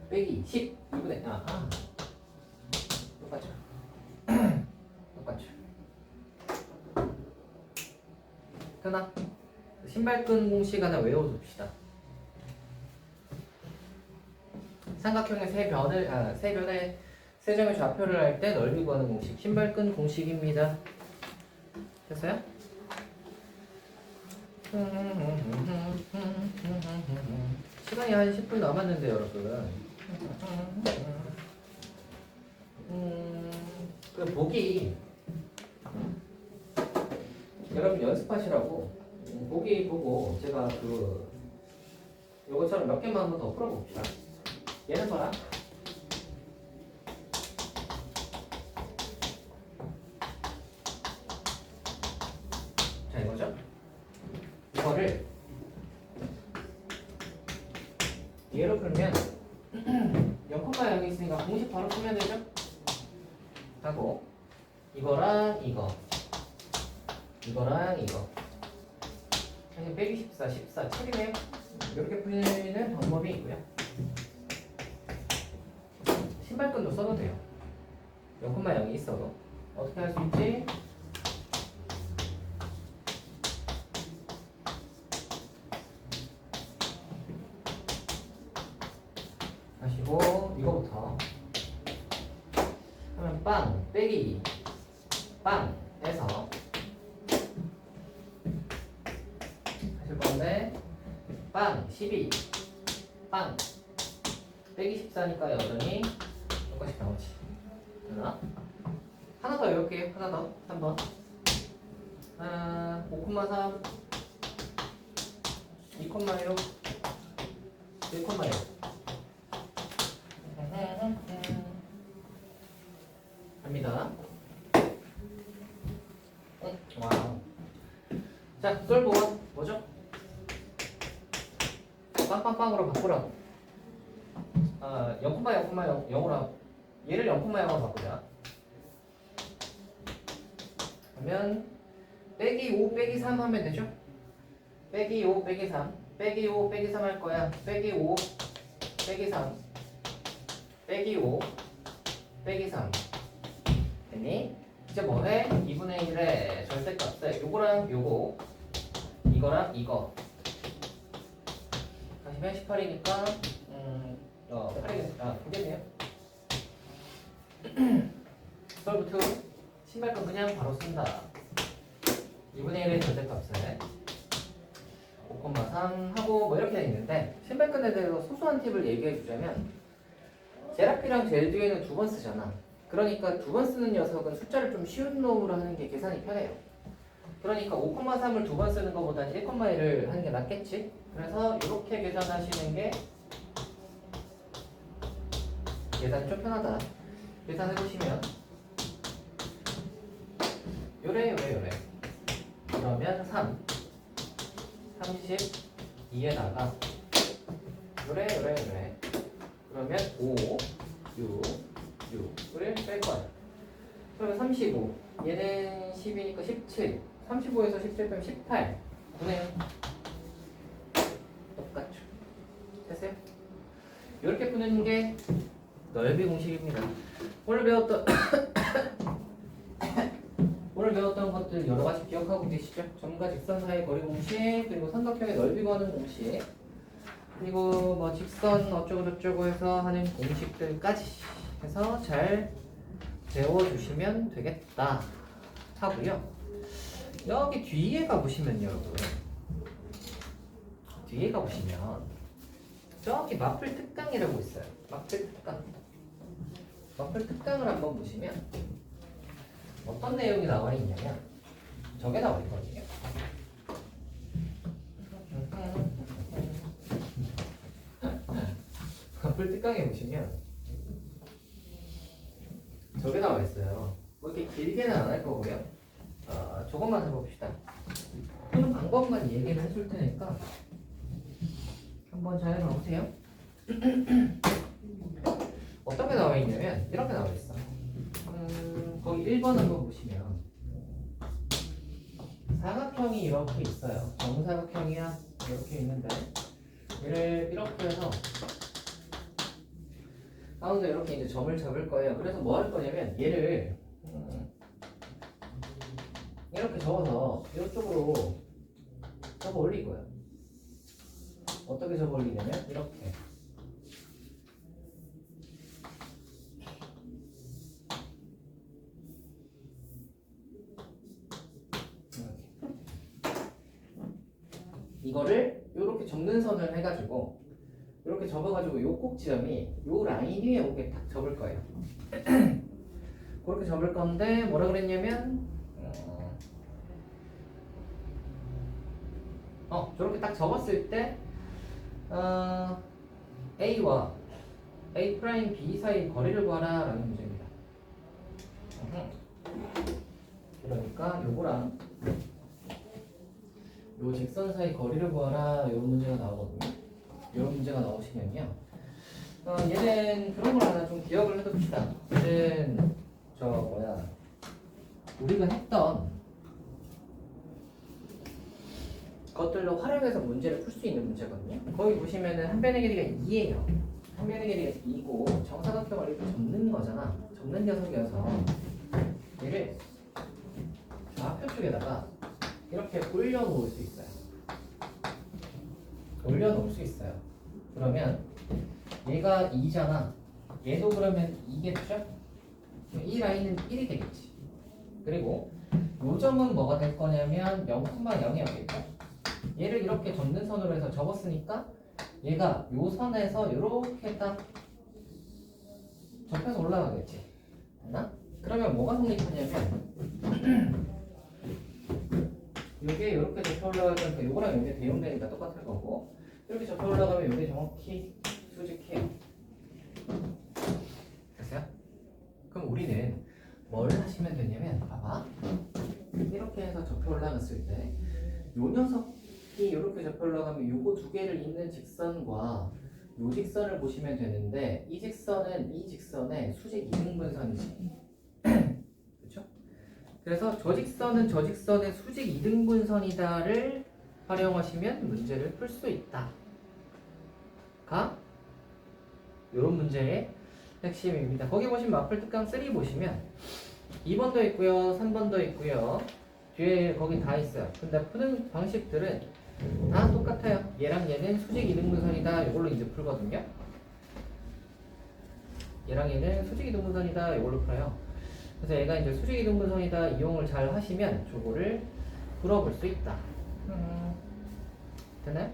빼기 10 2분의 똑같죠. 똑같죠. 하나 신발끈 공식 하나 외워둡시다. 삼각형의 세 변의 세 점의 좌표를 할 때 넓이 구하는 공식 신발끈 공식입니다. 됐어요? 시간이 한 10분 남았는데 여러분 그 보기 여러분 연습하시라고 보기 보고 제가 요것처럼 몇 개만 한번 더 풀어봅시다. 얘는 봐라. 자 이거죠? 이거를 얘로 풀면 0,0이 있으니까 공식 바로 쓰면 되죠? 하고 이거랑 이거랑 이거 빼기 14, 7이네요. 이렇게 풀리는 방법이 있고요. 신발끈도 써도 돼요. 0,0이 있어도 어떻게 할 수 있지? 하시고 이거부터 하면 빵 빼기 빵에서 하실 건데 빵 12 빵 빼기 14니까 여전히 똑같이 나오지. 하나 더 외울게요. 하나 더 3번 5,3 2,6 1,6 합니다. 와우. 자, 솔브원 뭐죠? 빵빵빵으로 바꾸라고. 0,0,0으로 얘를 0,0으로 바꾸자. 그러면 빼기 5 빼기 3 하면 되죠? 빼기 5 빼기 3 빼기 5 빼기 3 할 거야. 빼기 5 빼기 3 빼기 5 빼기 3 됐니? 이제 뭐해? 2분의 1의 절대값에 요거랑 요거 이거랑 이거 하시면 18이니까 8이겠네. 9겠네요. 솔브 2 신발끈 그냥 바로 쓴다. 2분의 1의 절대값에 5,3 하고 뭐 이렇게 돼 있는데 신발끈에 대해서 소소한 팁을 얘기해 주자면 제라피랑 제일 뒤에는 2번 쓰잖아. 그러니까 2번 쓰는 녀석은 숫자를 좀 쉬운 놈으로 하는 게 계산이 편해요. 그러니까 5,3을 2번 쓰는 것보다는 1,1을 하는 게 낫겠지? 그래서 이렇게 계산하시는 게 계산이 좀 편하다. 계산해보시면 요래 그러면 32에다가 요래 그러면 5 6을 뺄 거야. 그러면 35 얘는 10이니까 17 35에서 17 빼면 18 9네요. 똑같죠. 됐어요? 이렇게 푸는 게 넓이 공식입니다. 오늘 배웠던 것들 여러 가지 기억하고 계시죠? 점과 직선 사이 거리 공식, 그리고 삼각형의 넓이 구하는 공식, 그리고 뭐 직선 어쩌고 저쩌고 해서 하는 공식들까지 해서 잘 배워주시면 되겠다 하고요. 여기 뒤에 가보시면 여러분, 뒤에 가보시면 저기 마플 특강이라고 있어요. 마플 특강을 한번 보시면 어떤 내용이 나와 있냐면 저게 나와 있거든요. 마플 특강에 보시면 저게 나와 있어요. 뭐 이렇게 길게는 안 할 거고요. 저것만 해봅시다. 푸는 방법만 얘기를 해줄 테니까 한번 잘 해보세요. 어떻게 나와 있냐면 이렇게 나와 있어. 거기 1번 한번 보시면 사각형이 이렇게 있어요. 정사각형이야 이렇게 있는데 얘를 이렇게 해서 가운데 이렇게 이제 점을 잡을 거예요. 그래서 뭐 할 거냐면 얘를 이렇게 접어서 이쪽으로 접어 올릴 거예요. 어떻게 접어 올리냐면 이렇게. 이거를 이렇게 접는 선을 해가지고 이렇게 접어가지고 요 꼭 지점이 요 라인 위에 오게 딱 접을 거예요. 그렇게 접을 건데 뭐라 그랬냐면 저렇게 딱 접었을 때 A와 A 프라임 B 사이 거리를 구하라 라는 문제입니다. 그러니까 요거랑 요 직선 사이 거리를 구하라 이런 문제가 나오거든요. 이런 문제가 나오시면요. 얘는 그런 걸 하나 좀 기억을 해둡시다. 얘는 우리가 했던 것들로 활용해서 문제를 풀 수 있는 문제거든요. 거기 보시면은 한 변의 길이가 2예요. 한 변의 길이가 2고 정사각형을 이렇게 접는 거잖아. 접는 녀석이어서 얘를 좌표 쪽에다가 이렇게 올려놓을 수 있어요. 올려놓을 수 있어요. 그러면 얘가 2잖아. 얘도 그러면 2겠죠? 이 라인은 1이 되겠지. 그리고 요 점은 뭐가 될 거냐면 0,0이었겠죠? 얘를 이렇게 접는 선으로 해서 접었으니까 얘가 요 선에서 이렇게 딱 접혀서 올라가겠지. 됐나? 그러면 뭐가 성립하냐면 요게 이렇게 접혀 올라갈 거니까 요거랑 요게 대응되니까 똑같을 거고 이렇게 접혀 올라가면 요게 정확히 수직해요. 됐어요? 그럼 우리는 뭘 하시면 되냐면 봐봐 이렇게 해서 접혀 올라갔을 때 요 녀석이 이렇게 접혀 올라가면 요거 두 개를 잇는 직선과 요 직선을 보시면 되는데 이 직선은 이 직선의 수직 이등분선이지. 그렇죠? 그래서 저 직선은 저 직선의 수직 이등분선이다를 활용하시면 문제를 풀 수 있다. 가 요런 문제의 핵심입니다. 거기 보시면 마플 특강 3 보시면 2번도 있고요 3번도 있고요 뒤에 거기 다 있어요. 근데 푸는 방식들은 다 똑같아요. 얘랑 얘는 수직 이등분선이다 이걸로 이제 풀거든요. 얘랑 얘는 수직 이등분선이다 이걸로 풀어요. 그래서 얘가 이제 수직 이등분선이다 이용을 잘 하시면 저거를 풀어볼 수 있다. 되나요?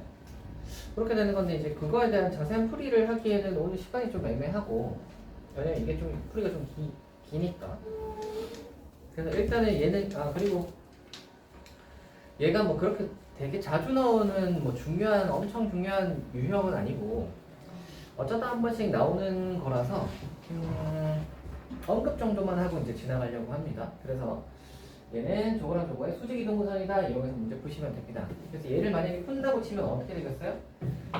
그렇게 되는 건데 이제 그거에 대한 자세한 풀이를 하기에는 오늘 시간이 좀 애매하고 왜냐면 이게 좀 풀이가 좀 기니까. 그래서 일단은 얘는 그리고 얘가 뭐 그렇게 되게 자주 나오는 뭐 엄청 중요한 유형은 아니고 어쩌다 한 번씩 나오는 거라서 언급 정도만 하고 이제 지나가려고 합니다. 그래서 얘는 저거랑 저거의 수직 이등분선이다 이용해서 문제 푸시면 됩니다. 그래서 얘를 만약에 푼다고 치면 어떻게 되겠어요?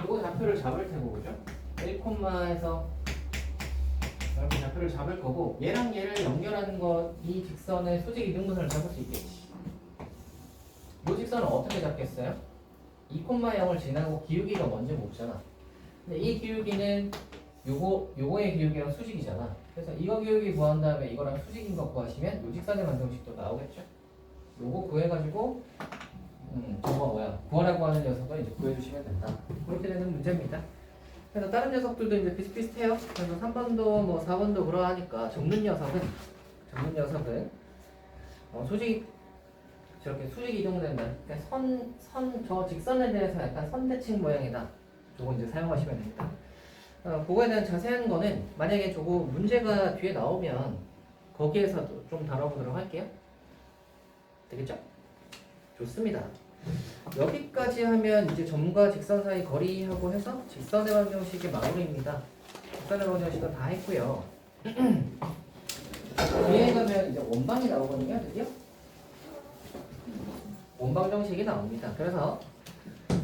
이거 좌표를 잡을 테고 그죠? 1콤마에서 이렇게 좌표를 잡을 거고 얘랑 얘를 연결하는 거 이 직선의 수직 이등분선을 잡을 수 있겠지. 이 직선은 어떻게 잡겠어요? 2,0을 지나고 기울기가 뭔지 모르잖아. 근데 이 기울기는 요거의 기울기랑 수직이잖아. 그래서 이거 기울기 구한 다음에 이거랑 수직인 거 구하시면 요 직선의 반동식도 나오겠죠? 요거 구해가지고 구하라고 하는 녀석을 이제 구해주시면 된다. 그렇게 되는 문제입니다. 그래서 다른 녀석들도 이제 비슷비슷해요. 그래서 3번도 뭐 4번도 그러하니까 접는 녀석은 저렇게 수직 이동된다. 그러니까 저 직선에 대해서 약간 선대칭 모양이다. 저거 이제 사용하시면 됩니다. 그거에 대한 자세한 거는 만약에 저거 문제가 뒤에 나오면 거기에서도 좀 다뤄보도록 할게요. 되겠죠? 좋습니다. 여기까지 하면 이제 점과 직선 사이 거리하고 해서 직선의 방정식의 마무리입니다. 직선의 방정식은 다 했고요. 뒤에 가면 이제 원방이 나오거든요. 드디어 원방정식이 나옵니다. 그래서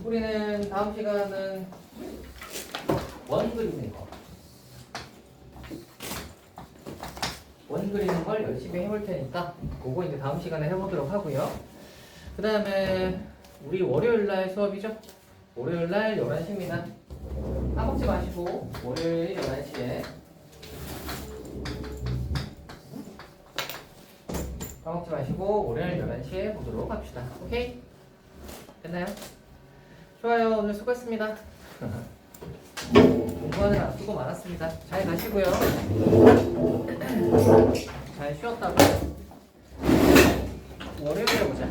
우리는 다음 시간은 원 그리는 거, 원 그리는 걸 열심히 해볼 테니까 그거 이제 다음 시간에 해보도록 하고요. 그 다음에 우리 월요일날 수업이죠? 월요일날 11시입니다. 까먹지 마시고 월요일 11시에 까먹지 마시고 월요일 11시에 보도록 합시다. 오케이? 됐나요? 좋아요. 오늘 수고했습니다. 공부하느라 수고 많았습니다. 잘 가시고요. 잘 쉬었다고. 월요일에 보자.